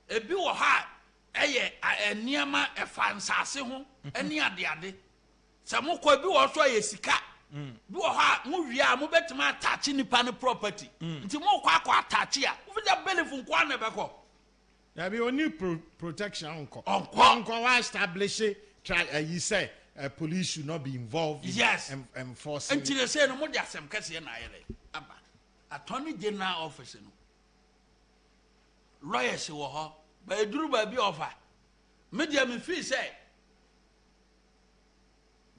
ebi wo ha eye eniema efansase ho eni ade se mo ko bi wo so sika bi wo ha mo wia mo betima attach nipa ne property nti mo kwa attach a wo fi belief nko na be ko ya bi oni protection nko wa establish you say police should not be involved in enforcing nti they say no mo dia sem kase na ayele aba attorney general office no lawyers wo ho ba eduru ba bi offer media me feel say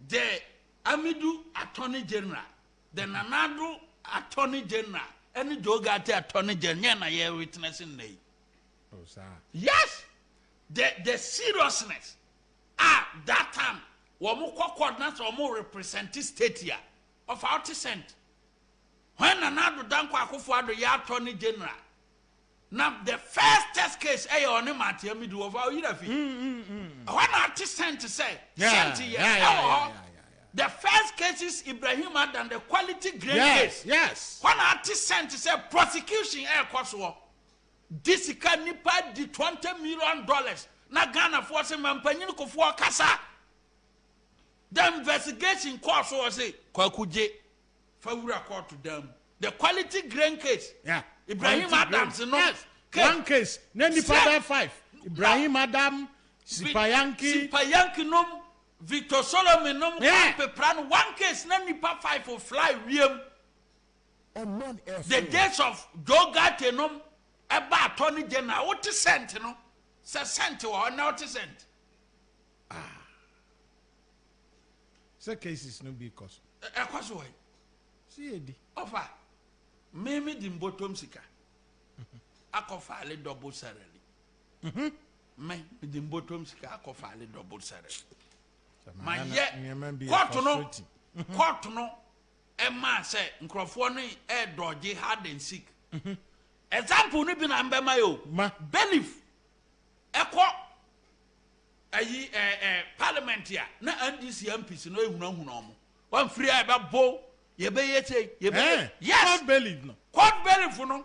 the Amidu attorney general the Nanado attorney general any Jogate attorney general na ye witnessing nay yes the seriousness that time wo mo coordinate wo mo represent state here of outcent when Nanado danko akufo ya attorney general. Now the first test case on him at Amidu over Irafi. When artist sent to say, the first case is Ibrahim and the quality grade case. Yes. When artist sent to say prosecution air cost war. This can nipa di $20 million. Na Ghana force mampanyin ko for kasa. The investigation cost was say kwakuje favor court to them. The quality grain case. Yeah. Ibrahim Adams no. Yes. One case. Nani Pada 5. Ibrahim Adam, Sipayanki nom, Victor Solomon nom, Pepran. One case. Nani Pa 5 for fly William. The days of Jogate nom, Eba Attorney General. What is sent no? Say sent or not sent. So cases no be cause. Cause why? See Eddie. Offer. Mimi di bottom sika akofale double salary me di bottom sika akofale double salary ma ye court no e ma say nkrofo no e dodge hard and sick example no bi na mbema yo belief eko ayi parliament ya na NDC MPs no ehunahuna omo wan free e ba bo yes court bailiff no court bailiff no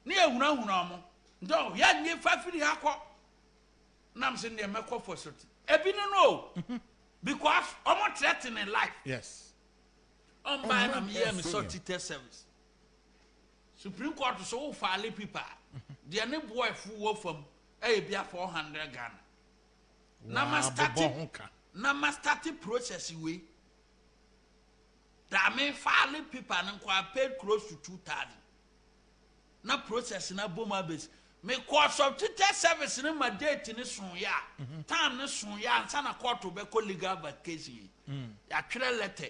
na ehunahuna omo ndo ya nye fafiri akọ nam se ne mekọ for sort ebi no because omo threatening life yes buy na me me sort test service Supreme Court so file people the ne boy fu wo fam e bia 400 Ghana na na ma start process we that me file people and paid close to 2,000 na process na boma base me course of tete service ni ma date ni so ya time ni so ya ansa na court be ko legal vacation ya twere letter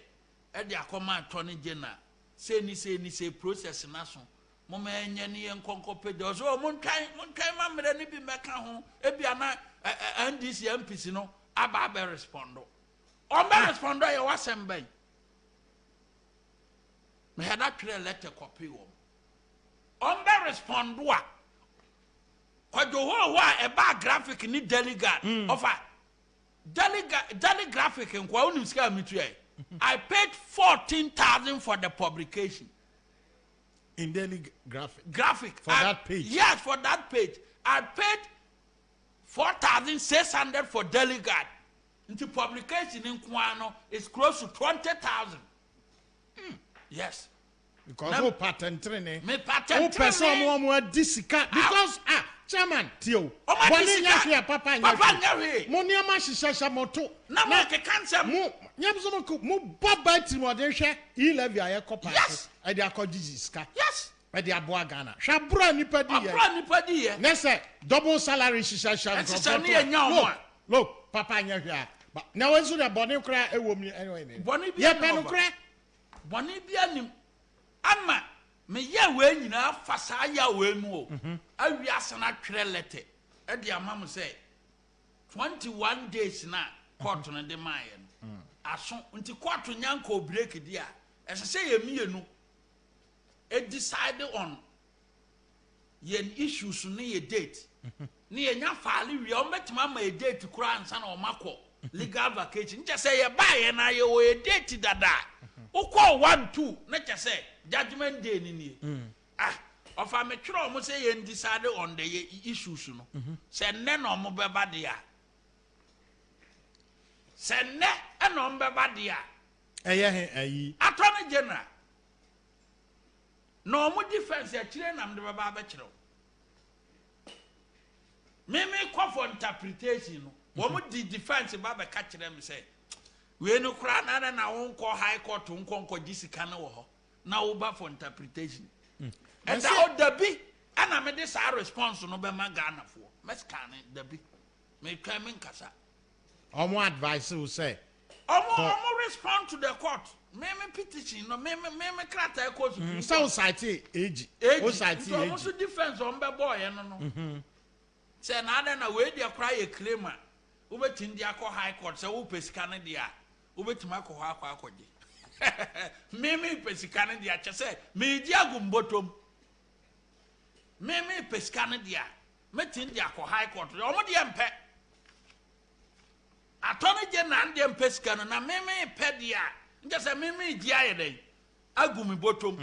e de akoma attorney general say ni process na so mo ma enye ni enkonko page so mo ntwan ma mere ni bi meka ho e bia na NDC MPC no aba be respondo o be respondo ye wasem ben me had that twere letter copy wo on be respondo a kwajo ho a ba graphic ni delegate offer delegate graphic nkwa unim sika mitu I paid 14,000 for the publication in daily graphic for that page. Yes, for that page I paid 4,600 for delegate. Into publication in Kwano is close to 20,000. Yes. Because no patent training. Me patent training. Person more disika because chairman Tio. Wani nyafia papa nyafia. Mo niama shisha moto. Na mo ke cancer mo nyamso mo baba timo de hwe e levy aye kopa. Yes. E de akogiji sika. Yes. E de aboa Ghana. Hwa bra nipa di ye. Bra nipa di ye. Na say double salary shisha. Look, papa nyafia. Na wenso de bone kra e wo mi anyway. Bone bi ye penu kra. Bone bi anim. Ama me ye we nyina fa sa ya we mu o awi asana twere letter e de amam say 21 days na court no de maye no aso nti court nyanko break dia ese say ye mienu e decide on ye issues no ye date ni ye nya faale wi o metima ma ye date kura ansa na o makọ legal vacation nje say ye ba ye na ye o ye date dada ukọ 1 2 na che say judgment day ni of a metro mo say ye decide on the issues no say ne no mo beba dia say ne e no mo beba dia ayi attorney general no mo defense ya kire na mde beba ba kire me call for interpretation no wo mo di defense ba be ka kire me say we no kra na won call high court won konko disika na wo ho na over for interpretation and that the be and I made this response no be ma Ghana for me scan the be me try me nkasa omo advice will say omo respond to the court me petition no me krata court so cite age o cite age omo so defense on be boy no say na ada na we dia cry a claim a wo betin dia ko high court say wo pesika ne dia wo betima ko akwaje Mimi pesikane dia chese me dia gumbotom Mimi pesikane dia metin dia ko high court o mo dia mpe attorney general dia pesikane na mimi pe dia njese mimi dia ye den agumi botom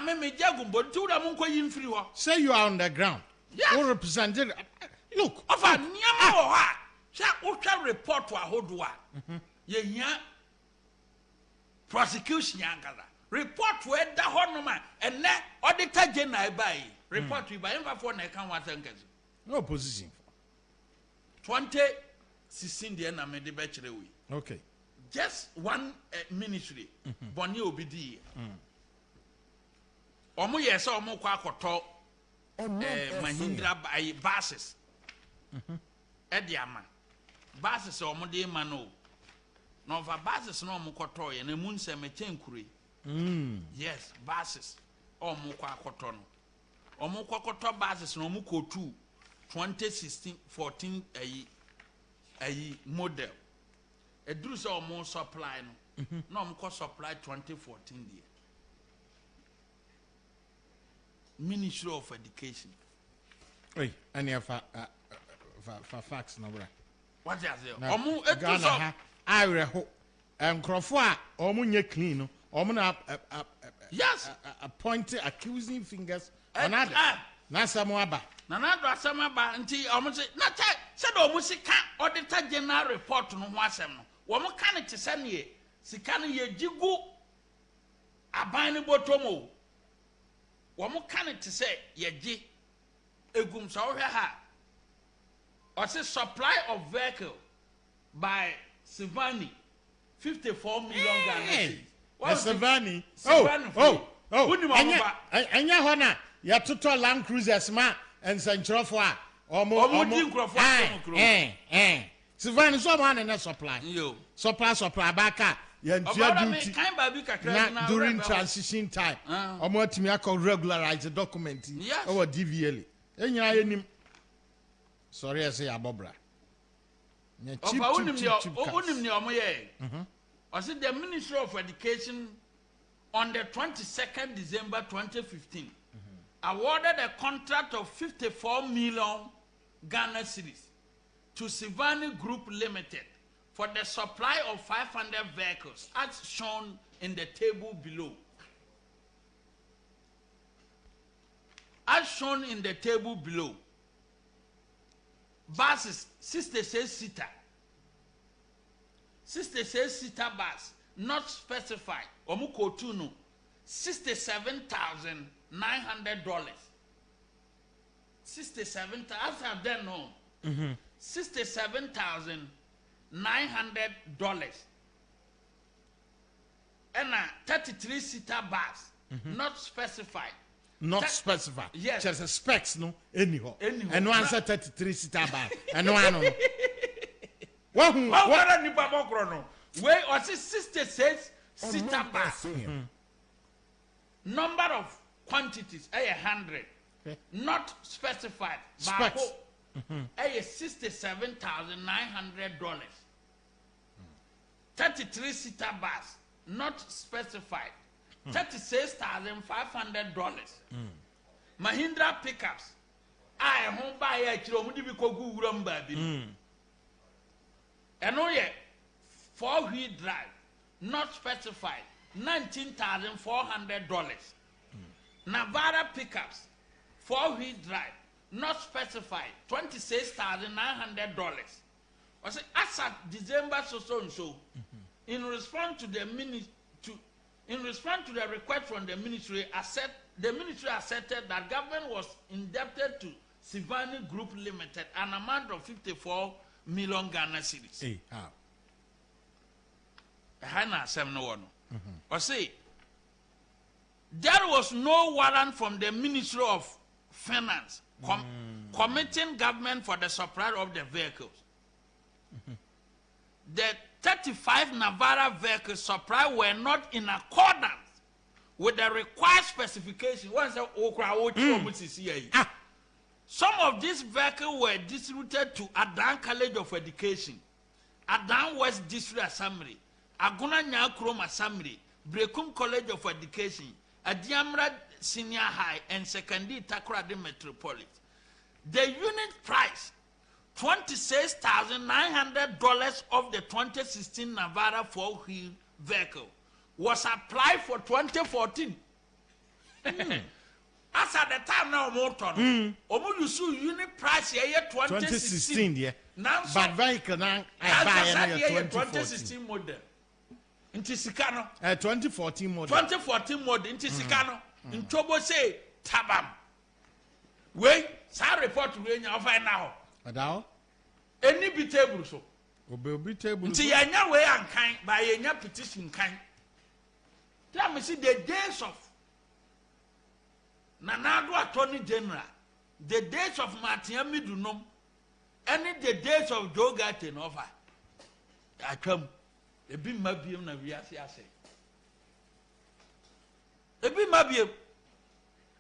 mimi dia gumbotom tu da mun ko yin free ho say you are on the ground who represented look ofa niam wo ha sha wo twa report wa hodo a ye hia prosecution yankala report where da honoma and na auditor general by report we by for na kan wasa nkazi no opposition 2016 there na me de be kire we okay just one ministry boni obidi omo yes omo kwa akoto mahindra by buses ediama buses omo de ma no no for buses no mo koto ye na mun se me chenkure yes buses o mo kwa koto no o mo kwa koto buses no mo kotu 2016 14 ayi model eduru se o mo supply no no mo ko supply 2014 there Ministry of Education oi ani fa fax no bra what is it o mo etu so Ireho nkrofo a omunye clean no omuna yes pointing accusing fingers another na samo aba na do asama ba nti omusi na se do omusi ka auditor general report no ho asem no wo mo ka ne tese ne sika no ye gigu aban ne botomo wo mo ka ne tese ye gi egum so hwe ha o say supply of vehicle by Sivani 54 million Ghana cedis. Sivani. Anya hona ya toto Land Cruisers ma and Centrofo a Sivani so man na supply. Supply baka ya duty. Na during transition time. Omo timi akọ regularize the document. Our DVL. Enya yenim. Sorry I say abobra. Cheap. I said the Ministry of Education on the 22nd December 2015 awarded a contract of 54 million Ghana cedis to Sivani Group Limited for the supply of 500 vehicles as shown in the table below. As shown in the table below, buses 66-seater. 66-seater bus, not specified. Omukotuno, $67,900. 67,000. As I've done know, $67,900. And a 33-seater bus, not specified. Not specified. Yes. Just a specs no anyhow. And one said 33-seater bus. And one no. What nipa bokro no we or 66-seater bus. Number of quantities 100 not specified. Specs. $67,900. 33-seater bus not specified. $36,500. Mahindra pickups I home buy a chiro mudi bi kogu wuram ba bi. And oh yeah, 4-wheel drive, not specified, $19,400. Navara pickups, 4-wheel drive, not specified, $26,900. I say, as at December so, in response to the request from the ministry, the ministry asserted that government was indebted to Sivani Group Limited an amount of 54 million Ghana cedis. Hey, how? Hana 71. Or say, there was no warrant from the Ministry of Finance committing government for the supply of the vehicles. The 35 Navara vehicles supply were not in accordance with the required specification. Some of these vehicles were distributed to Adan College of Education, Adan West District Assembly, Aguna Nyakrom Assembly, Brekum College of Education, Adiamra Senior High, and Secondary Takoradi Metropolis. The unit price, $26,900 of the 2016 Navara 4-wheel vehicle, was applied for 2014. As at the time now, Morton, you see unit price here 2016. Yeah. Now, but vehicle now I buy 2016 model. Into Sikano. 2014 model. 2014 model. Into Sikano. In Tobo say Tabam. Wait, sa report we now find now. Adao. Any be table so. Obe table. Into yanya way and kind by yanya petition kind. Tell me see the days of Nanado Attorney General, the days of Martin Midunum, any the days of Joe Gaten over. I come, a bit mabium na viasi ase. A bit mabium.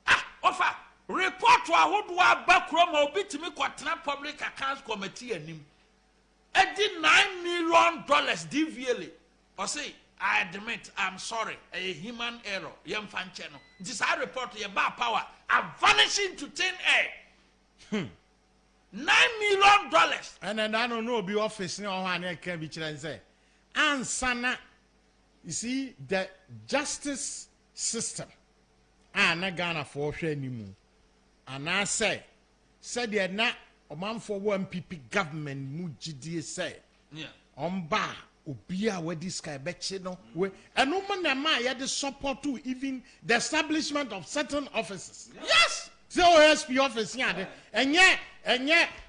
Ah, offer report to a Hoodwa backroom or bit me quatna public accounts committee and him. I did $9 million DVLA. Or say, I admit, I'm sorry, a human error. Young Fancheno. This I report to your bar power. I'm vanishing to thin air. $9 million. And then I don't know, be office now, and I can be and say, and Sana, you see, the justice system, and not Ghana for sure anymore. And I say, said they're not Omanfm one PP government, Mujidi say, yeah, on bar. Obia where this guy betche no we and no man ma ya the support to even the establishment of certain offices. Yes. So OSP office ya de enye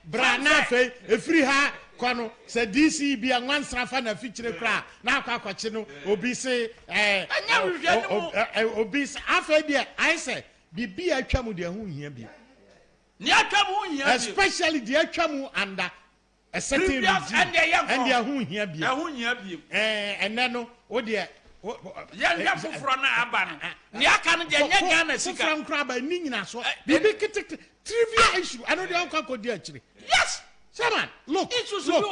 brana fe efiri ha kwano se DC bia nwansa fa na fichire kra na akwache no obi se obi se afa bia I say bibia atwa mu de ho hia bia ni atwa mu hia bia especially de atwa mu under a certain regime and they ho hia bia ho hia bia ene no o de ya foforo na aba no ni aka no de nya Ghana sika foforo nkra ba ni nyina so bibi kitik trivia issue I know they anka kodi akire yes Shaman, look. It was look.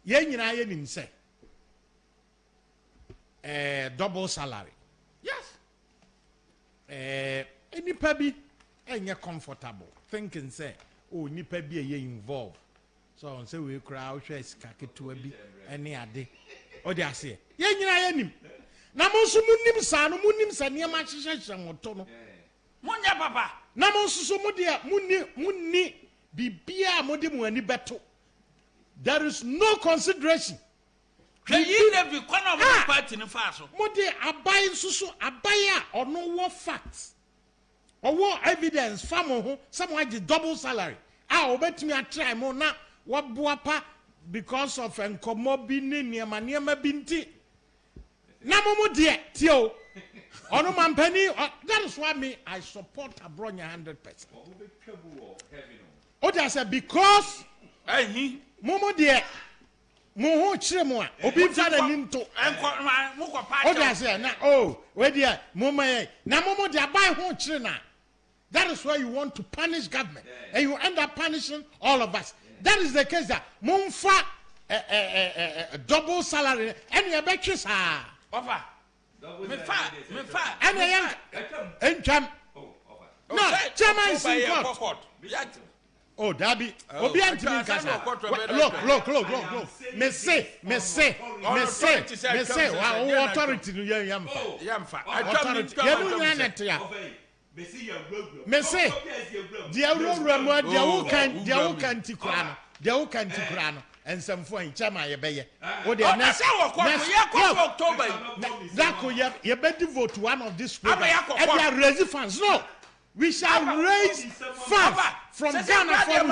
Ye nyina ye nim say. Double salary. Yes. Nipa bi enye comfortable thinking say oh nipa bi ye involved. So on say we kra hwe sika ketewa bi ene ade. O de ase. Ye nyina ye nim. Na mo nso munim sa no munim sa ne ma hyehyehye moto no. Munya papa. Na mo nso mu de munni bibia mode mu ani beto. There is no consideration. Yi Levi kwana mo party ni fa so. Mode abai nsusu abai a ono wo facts. Owo evidence famo ho someone get double salary. Obetumi atry mo na waboa pa because of enkomo bi ne niema bi nti. Na mo de tio. Ono mampani that is why me I support Abronya 100%. Oda say because momo de mo ho kire mo a obi fa na nimto mo ko pa oda say na we de momo na momo de abai ho kire na. That is why you want to punish government and you end up punishing all of us. That is the case that mumfa double salary and you bet you sa offer me fa and enkam no chairman is in court. Oh, Dabi. Obi antimi kasa. Look. Me say. Wow, authority no yamfa. Authority. Yenu nyanet ya. Me say. Dia wura dia wo kan tikura no. Dia wo kan tikura no. Ensamfo an chama ye beye. O de na October. Dako ye be devote to one of these programs. And they are raising funds. No. We shall raise funds from Ghana for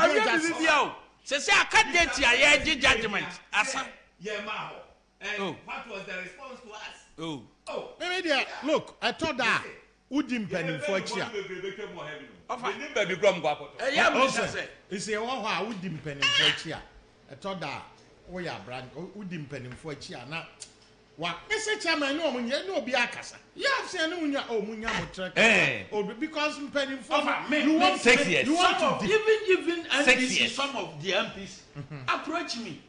the say I can't get your judgment. What was the response to us? Maybe look, I thought that Udim penny for chia. It's a wawa Udim penny for chia. I thought that we are brand Udim penny for chia. Now, what Mr. Chairman, no, no, be akasa. Yes, and no, munya motrek. Because penny for you want 6 years. You want to even MPs, some of the MPs approach me.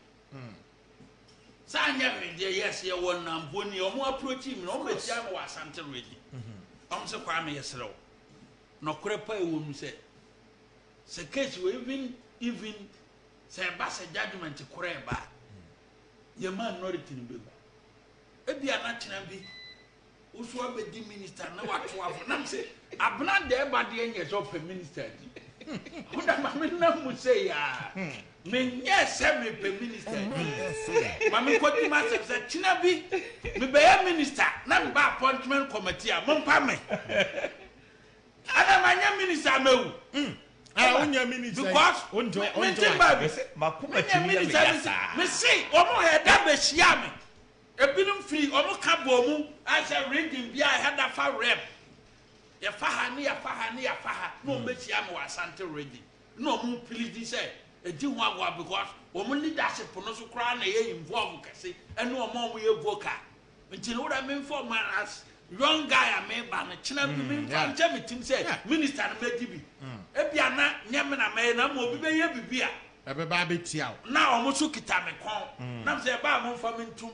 Sanya me yes, you want Namboni, or more approach him, no, but Jam was something ready. I'm so crime yesterday. No crepa woman said. Say, case we even say, Bass a judgment to Coreba. Your man not it in Bible. Ebi anachina bi usu abedi minister na watu afo na mse abna de ba de enye so pe minister di oda ma me na mu say ya me nye se me pe minister di ma me kwodi ma se china bi me be ya minister na me ba appointment committee a mo pa me ana ma nya minister mewu onya minister because me timba bi makuma chimi me say omo he da be hia me ebinum free omo kabo mu as a reading bia had a fa rep ya fa ha no meti am wa asante reading no mu please say edi ho agwa because omo leadership no so kra na ye involve kase ene omo ye vocal nti no da me inform as young guy am ba na china bi me nche meeting say minister na medi bi e bia na nyame na me na mo bi be ye bibia e be ba be tia na omo so kita me kon na say ba mo fa me ntum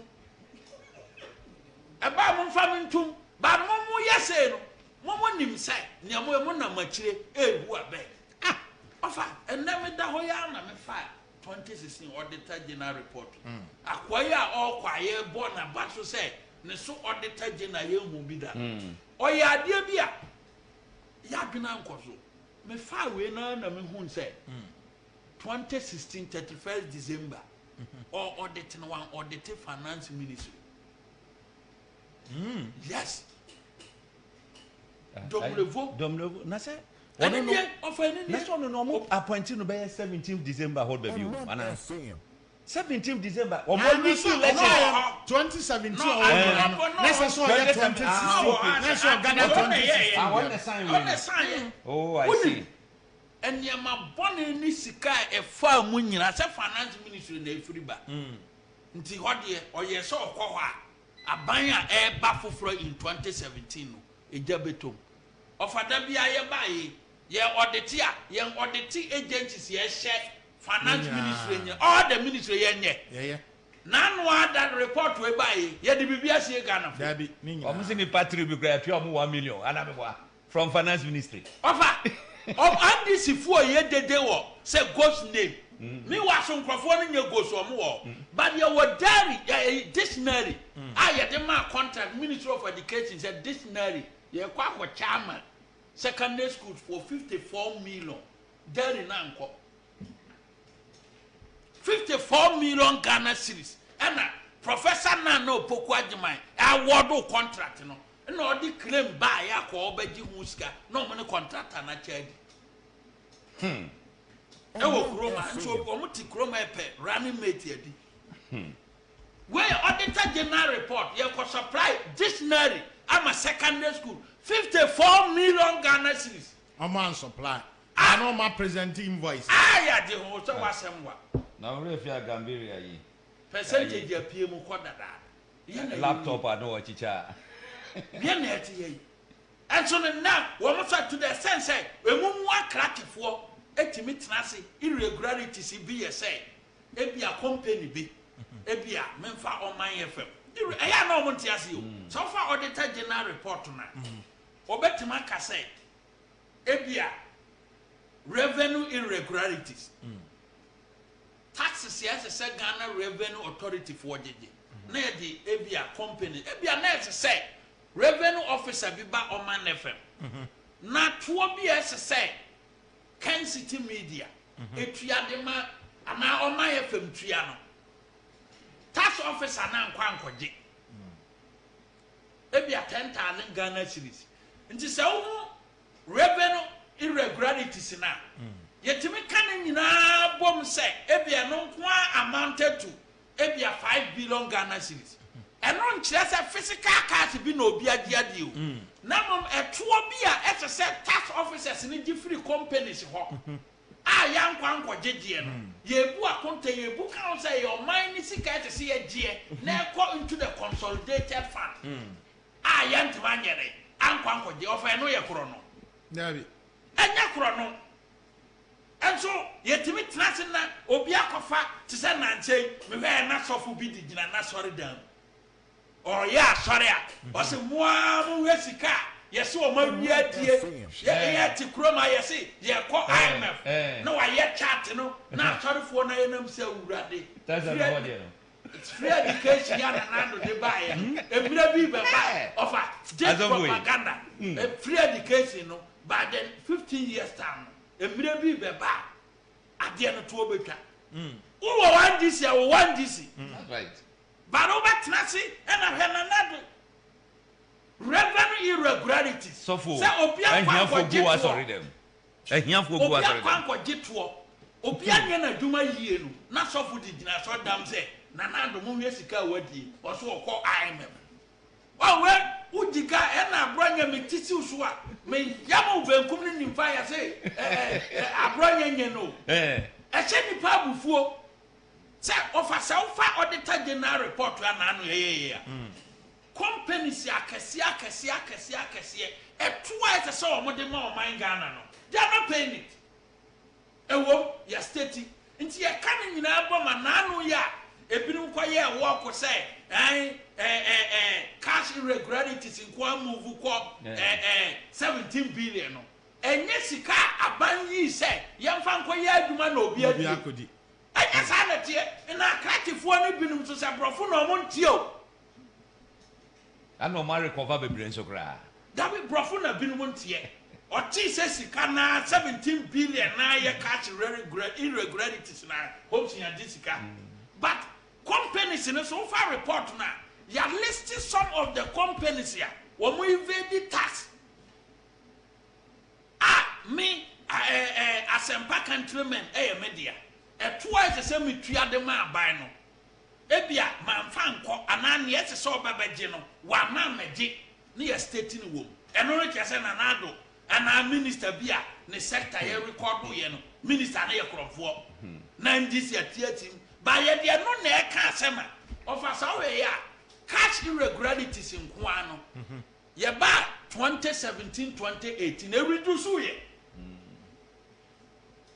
aba mo fa mentum ba mo yese no mo nim sai ne mo na machire ehu abe ofa enna me da ho ya na me fa 2016 auditor general report akwaye a okwaye bo na ba so say ne so auditor general ye hu bi da o ya ade bia ya dwena nkoso me fa we na me hu say 2016 31st December or audit no one audit finance ministry. Yes. Domlevo. Na say And then offer any. Next one no appointing no by 17th December hold review. 17th December. Or more 2017. Let's say 2016. Let's Ghana 2016. I want the sign. Oh, I see. And yama bonne ni sika e fa mu nyina se finance ministry na efiriba. Nti hode o ye so okwo ho a aban a e ba foforo in 2017 no eja betom. Ofada bia ye ba ye audit a ye audit agencies ye share finance ministry all the ministry ye nye. Yeah. Nanu ada report we ba ye de bibia sie Ghana. Dabi ni nyina. Omo se ni patri bi kra pia omo 1 million anabwa from finance ministry. Ofa of NDC for ye dede wo say ghost name. Me was some crofo no nye ghost omo wo. But ye were diary dictionary. Ye de ma contract Ministry of Education said dictionary ye kwa ko chairman secondary school for 54 million. Diary na nko 54 million Ghana cedis. And Professor Nano Poku Ajiman award contract no. No di claim buy ya ko obeji huska no money contractor na charge. E wo kroma so omuti kroma epe running mate yedi. Where auditor general report ye ko supply dictionary am a secondary school 54 million Ghana cedis. Oman supply. I know my present invoice. Ya de ho so wasem wa. Na we fi Gambia yi. Percentage ya pie mu ko dada. Laptop I know chicha. And so now, we must to the sense say, we move one crack for irregularities be a say, it be a company be, it be a Memphis Omanfm. I know what you so far auditor general report tonight. Obetimaka say, it be a revenue irregularities. Taxes, yes, a Ghana Revenue Authority for JJ. Near the Ebia company, Ebia next say. Revenue officer biba Omanfm. Na tuo bi say Ken City Media. Etua de ma ana Omanfm tua no. Tax officer na nkwa nkoje. Ebia 10,000 Ghana cedis. Nti se wo revenue irregularities na. Yetimi kan nyina bom say ebia no nkwa amounted to ebia 5 billion Ghana cedis. And on chess a physical card be no be a deal. Now, a two be a set tax officers in different companies. Young Quanqua JGM. Ye book contain ye book out say your mind is sick to see a G. Now go into the consolidated fund. Young to Manyere. Unquanqua the offer no ya chrono. And ya chrono. And so, yet to me, Trasina, Obiakofa, to send and say, we were not so forbidden and not sorry down. Oh yeah, sorry. What's a one Wesika? Yes, so my dear, yeah, to Chroma, yes, yeah, call IMF. No, I yet chat, you know. Now, sorry for no name, so ready. That's a it's free education, and the buyer. A brave buy of a just propaganda. A free education, no, by then 15 years time. A brave buy at the end of 2 better. Who want this? I want this. That's right. But over Tennessee and I have another revenue irregularities. So for Obia for go sorry them. Here for go sorry them. Obia na duma yie no na so for di na so dam say na na do mo sika wadi o so call IMF. Oh well, udiga e na abronya me titi so a me yam benkum ni nimfa ya say abronya nye no. E che ni pa bufuo. Say offer auditor general report to an companies akesi a twice so more than more mine Ghana no. They are not paying it. Your state into your coming in album and ya a binum quiet walk say cash irregularities in Kwa move 17 billion. And yes, a car a ban say, young fan quiet do man no be a I just had it here, and I cracked it for any binum to say, Profuno Montio. I know my recover the brain so cry. That will Profuna Binmontier. Or T says he can 17 billion now, your cash irregularities now, hopes in Jessica. But companies in a so far report now, you are listing some of the companies here when we evade the tax. me asempa countrymen media twice the same tua de ma ban no ebia manfa nko ana ne ese so babaje no wa ma meje ne ya state ni wom eno no kese na nado ana minister bia ne sector ye record ye no minister na ye krofo na ndisi atiatim ba ye de no na e ka asema ofasa we ya cash irregularities nko ano ye ba 2017 2018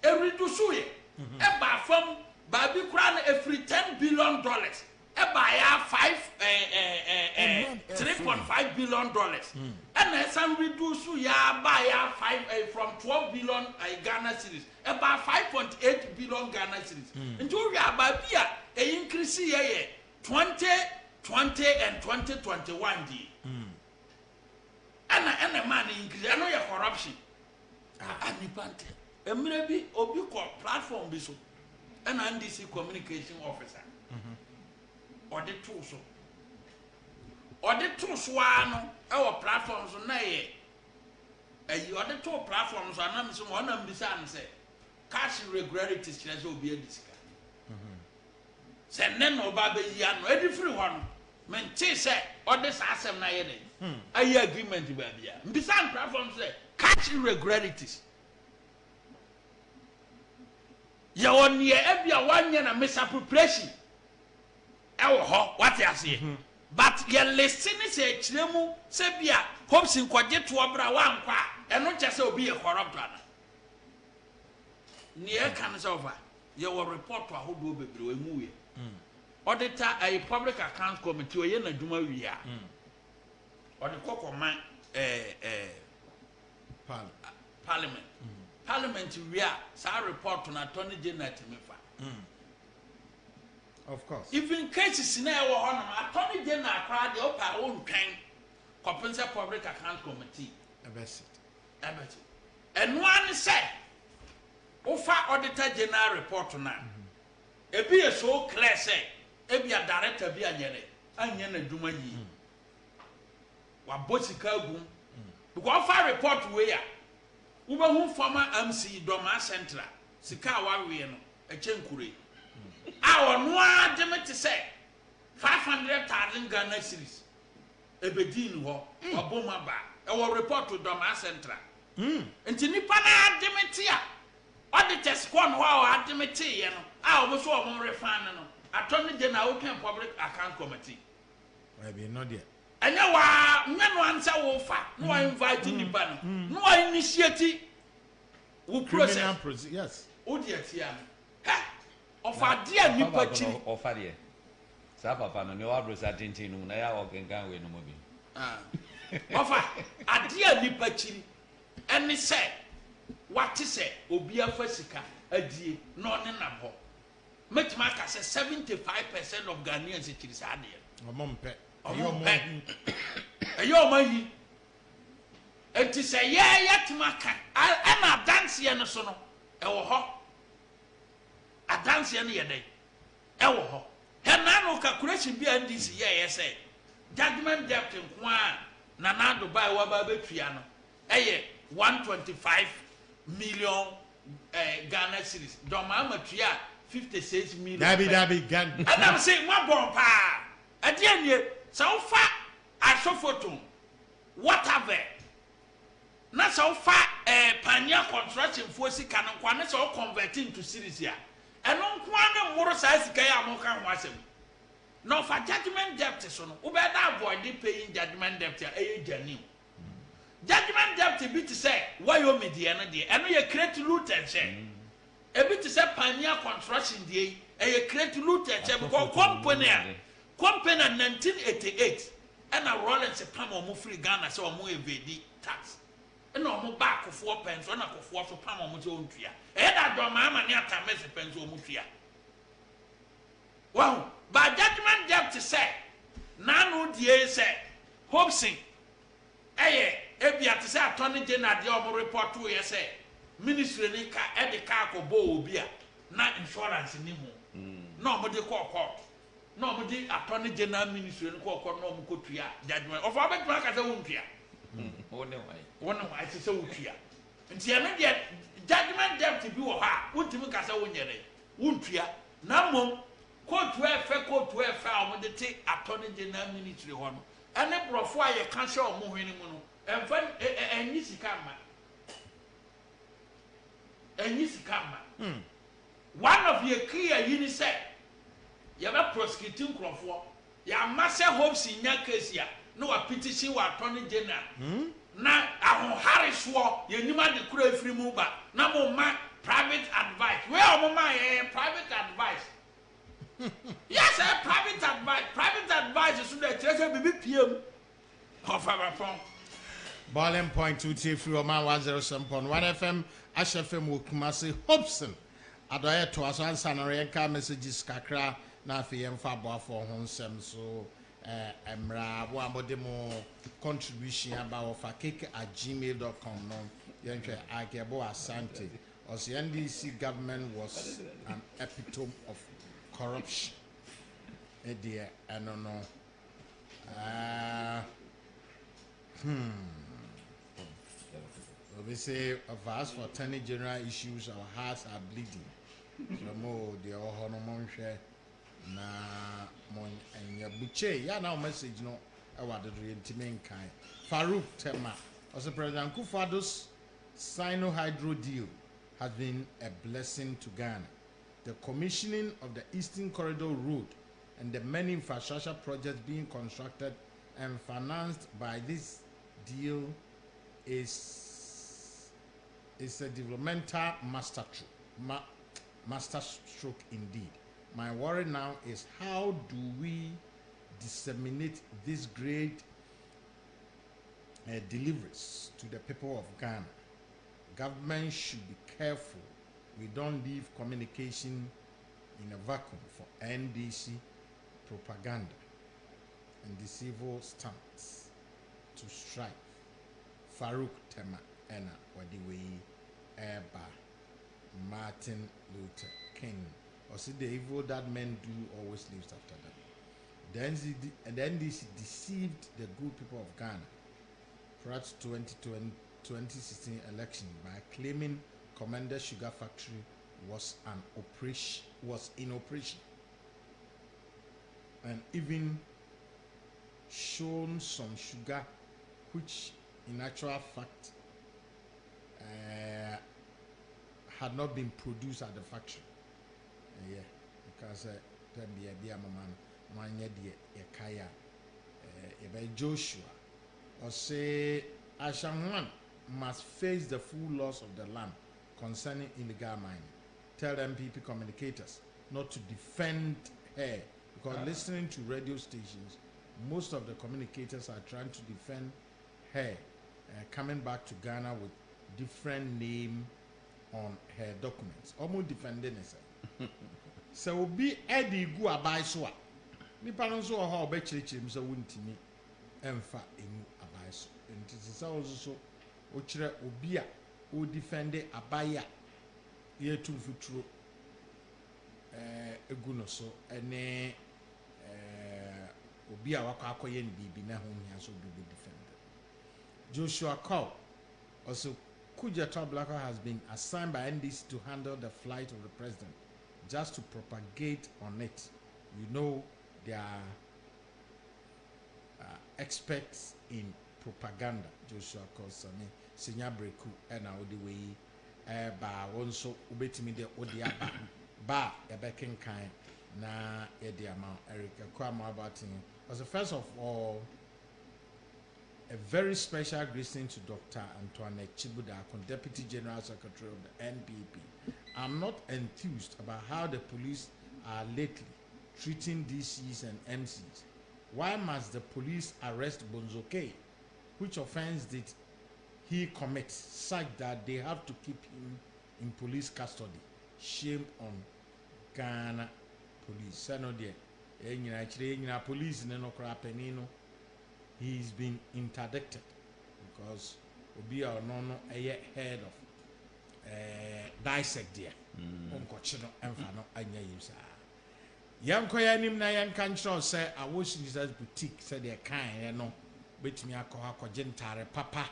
e reduce ye eba from baby kura every $10 billion eba ya 3.5 billion dollars and some reduce ya ba ya 5 from 12 billion Ghana cedis eba 5.8 billion Ghana cedis njo ya ba bia increase ye 2020 and 2021 di and man increase I know your corruption anipante emire bi obi ko platform bi so and NDC communication officer ode to so ano e platform so na ye ayi ode to platform so anam so ona mbisa an say cash irregularities kire so obi adisika se ne no ba be yi ano edi free ho no menti say ode sa asem na ye dey ayi agreement ba bia mbisa an platform say cash irregularities ya wonye ebia wanye na misappropriation ewo ho what you say but ye listen say kiremu say bia hopes nkwaje to obra wankwa eno kyese obi ye corrupt ana ne e kan say over ye wo report ahodo bebre we mu ye auditor a public account committee oye na dwuma wi a odi kokoma parliament Parliament where sa report to Attorney General Timifa. Of course. Even cases na e wo ho no Attorney General crowd dey opa won twen compensate public account committee. Ebesit. And one say ofa auditor general report na. Ebi e so clear say ebi a director bi anyere anya na dwuma yi. Wa bosika gum. Because ofa report we ya Ubahu former MC Doma Central, Sikawa Wieno, a chenkure. Our noir demete say 500,000 Ghana cedis. A bedin ho, a boma ba, our report to Doma Central. And Tinipana demetia. Auditors squan wow demetia, I was so more refined. Attorney General Public Account Committee. Maybe not yet. And now, no answer will fight. No, I invite Nipan. No, I initiate. Who process? Yes. Oh, dear, of our dear Nipachi. Or Fadia. Sapa, no abros at Tintino, Naya or Gangan no movie. Of a dear Nipachi. And they say, what to say, Obia Fessica, a dear, non in a bo. Make Mark says 75% of Ghanaians it is idea. A mom pet. Ayo mayi enti say yet maka ana dance ye no so no e wo ho a dance ye no ye dey e wo ho he na no calculation bi NDC ye say judgment debt nko a na na Dubai wa ba betua no e 125 million Ghana cedis don ma matua 56 million dabi gan and I'm saying my bomb pa adianie so far aso photo whatever na so far panya construction force kan kwa na so convert into series ya eno kwa na moro sa sika ya mo kan ho asem no for judgment debt so no we better avoid paying judgment debt ya judgment debt bi to say why you media no de eno ye create loot and share e bi to say panya construction de e create loot and share because company 1988 and a Rollins pam or free Ghana so mo evade tax and no back of 4 pence on a for pam or own tria e da do mama ni atamese pence o mutria wow by judgment debt to say nanu die say hopsing ebia to say Attorney General de o report to ye say ministry ni ka e de ka ko bo obi a na insurance ni ho no mo de call no mo di Attorney General ministry no ko no mo ko tua judgment of abetuma ka se won tua won why se se wo tua nti ene de judgment debt bi wo ha wontimi ka sɛ wonyere wontua na mom court we fe a mo de te attorney general ministry ho no ene brofo a ye ka hye o mo hwene mu no emfa enyi sika ma one of your key yini say you be prosecuting crofo ya masse hopes in your case ya no a petition wa attorney general na ahohare so ye nima de kura free mu ba na mo ma private advice where mo ma private advice yes private advice so the church be pm of our phone Boiling Point 2 free Oman 107.1 FM Ashfm Wokumasi Hobson Adoye to us answer na renka messages kakra na afi yemfa boafo ho nsem so emra wo amodemo contribution about fakeke@gmail.com no yenhwe agebo asante os the NDC government was an epitome of corruption dear I don't know we say of us for turning general issues, our hearts are bleeding. So more the Ohonomonche na mon and your buche. Ya now message no about the intimate kind. Farouk Tema, also President Kufado's Sino-Hydro deal has been a blessing to Ghana. The commissioning of the Eastern Corridor Road and the many infrastructure projects being constructed and financed by this deal is a developmental master stroke indeed. My worry now is how do we disseminate these great deliveries to the people of Ghana? Government should be careful we don't leave communication in a vacuum for NDC propaganda and the civil stance to strive. Farouk Tema Ena Wadiwe Eba Martin Luther King. Or see the evil that men do always lives after them. The NDC deceived the good people of Ghana prior to 2016 election by claiming Commander Sugar Factory was in operation and even shown some sugar which in actual fact had not been produced at the factory. Yeah, because Joshua or say Ashanwan must face the full loss of the land concerning illegal mining. Tell MPP communicators not to defend her because listening to radio stations, most of the communicators are trying to defend her coming back to Ghana with different name on her documents. Almost defending herself. So be Eddie go abai so. Nipa no so ho obechirichirim so wuntimi emfa emu abai so. Nti se also o kire obi a o defend abaya ye tumfuturo egu no so ene obi a wakọ akoye ne bibi na ho hia so be defended. Joshua Call also Kujata Blacker has been assigned by NDC to handle the flight of the president just to propagate on it. You know they are experts in propaganda. Joshua Call Sami Senior Breku and now the way ba also ubetimi de odiaba ba ebekin kind na ediama Erica Kwama Batin was the first of all a very special greeting to Dr. Antoinette Chibuda, Deputy General Secretary of the NPP. I'm not enthused about how the police are lately treating DCs and MCs. Why must the police arrest Bonzoke? Which offense did he commit such that they have to keep him in police custody? Shame on Ghana police. Police he's been interdicted because Obi or no head of dissect there. Unkochino emfano anya yusa. Yanko yanim na yankancho say I wish Jesus boutique said they kind no betimi akọ akọje ntare papa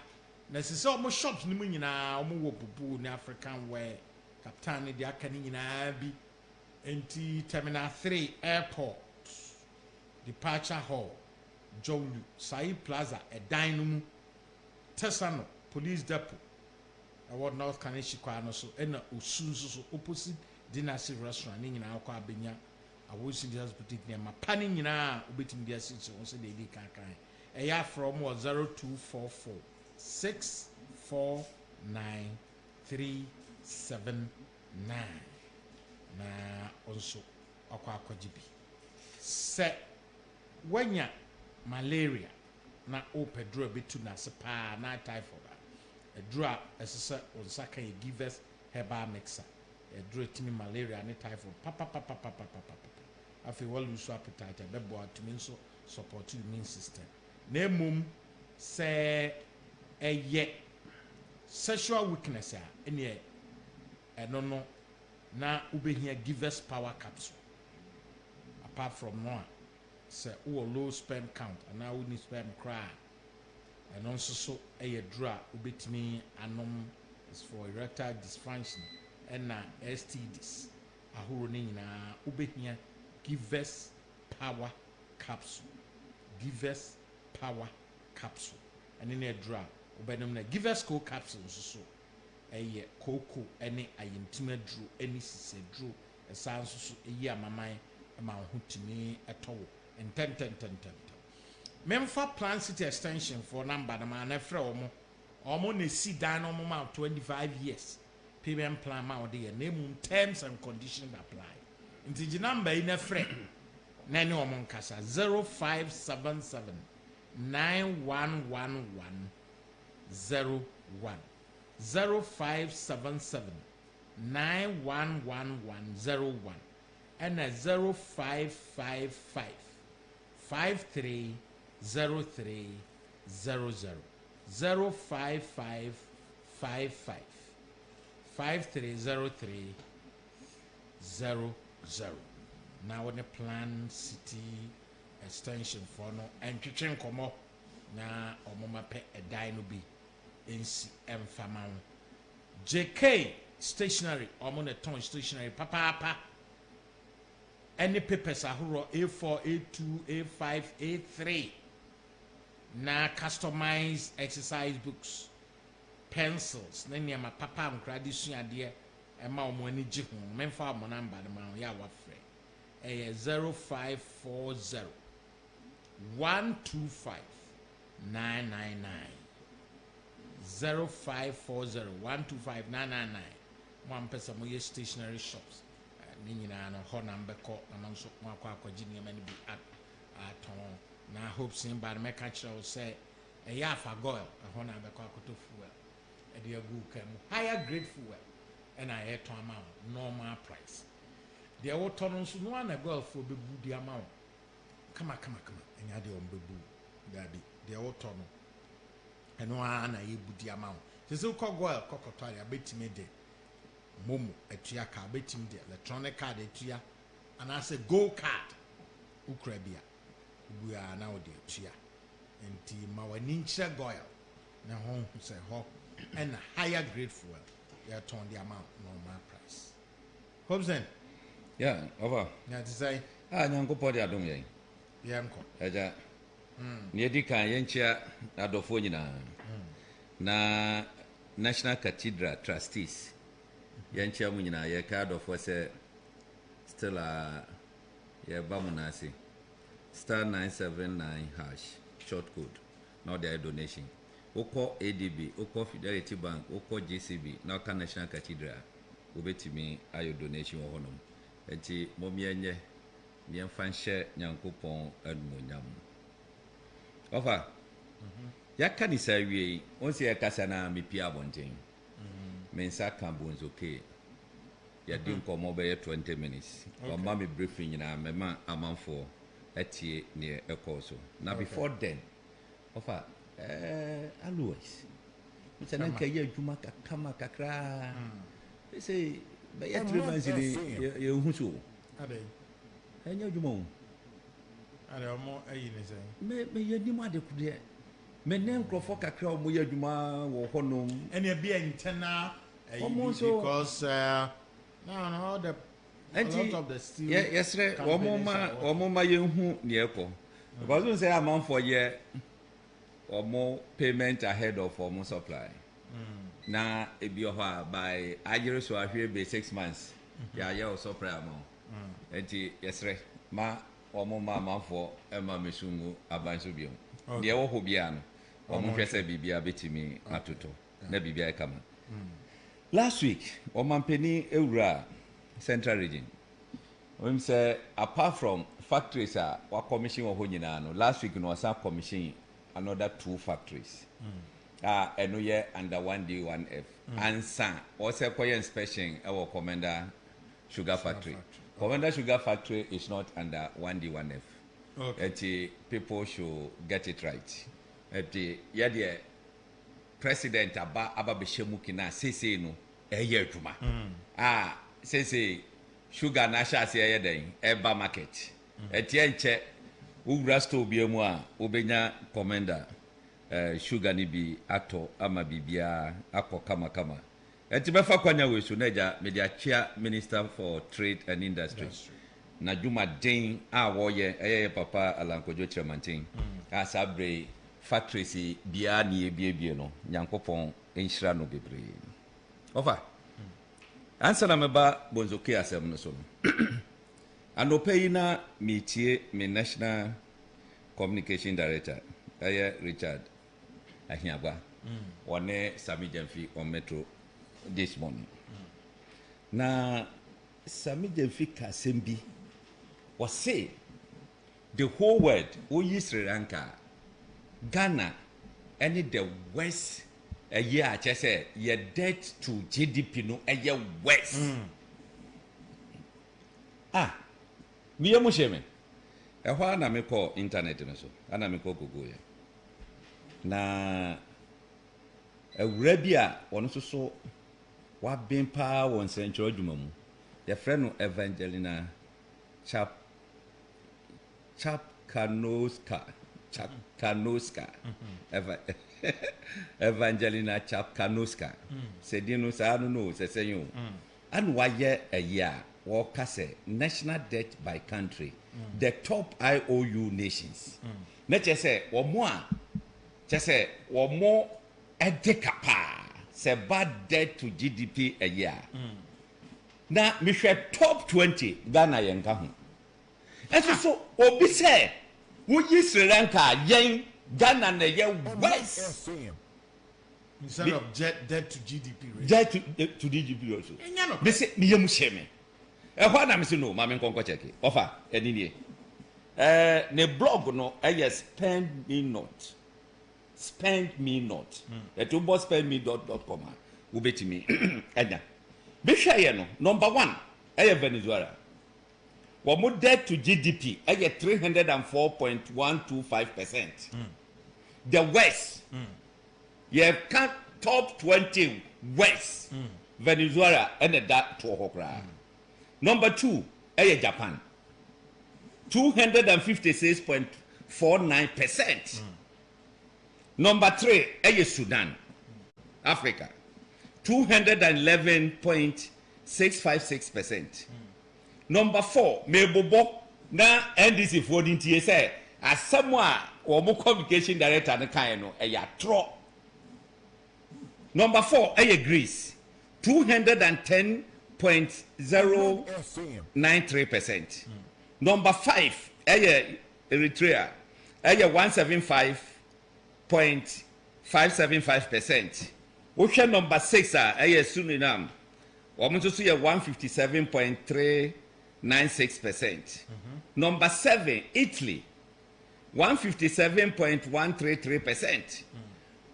na sisi omo shops ni mu nyinaa omo wo bubu ni African wear captain de aka ni nyinaa bi enti terminal 3 airport departure hall Jolu Sai Plaza edan no mu Tesano police depot award North Kaneshikwa no so na osu so opposite Dynasty restaurant ni nyinaa akọ abenya awosi di hospital ni ma pani nyinaa obetim dia sit on se dey di kankan eya from 0244 649 na also akọ bi se wanya malaria na opedro betu na se pa na typhoid a drug esese onsaka ye give us herbal mixer a drug timi malaria and typhoid papa afi well lose appetite be bo atumi so support immune system na mum say eye sexual weakness ene eno no na ubehia give us power capsule apart from no say low sperm count and now we need sperm cry and also so a draw ubetimi anom is for erectile dysfunction and STDs ahuro ni nyina ubehia give us power capsule and in a draw ubenom na give us co capsule so eye cocoa any ayintima drew any sise drew a sound so eyi amaman ma ho timi etowo and 10 memfa plan city extension for number na man efre omo na si dan no mo 25 years payment plan ma ode na mum terms and conditions apply nti number in efre na ne omo nkasa 0577 9111 01 0577 9111 01 and 0555 530300 05555 530300 now on the plan city extension for no and twetwe komo na omoma pe edan no bi ensi emfama JK stationery omona ton stationery papa any papers ahuro A4 A2 A5 A3 na customized exercise books pencils na niam papa nkrade suade e ma omo ani gi ho memfa mo number ma ya wa frɛ 0540 125 999 0540 125 999 mo ampesa mo ye stationery shops ni nyina no ho number ko na nso mo akwaji niam ani bi aton na hope sin bad me catch you say e ya fa goil ho number ko akoto fuel e de agu kam higher grade fuel and I had to amount normal price the water no so no na goil for be bu di amount kama enya de on bebu dabi the water no eno na ye bu di amount se ko goil kokoto ya betime de momo etua ka betim de electronic card etua and I say go card ukra bia ubua na o de etua enti ma wani nchire goil na ho say ho and higher grade fuel you turn the amount normal price Hobson yeah over na to say nyanko podi adom yen yanko eja ne edi kan yenchia adofo nyina na National Cathedral trustees yenchia mu nyina ye ka adofo se still ye ba mu na ase *979# short code now their donation Oko ADB, Oko Fidelity Bank, Oko GCB, now can National Cathedral. Ubetimi ayo donation wo honom. Enti momienye ni mfanhye Nyankopon admonyam. Ofa. Ya ni sawie, onse ya kasa na mepia abonten. Mensa kambonzo ke. Ya di nkomo be 20 minutes. Wa ma me briefing na mema amanfo etie ne ekoso. Na before then, ofa always it's an anka adwuma kama kakra they say by 3 months ye huso ade enya adwuma o ade omo ayi ne say me ye nim ade kude menem nkrofo kakra o moye adwuma wo honom and e be internal because no the a lot of the steel yes re omoma yehu ne eko because we say amount for year or more payment ahead of our supply na ebi ho by ajere so ahwe be 6 months ya ye supply amount enti yes re ma omoma amafo ema mesungu abanso biom de wo ho bia no omo hwese bibia betimi atoto na bibia kama last week omampeni ewura central region we say apart from factories wa commission wo nyina no last week no was commission another 2 factories eno ye under 1D1F ansa also koye inspection our commander sugar factory. Commander Sugar Factory is not under 1D1F. Okay. People should get it right. The president aba beshemu kina sese no eye adwuma. Sese sugar na sha se eye den eba market. Enche ugura store biemu a obenya commander sugar ni bi ato ama bibia akọ kama. Etibefa kwanya we so naja media chair minister for trade and industry. Na Juma Den a woye eye papa Alankojo chairman asabre factories bia ni ebie no Nyankopon enhira no bebre. Ofa. Answer na meba bonzoke asem no so. Anope na metie me national communication director Richard Ahiagba. One Sami Jemfi on Metro this morning. Na Sami Jemfi Kasembi was say the whole world we Sri Lanka, Ghana, any the West a year I just say your debt to GDP no a year West. Me amusheme. Ehwa na me call internet no so. Ana me call Google ya. Na Arabia ono so wa ben pa won central adwuma mu the friend no Evangelina Chapkanoska Evangelina Chapkanoska said no sa no sesenyo and why a year work say national debt by country the top IOU nations na say or more a decapa say bad debt to GDP a year. Now, me share top 20 Ghana yenka ho. And so obi say we Sri Lanka yen Ghana na ye west instead of debt to GDP rate. Debt to GDP also. Me say me yemu sheme. Ehwa na me say no ma me nkonko check. Offer eni nie. Ne blog no spend me not. Etubo spendme.com. Ubetimi enya. Be share no number 1 Venezuela. What debt to GDP 304.125%. The West. You can't top 20 West. Venezuela and that to Hokra. Number 2 Japan. 256.49%. Number 3 Sudan, Africa. 211.656%. Number 4, Mebobo na NDC for the TSA as someone or more communication director na kaino tro. Number 4, Greece. 210.093%. Number 5, Eritrea. 175.575%. Ocean number 6 Suriname. Woman to see 157.396%. Number 7 Italy. 157.133%.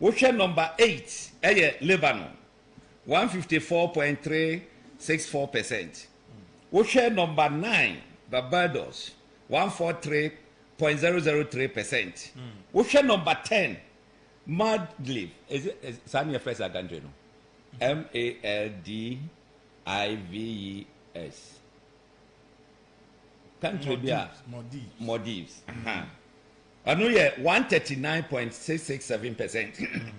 Ocean number 8 Lebanon. 154.364%. Ocean number 9 Barbados. 143.003%. Ocean number 10 Maldives. Is Sanya first country no? Maldives. Country Maldives. Ano ye 139.667%.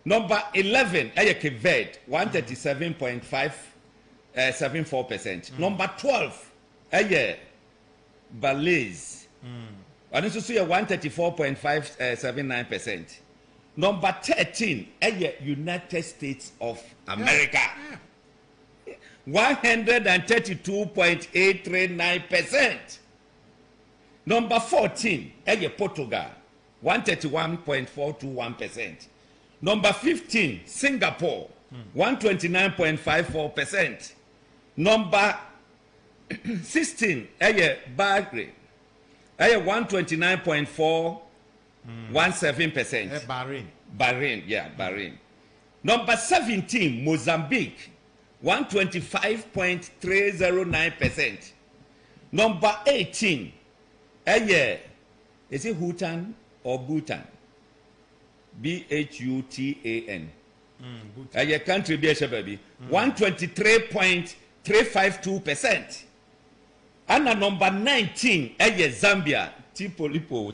Number 11 eye Keved 137.574%. Number 12 eye Belize. And this is 134.579%. Number 13 eye United States of America. 132.839%. Number 14 eye Portugal 131.421%. Number 15 Singapore 129.54%. Number 16 eye Bahrain 129.417%. Bahrain. Number 17 Mozambique 125.309%. Number 18 is it Bhutan or Bhutan? Bhutan. A country baby 123.352%. And number 19 Zambia Tipolipo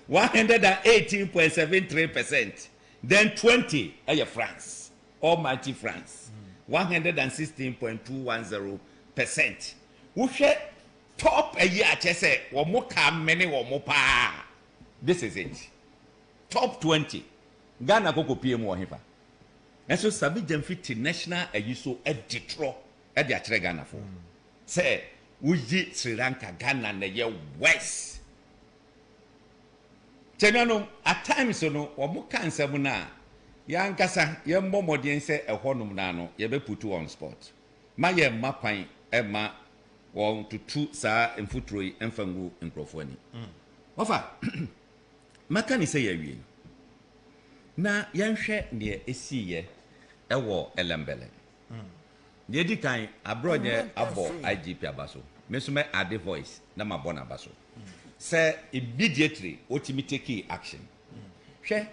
118.73%. Then 20 France, almighty France 116.210%. We top a year say this is it. Top 20. Ghana koko PM wo hefa. Enso sabi jamfiti national ayiso editro e de akere Ghana for. Say wuji Sri Lanka Ghana na ye west. Tenano at times no omo kan nsem na ya nkasa ye mmomodien se ehonum na no ye be put on spot. Ma ye mapan e ma won tutu sa emfutro yi emfangu nkrofo ani. Ofa maka ni se ye wie. Na yanhwe ne esiye ewo elembele. Ye di kan abroje abo IGP abaso. Mesume ade voice na mabona abaso. Say immediately otimi take action. Hwe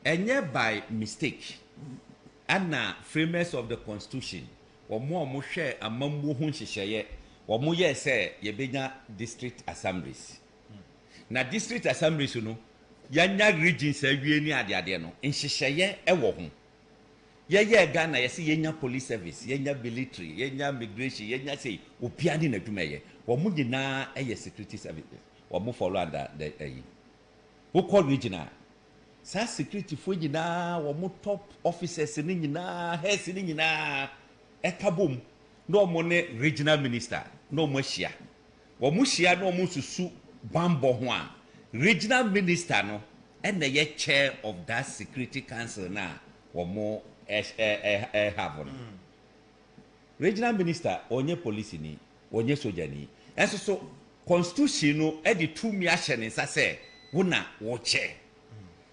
enye by mistake. Ana framers of the constitution omo hwe amambu hu nhyehyeye omo ye say ye benya district assemblies. Na district assemblies no yanya regions awie ni ade no nhyehyeye ewo ho. Ye Ghana ye say yenya police service, yenya military, yenya immigration, yenya say opiani na dwumeye. Omo nyina eye security service. Omo follow under the who call regional. Sa security fo nyina omo top officers ni nyina, heads ni nyina ekabom. No omo ne regional minister, no omo hia. Omo hia no omo susu bambo ho a. Regional minister no and the chair of that security council na omo have. Regional minister onye police ni, onye soldier ni. And so constitution no e di tumi ahye ne nsa se wona wo che.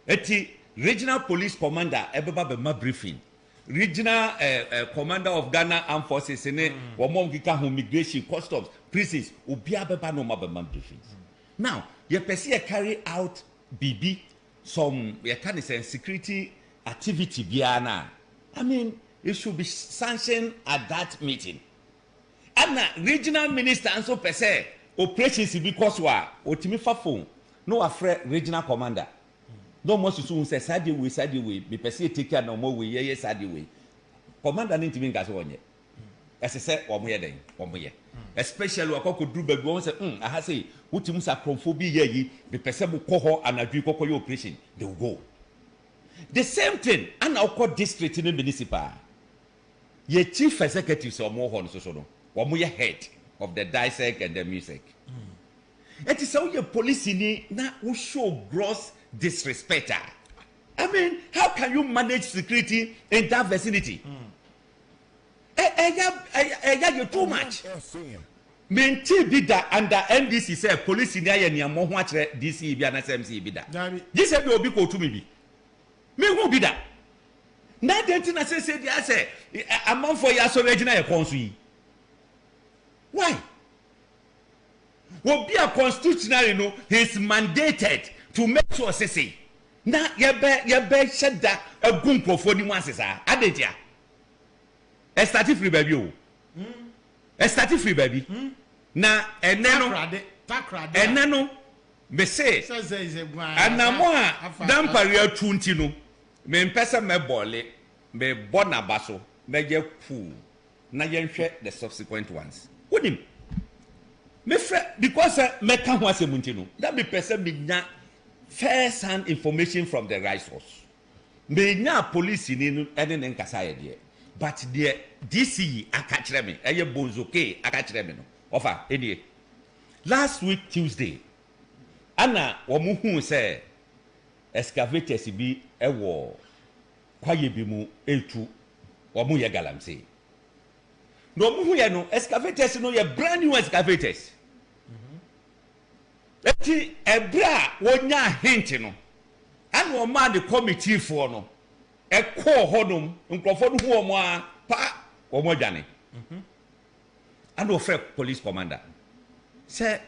Eti regional police commander ebeba be ma briefing. Regional commander of Ghana Armed Forces ne omo ngika ho immigration, customs, prisons obi abeba no ma be ma briefings. Now, you carry out BB some kind of security activity biana. I mean, it should be sanctioned at that meeting. And regional minister and so per se operations because wa otimi fa phone no afre regional commander. No more to say side way be per se take care no more way ye side way. Commander need to be gas onye. As I said omo ye den omo ye. Especially akoko dru baby won say aha say wutim sa chromophobia yi be pese bu koho anadwi kokoyo operation they will go. The same thing and our district in the municipal. Ye chief executive so mo ho no so no. Omo ye head of the dissect and the music. It is how your police ni na we show gross disrespect. I mean, how can you manage security in that vicinity? You too much. Menti bida under NDC say police in there ni amo ho akere DC bi na SMC bida. This be obi ko to me bi. Me hu bida. Na denti na say dia say among for ya so regional e konsu yi. Why? Obi a constitutionally no he is mandated to make sure say na ye be sheda agun krofo ni mu asesa. Adetia. E start free baby o. E start free baby. Na eneno me say anamo a dampare atunti no me mpesa me bole me bona baso me je pu na yenhwe the subsequent ones wonim me because me ka ho asemunti no that be person me nya first hand information from the right source me nya police ni no ene ne nkasa ye de but the DCE aka kire me eye bonzoke aka kire me no offer enie last week Tuesday ana womuhu say excavators bi ewo kwaye bi mu etu womu ye galamsey no womuhu ye no excavators no ye brand new excavators eti ebra wonya hint no ana wo ma the committee for no ekọ hodom nkrofo no hu omo a pa omo dwane ana ofre police commander say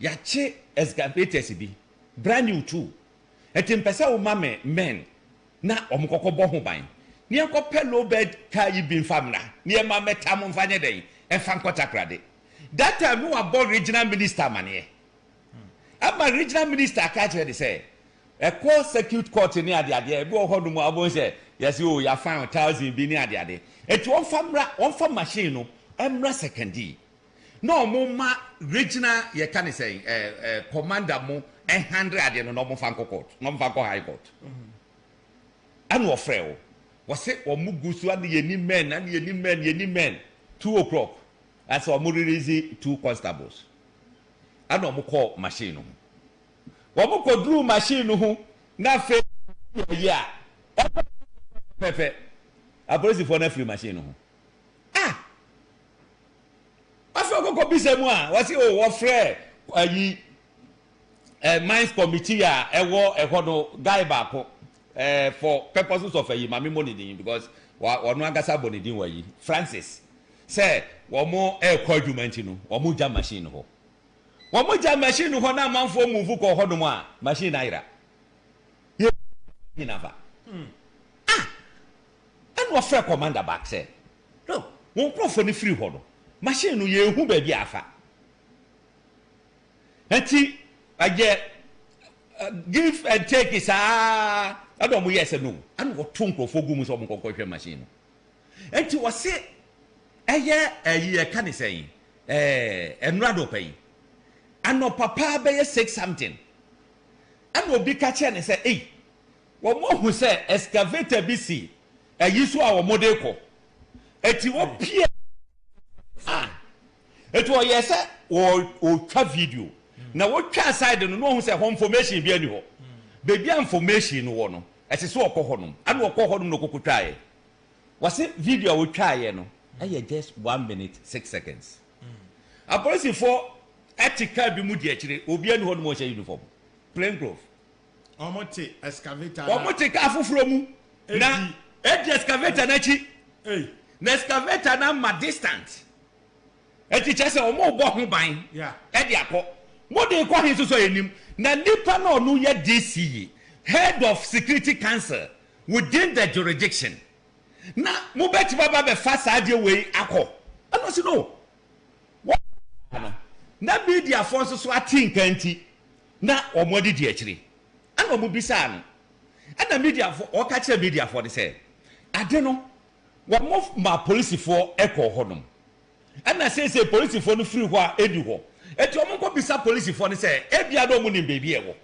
yache excavators bi brand new too eti mpesa wo mame men na omukokọ ho ban ni enkope low bed car yi bi famna ni e ma metam mfanye den e fa nkota krade that time no abon regional minister mane ama regional minister ka kire de say e call circuit court ni ade ade e bi ohodo mu abon say yes o ya fan 1000 bi ni ade ade eti won fa machine no emra secondary no mo ma regional ye kan say commander mo 100 ade no mo fa court no mo fa high court anu ofreo was say omugusu ade ye ni men and ye ni men 2 o'clock as o mo release 2 constables anu mo call machine no wo ko drew machine ho na fe ya pepe a police for na free machine ho afa ko bisemu a wasi o wo frɛ ayi mines committee a ewo ehodo guy back for purposes of ayi mami money din because wa no agasa boni din wa yi Francis say wo mo argument no wo mo ja machine ho wo mo ja machine ho na manfo move ko hodo mo a machine aira ye inafa and wo frɛ commander back say no won profo ni free hodo machine no ye hu ba bi afa enti age give and take is adom yes no and what tonkrofo gumu so mo kokko machine no enti wo se eye ayi e kan say enrado pay ano papa be 6 something and obi ka che ne say eh wo mo hu say excavator bi si ayi so a wo mo de ko enti wo pie it was yes or twa video na wo twa side no hu say information bi ani ho baby information no no ese so okọ no anu okọ ho no kokotwa ye wase video wo twa ye no aye just 1 minute 6 seconds a police for ethical bi mu di akire obi ani ho no mo sha uniform plain cloth omote excavator omote ka afoforo mu na edi excavator na chi na excavator na ma distant eti chese o mo bo ho ban edi akọ mo de kwa hin so enim na nipa na onu ye DCE head of security council within the jurisdiction na mo beti baba be fa saade we akọ ano si no na media force so atinkanti na omodi di akire ana mo bisa no ana media for o ka kire media for de say ade no wo mo ma police for ekọ hodom ana say police for no free ho a edi ho eti omo ko bisa police for no say ebia do mo ni baby ewo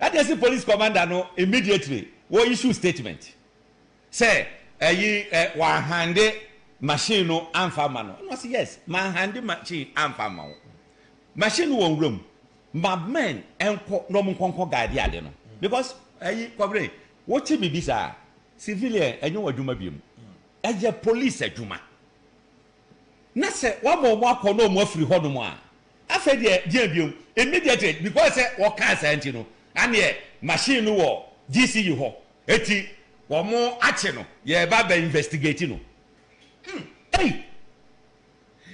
ade say police commander no immediately wo issue statement say wa hande machine no amfa ma no say yes ma hande machine amfa ma wo machine wo room ma men enko no mo konko guide ade no because kobre wo ti bibisa civilian enyo adwuma biem eje police adwuma na se wa mo akọ no mo afiri ho no mo a afa de biem immediately because wo ka santi no ane machine no wo DCU ho eti wo mo ache no ye ba investigate no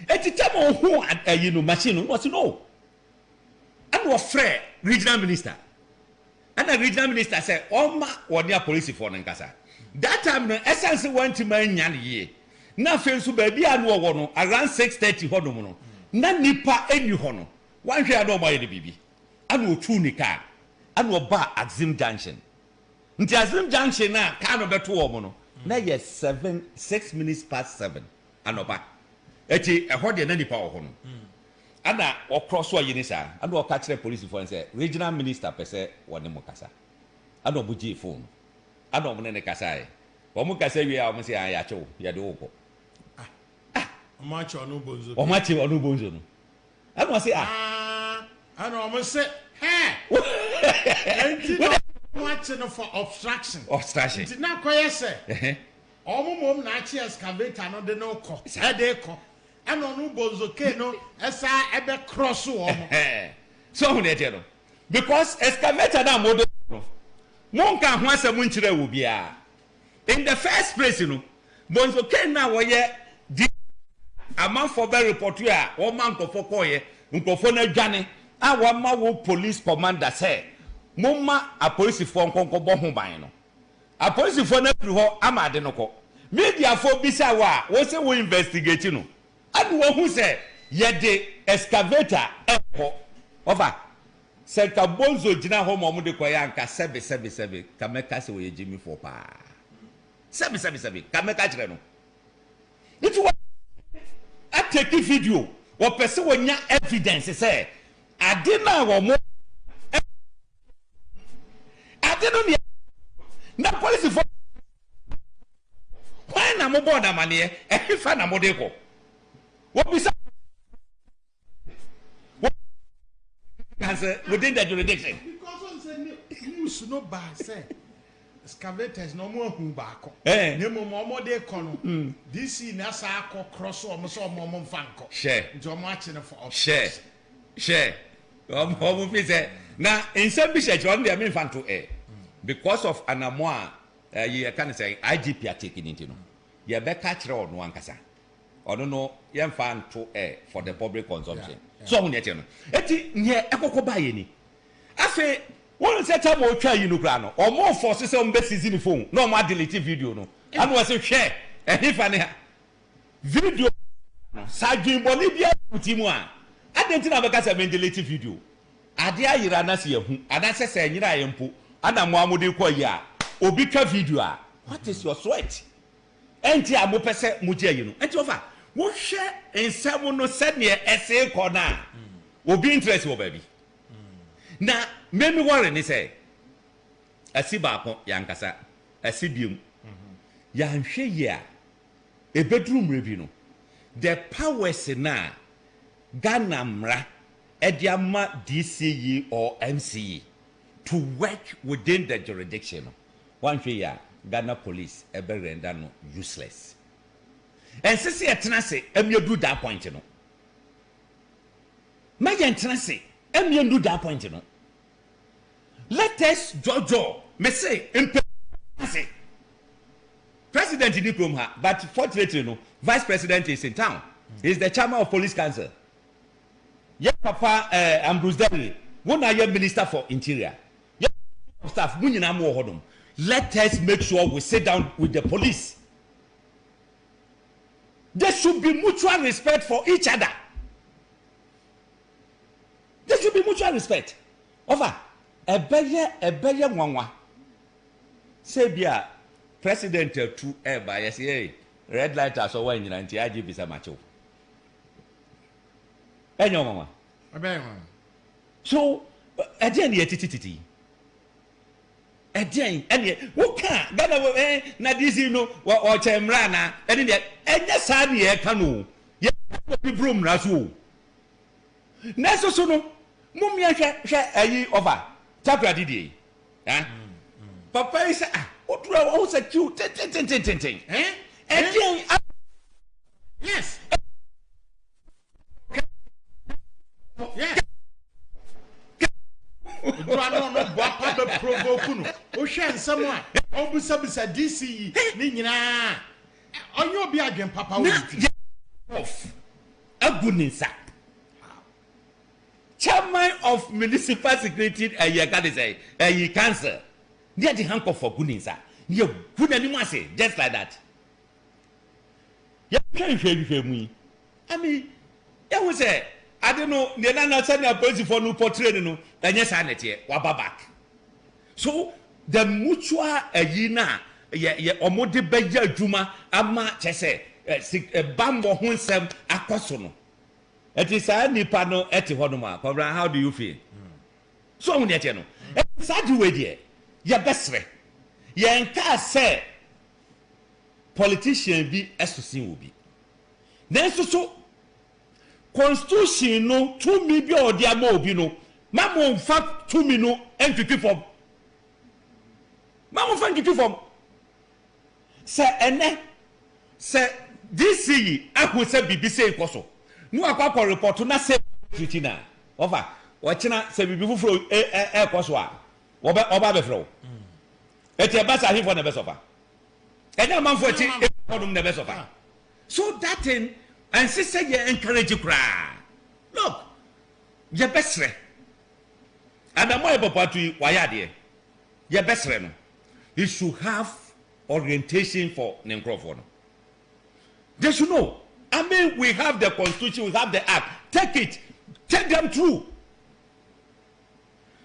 eti tamo hu ayi no machine no say no and wo frɛ regional minister and the regional minister say oma wo dia police for no nkasa that time no essence want man nya ne ye na fe nso ba bia no wo no around 6:30 ho no no na nipa eni ho no one hwe no mo ye de bibi ana otu ni car ana oba Axim Junction nti Axim Junction na car no beto wo mo no na ye 6 minutes past 7 ana oba eti ehɔ de na nipa wo ho no ana ocross wa yini sa ana o ka kire police for say regional minister pese woni mo kasa ana obuji phone ana omo ne kasa e o mo kasa wi a o mo say ya chew ya de wo ko o ma che onu bonzo no ana o say ana o mo say watching for obstruction did not quite say mom na chi excavator no de no ko de ko and no bonzo ke no esa ebe cross wo so hu ne no because excavator na mo do no mo nka ho asem nkyere wo bia in the first place no bonzo ke na wo ye amount for be report you a wo man nkofo koye nkofo na dwane a wo ma wo police commander say mo ma a police for nkonko bo ho ban no a police for na firi ho amade no ko media for bisa wa wo say wo investigate no adu wo hu say ye de excavator eko over say ka bonzo gina ho mo de koya anka 777 ka meka say wo ye jimi for pa 777 ka meka kire no it was a take video wo pese wo nya evidence say ade na wo mo ade no na police for why na mo board amane e fa na mo de ko wo bisa cancer within the jurisdiction because on say news no ba say excavators no mo hu ba ko ne mo de ko no DC na sa akọ cross o mo so mo mfanko share nti o mo ache no for share mo fi say na insem bi share on there me mfanto because of anamoa you can say IGP are taking into no you be catch road no ankasa ono no ye fan to for the public consumption so hu ne no eti nye ekoko ba ye ni afi won se ta mo twa yi no kra no o mo force se o mbe season phone no mo delete video no anu we se hwe ehifa ne ha video sajin boni bia utimu a adenti na be ka se me delete video ade ayira na se yehu ada se se nyira ye mpo ana mo amode ko yi a obi twa video a what is your sweat enti amo pese mo je yi no enti ofa wo hwe ensam no se ne ese ko na obi interest wo baby na memi worry ni say asi ba ko yankasa asi biom ya nhwe yi a e bedroom review no the powers na Ghana mra ediama DCE or MCE to work within the jurisdiction. One year, Ghana police ever render no useless. And since you tenase, you do that point, you know. My tenase, you do that point, you know. Let us Jojo, me say, President in Nikroma, but fortunately, you know, Vice President is in town. He's the chairman of Police Council. Yeah, Papa Ambrose Derry, one are your Minister for Interior. Staff, let us make sure we sit down with the police. There should be mutual respect for each other. There should be mutual respect. Over. Ebeye wanwa. Sebia President to eba yes red light as owa nyina nti aje bisa macho. Enyo mama. Ebeye. So again ye tititi. Again ene wo ka Ghana na this no o chemra na ene de enya sa ne ye ka no ye bi brom na so. Na so no mum ya hwe ayi over. Tapra didi papa is otura o se tu ten yes yes otura no boapa be provoke no o hwe nsam a o bisa DCE ni nyina onye obi adwen papa wo off agunisa chairman of municipal security can say cancer near the handcuff for Guninsa. You good anyone say just like that. You can't share me. I mean, it was a I don't know, the nana send a police for no portrait, no, and yes, I net here, waba back. So the mutual yina, omode beja juma, ama chese, bambo hunsem akosono. It is a nipano eti honoma. How do you feel? So on yet, no. Sad way there. Your best friend. Your entire say politician be as to see will be. Then so constitution no 2 million or their more no. Mamma in fact 2 million and 50 form. Mamma fan 50 form. Say ene say this yi I say BBC koso. No akwa report na say treaty na. Over. Wachina say bibi fufuro koso a. Oba be fro. Eti eba sa hifo na be sofa. Enya man for eti honum na be sofa. So that thing and sister you encourage you cry. Look. Ye besre. And the more papa to waya there. Ye besre no. You should have orientation for Nkrofo. They should know. I mean, we have the constitution, we have the act. Take it. Take them through.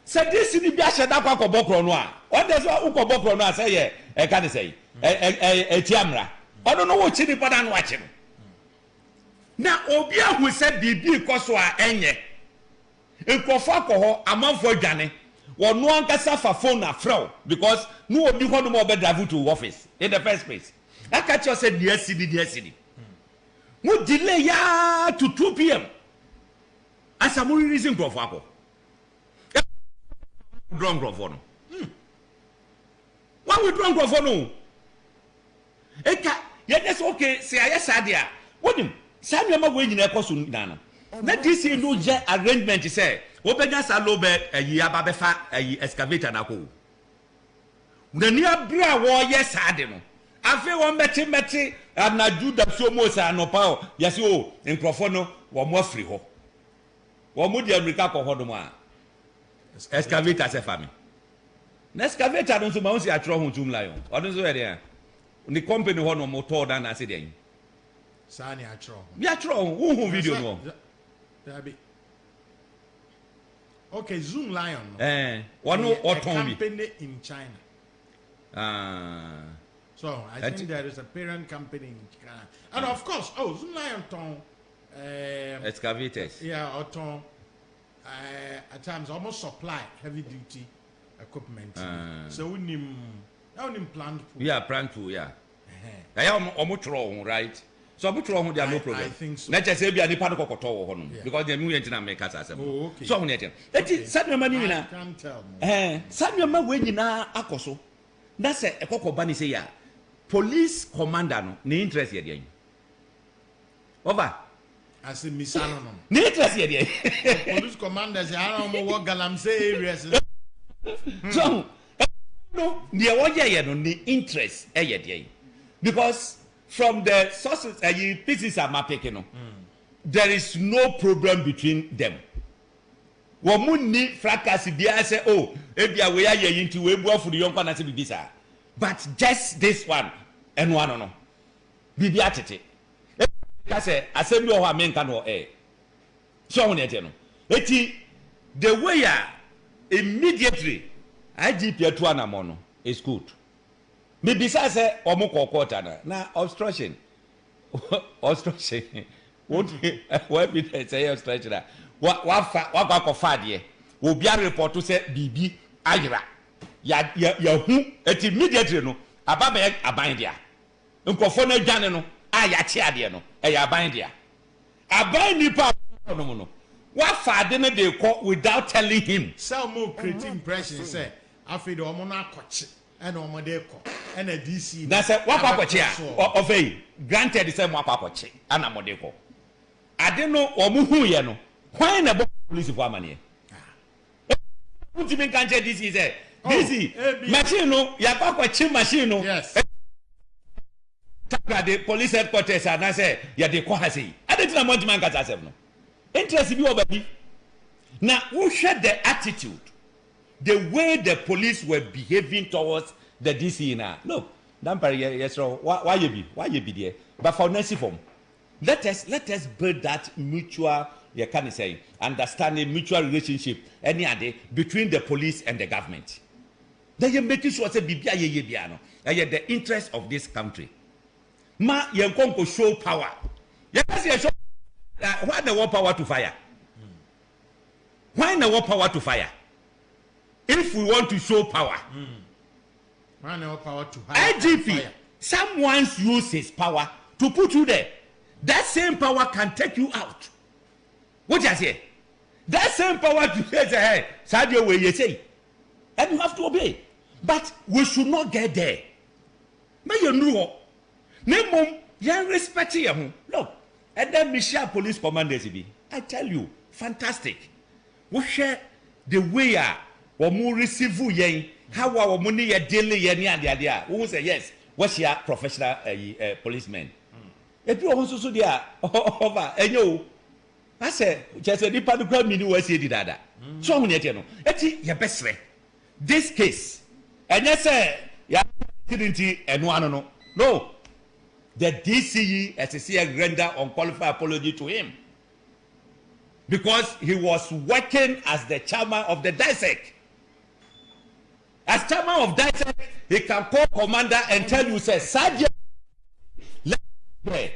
Say this in the biasha da kwa bokro no a. What does uko bokro no say ye? E can say. Tiamra. I don't know what chini padan watching. Now obia who said bibi koso a enye. Nkofo akoho amanfo adwane. Wo no ankasa fa phone na frau because no obi ho no mo be drive to office in the first place. I catch you said dear city. Mo delay ya to 2 p.m. As a more reason crop for drunk crop for no. Why we drunk crop for no? Eka, yes, okay, say I sadia. What him? Samuel Magway in a costume nana. Let this no arrangement say. Obenya salobe ababefa excavator na ko. The near bra wo yes ade no. Afi won meti anaju da so mo sa no pa o. Yes o nkrofo no wo mo afri ho. Wo mo di America ko ho do mo a. Excavator se fa me. Na excavator no so ma won si atro ho tum lion. Odun so e dey. Ni company ho no mo to dan na se dey. Sa ni atro. Bi atro hu video no. Dabi. Okay, Zoom Lion. One or company in China. So I think there is a parent company in China, and of course, Zoom Lion ton excavators. Yeah, or ton at times almost supply heavy duty equipment. So we need plant pool. Yeah, plant pool. Yeah. I am almost wrong, right? So I'm wrong. There are no problem. I think so. Let's just say we are the part of Kokoto because the new engine makers are oh, okay. So that is Samuel Mani. I can't tell. Samuel Mani na akoso. That's a Koko Bani say ya. Police commander no ne interest here. Over. I say Misano no. Ne interest here. Police commander say I don't know what Galamsey areas. So no, the oje no ne interest here because from the sources pieces are mapping, there is no problem between them. Womuni fracas bia say ebia we are into we bo for the young man say bibisa. But just this one and one no. Bibi atete. Ka say assembly o amen kan o so on ete no. Eti the way immediately IGP atu anamo no is good. Maybe say omo kokota na obstruction. Obstruction. What be say obstruction? What go fa de? Obi a report to say bibi ayra. Ya hu et immediately no ababe aban dia. Nkofo na dwane no aya che ade no e ya aban dia. Aban nipa no. What fa de no dey call without telling him. Some more creative impression say afi de omo na akoche. And and a DC. That's a wapakwachi of a granted the same wapakwachi and a modeko. I don't know or muhu yeno. Why in a police for money? What you mean can't this is a DC machine no yapakwachi machine no. Yes. The police headquarters and I say ya de kwasi. I didn't know much man got as no. Interest you over me. Now who shared the attitude? The way the police were behaving towards the DC now. No, yes, why you be there? But for next form, let us build that mutual you can say understanding mutual relationship any other between the police and the government. Then you make sure say bibia ye bia no. The interest of this country. Ma you go show power. You can say show why the war power to fire? Why the war power to fire? If we want to show power, why the war power to hire? IGP, someone uses power to put you there. That same power can take you out. What you say? That same power to say, hey, Sadio, where you say, and you have to obey. But we should not get there. May you know, name you respect him. Look, and then Michelle police commanders be. I tell you, fantastic. We share the way we more receive you. How our money daily yen and the idea. Who say yes? What's your professional policeman? If you also so there over and you, I say just a deeper to crowd me do what did that. So many no. Eti your best friend. This case, and yes, sir, yeah, didn't and one no. The DCE SCC render unqualified apology to him because he was working as the chairman of the DISEC. As chairman of DISEC, he can call commander and tell you, say, Sergeant, let's pray.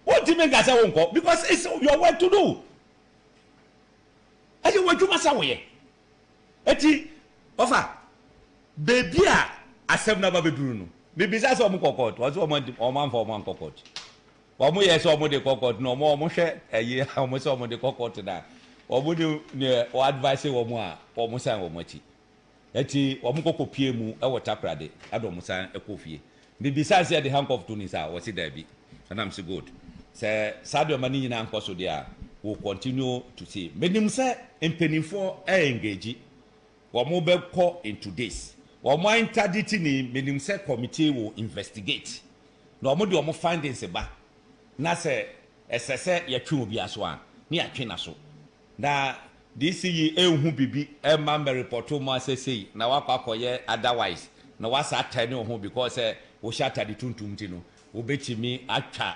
What do you mean, I won't call? Because it's your work to do. And you want to mass away. Eti, offer, baby, I said never be doing. Baby, that's all cockot. What's Oman for one cockot? Or more, yes, or more the cockot, no more, share a year, how much of the cockot to that. Or would you near or advise or more, or Musan or Mochi? Eti, or Moko Piemu, our taprade, Adomusan, a coffee. Besides, the handcuff to Nisa, was it there be? And I'm so good. Sir, Sadio Mani and Uncle there will continue to see. Medim say, in penny for engage, or mobile call into this. Or my interdicting medim say committee will investigate. No more do more findings about. Nasa, as I said, your true be as one, near Chinaso. Now, this ye who be a member report to my say, now I otherwise. No, what's that telling you because we shut at the Tuntumtino. Obeti me acha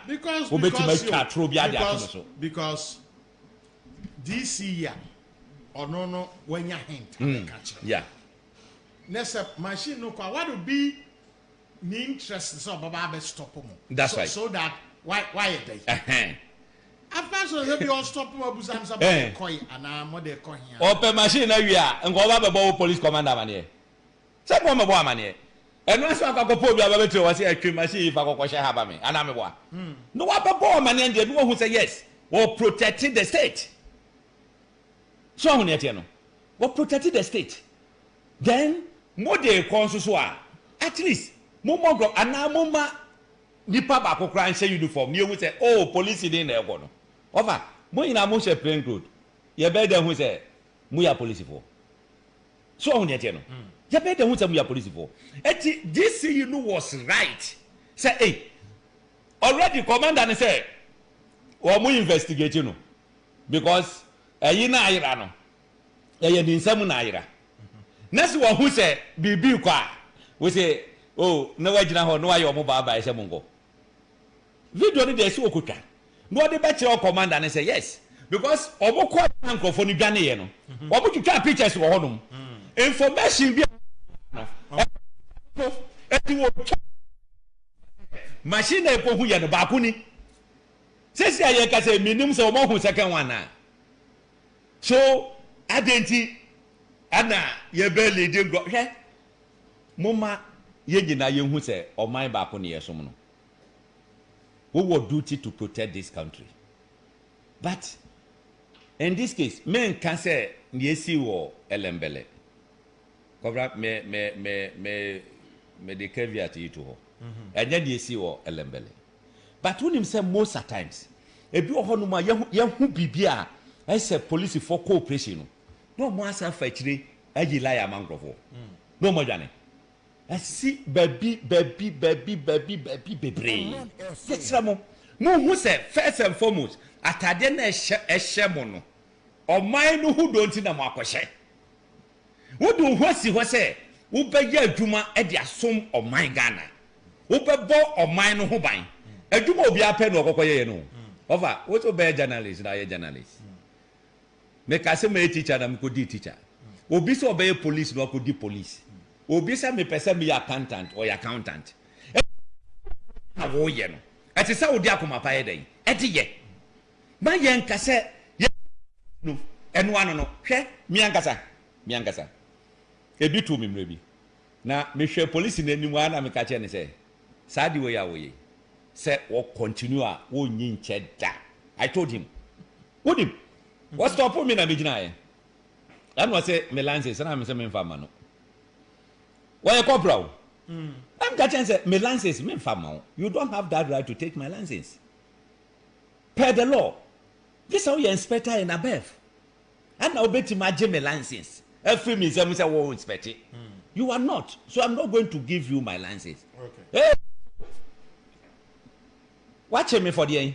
because this year or no when you hint yeah next machine no what would be the interest so baba stop them that's right so that why they after so they be all stop abusam sabay koi ana mo de koi here open machine na wia ngo baba police commander manie say mo bo amanie and once I go for you, was a machine if I go share have me, and I'm a boy. No, what a man and the one who say yes, or protecting the state. So, what protecting the state? Then, more de consuswa, at least, Momo, and now Moma, Nipa Bako crying say uniform, you would say, oh, police in there. Over, Moina Moshe plain good. You better who say, Muya police for. So, you better who say Muya police for. This you know was right. Say, hey, already commander say, or we investigate you know, because you know Irano, you need some Naira. Next one who say, be qua, we say, oh, no, I don't know your mobile by Samungo. We don't need a so cook. No, the better commander and say, yes, because Omo quite uncle for Ghana, what would you get pictures for home? Information be. Machine epo hu ye no ba ku ni sesi aye ka se minimum se o mo hu second one na so adenti ana ye be leading go he moma ye gina ye hu se o man ba ku ni ye som no we were duty to protect this country but in this case men can say ni esi wo elembele cobra me de caveat to ho and then you see or elembele but when him say most at times e bi oho no ma ye hu bibia I say police for cooperation no mo asa fa kire ayi liar mangrofo no mo dwane I see baby bebre yes ramo mo hu say first and foremost atade na ehye mo no o man no hu don't na mo akɔhye wo do ho si ho say wo be ya adwuma e de asom o man Ghana wo be bo o man no ho ban adwuma obi apɛ no okokoye no over what be journalist na ye journalist me ka se me teacher na me ko di teacher obi se obey police no ko di police obi se me pese me accountant or accountant na wo ye no ati sa odi akoma pa ye den eti ye ba ye nka se ye no eno ano no hwe mi ankasa ebi tu mi mrebi na me hwe police na anim ana me ka che ne se sa di we ya wo ye se wo continue a wo nyi nche da I told him what him what stop me na me gina ye and was say me lances and I'm say me fama no why corporal I'm catching say me lances me fama you don't have that right to take my license per the law this how you inspector and above and now bet imagine me license every me say wo inspect it you are not so I'm not going to give you my license okay hey watch me for the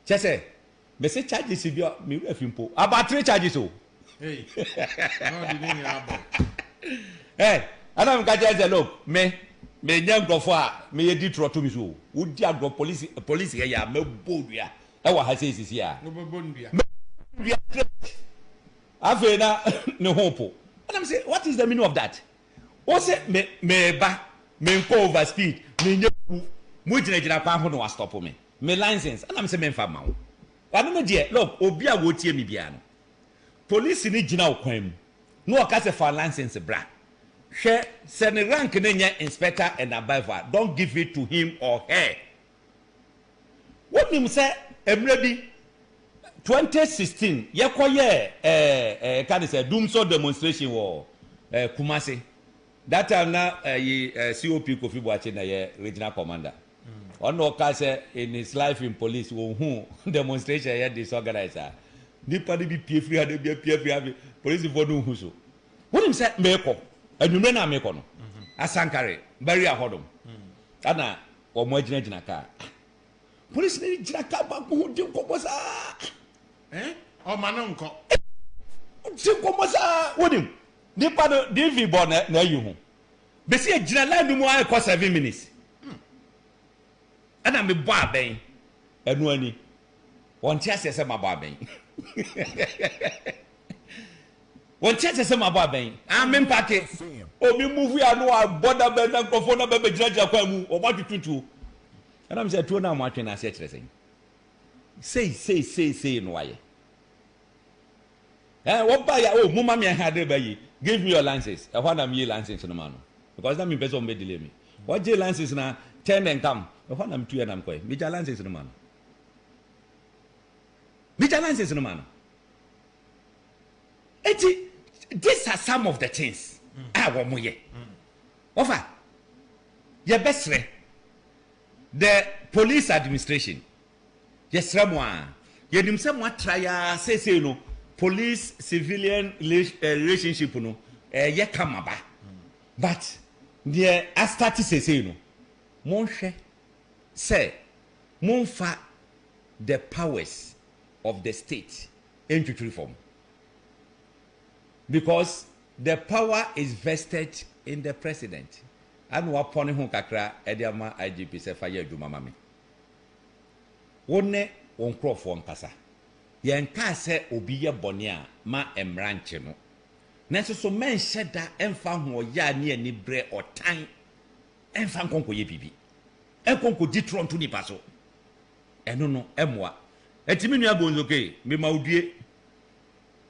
just say me say charges if you me refimpo about 3 charges oh hey no the name abo hey anam ka say look me nyam grofo a me yedi troto mi so wo di agro police ya me bodua e wa ha say sisi a no bondua afa na ne hopo anam say what is the meaning of that o say me ba me nko over speed me nyaku mo gina kwa ho no wa stop me license anam say me mfa ma wo anu me de look obi a wo tie mi bia no police ni gina okwan mu no o ka say for license bra hwe se ne rank ne nya inspector and above don't give it to him or her what him say emre bi 2016 yekoye can say doomsday demonstration wo Kumasi that time na COP Kofi Boache na ye regional commander ono ka say in his life in police wo hu demonstration ye disorganizer nipa de bi pie free ade bi pie free police for no hu so what him say meko anwumre na meko no asankare bari ahodom ana o mo agina ka police ni gina ka ba ko di komosa o manonko di komosa wonim nipa do DV bo na yi hu be se agina line mu ay ko 7 minutes ana me bo aben enu ani won ti asese ma bo aben won ti asese ma bo aben amen pake obi move ya no aboda be na nkofo na be gina kwa mu o ma tutu ana me se tuo na mo atwe na ase kire say no waye what buy oh mama me ha de bayi give me your license e hwa na me license no ma no because that me person be delay me what j license na 10 and come e hwa na me tuye na mko me ja license no ma no me ja license no ma no these are some of the things I want mo ye offer ye besre the police administration yes ramwa ye nim se mo atraya say no police civilian relationship no ye kamaba but the start say no mon hwe say mon fa the powers of the state into reform because the power is vested in the president and wa pone ho kakra ediama IGP se fa ye adwuma mame wonne won krofo nkasa yen ka se obi ye bone a ma emranche no nanso so men hyeda emfa ho ya ne ani bre otan emfa nkonko ye bibi enkonko di tronto ni paso eno no emwa etimi nua bonzoke me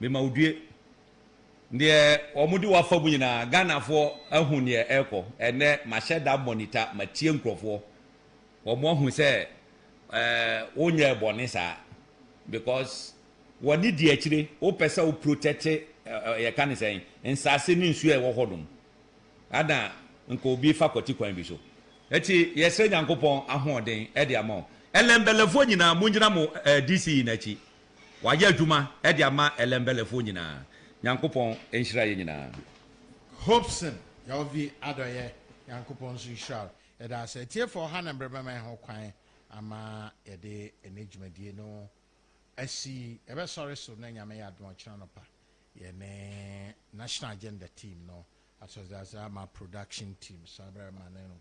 maudie de omudi wa fa bunyina Ghana fo ahu ne eko ene ma hyeda monitor ma tie nkrofo omo ahu se onye bone sa because woni di akire o pesa o protect ye kan say nsase ni nsu e wo hodom ada nko obi fa kwati kwan bi so eti yesre nyankopon ahoden e de ama elembelefo nyina munjina mo DC na chi waje adwuma e de ama elembelefo nyina nyankopon enhira ye nyina Hobson yavi adoye nyankopon su shall e da say tie for ha na brema ho kwan ama ye de enejumadi no asi ebe sorry so na nyame ya adom chira no pa ye ne national agenda team no as my production team so brema na no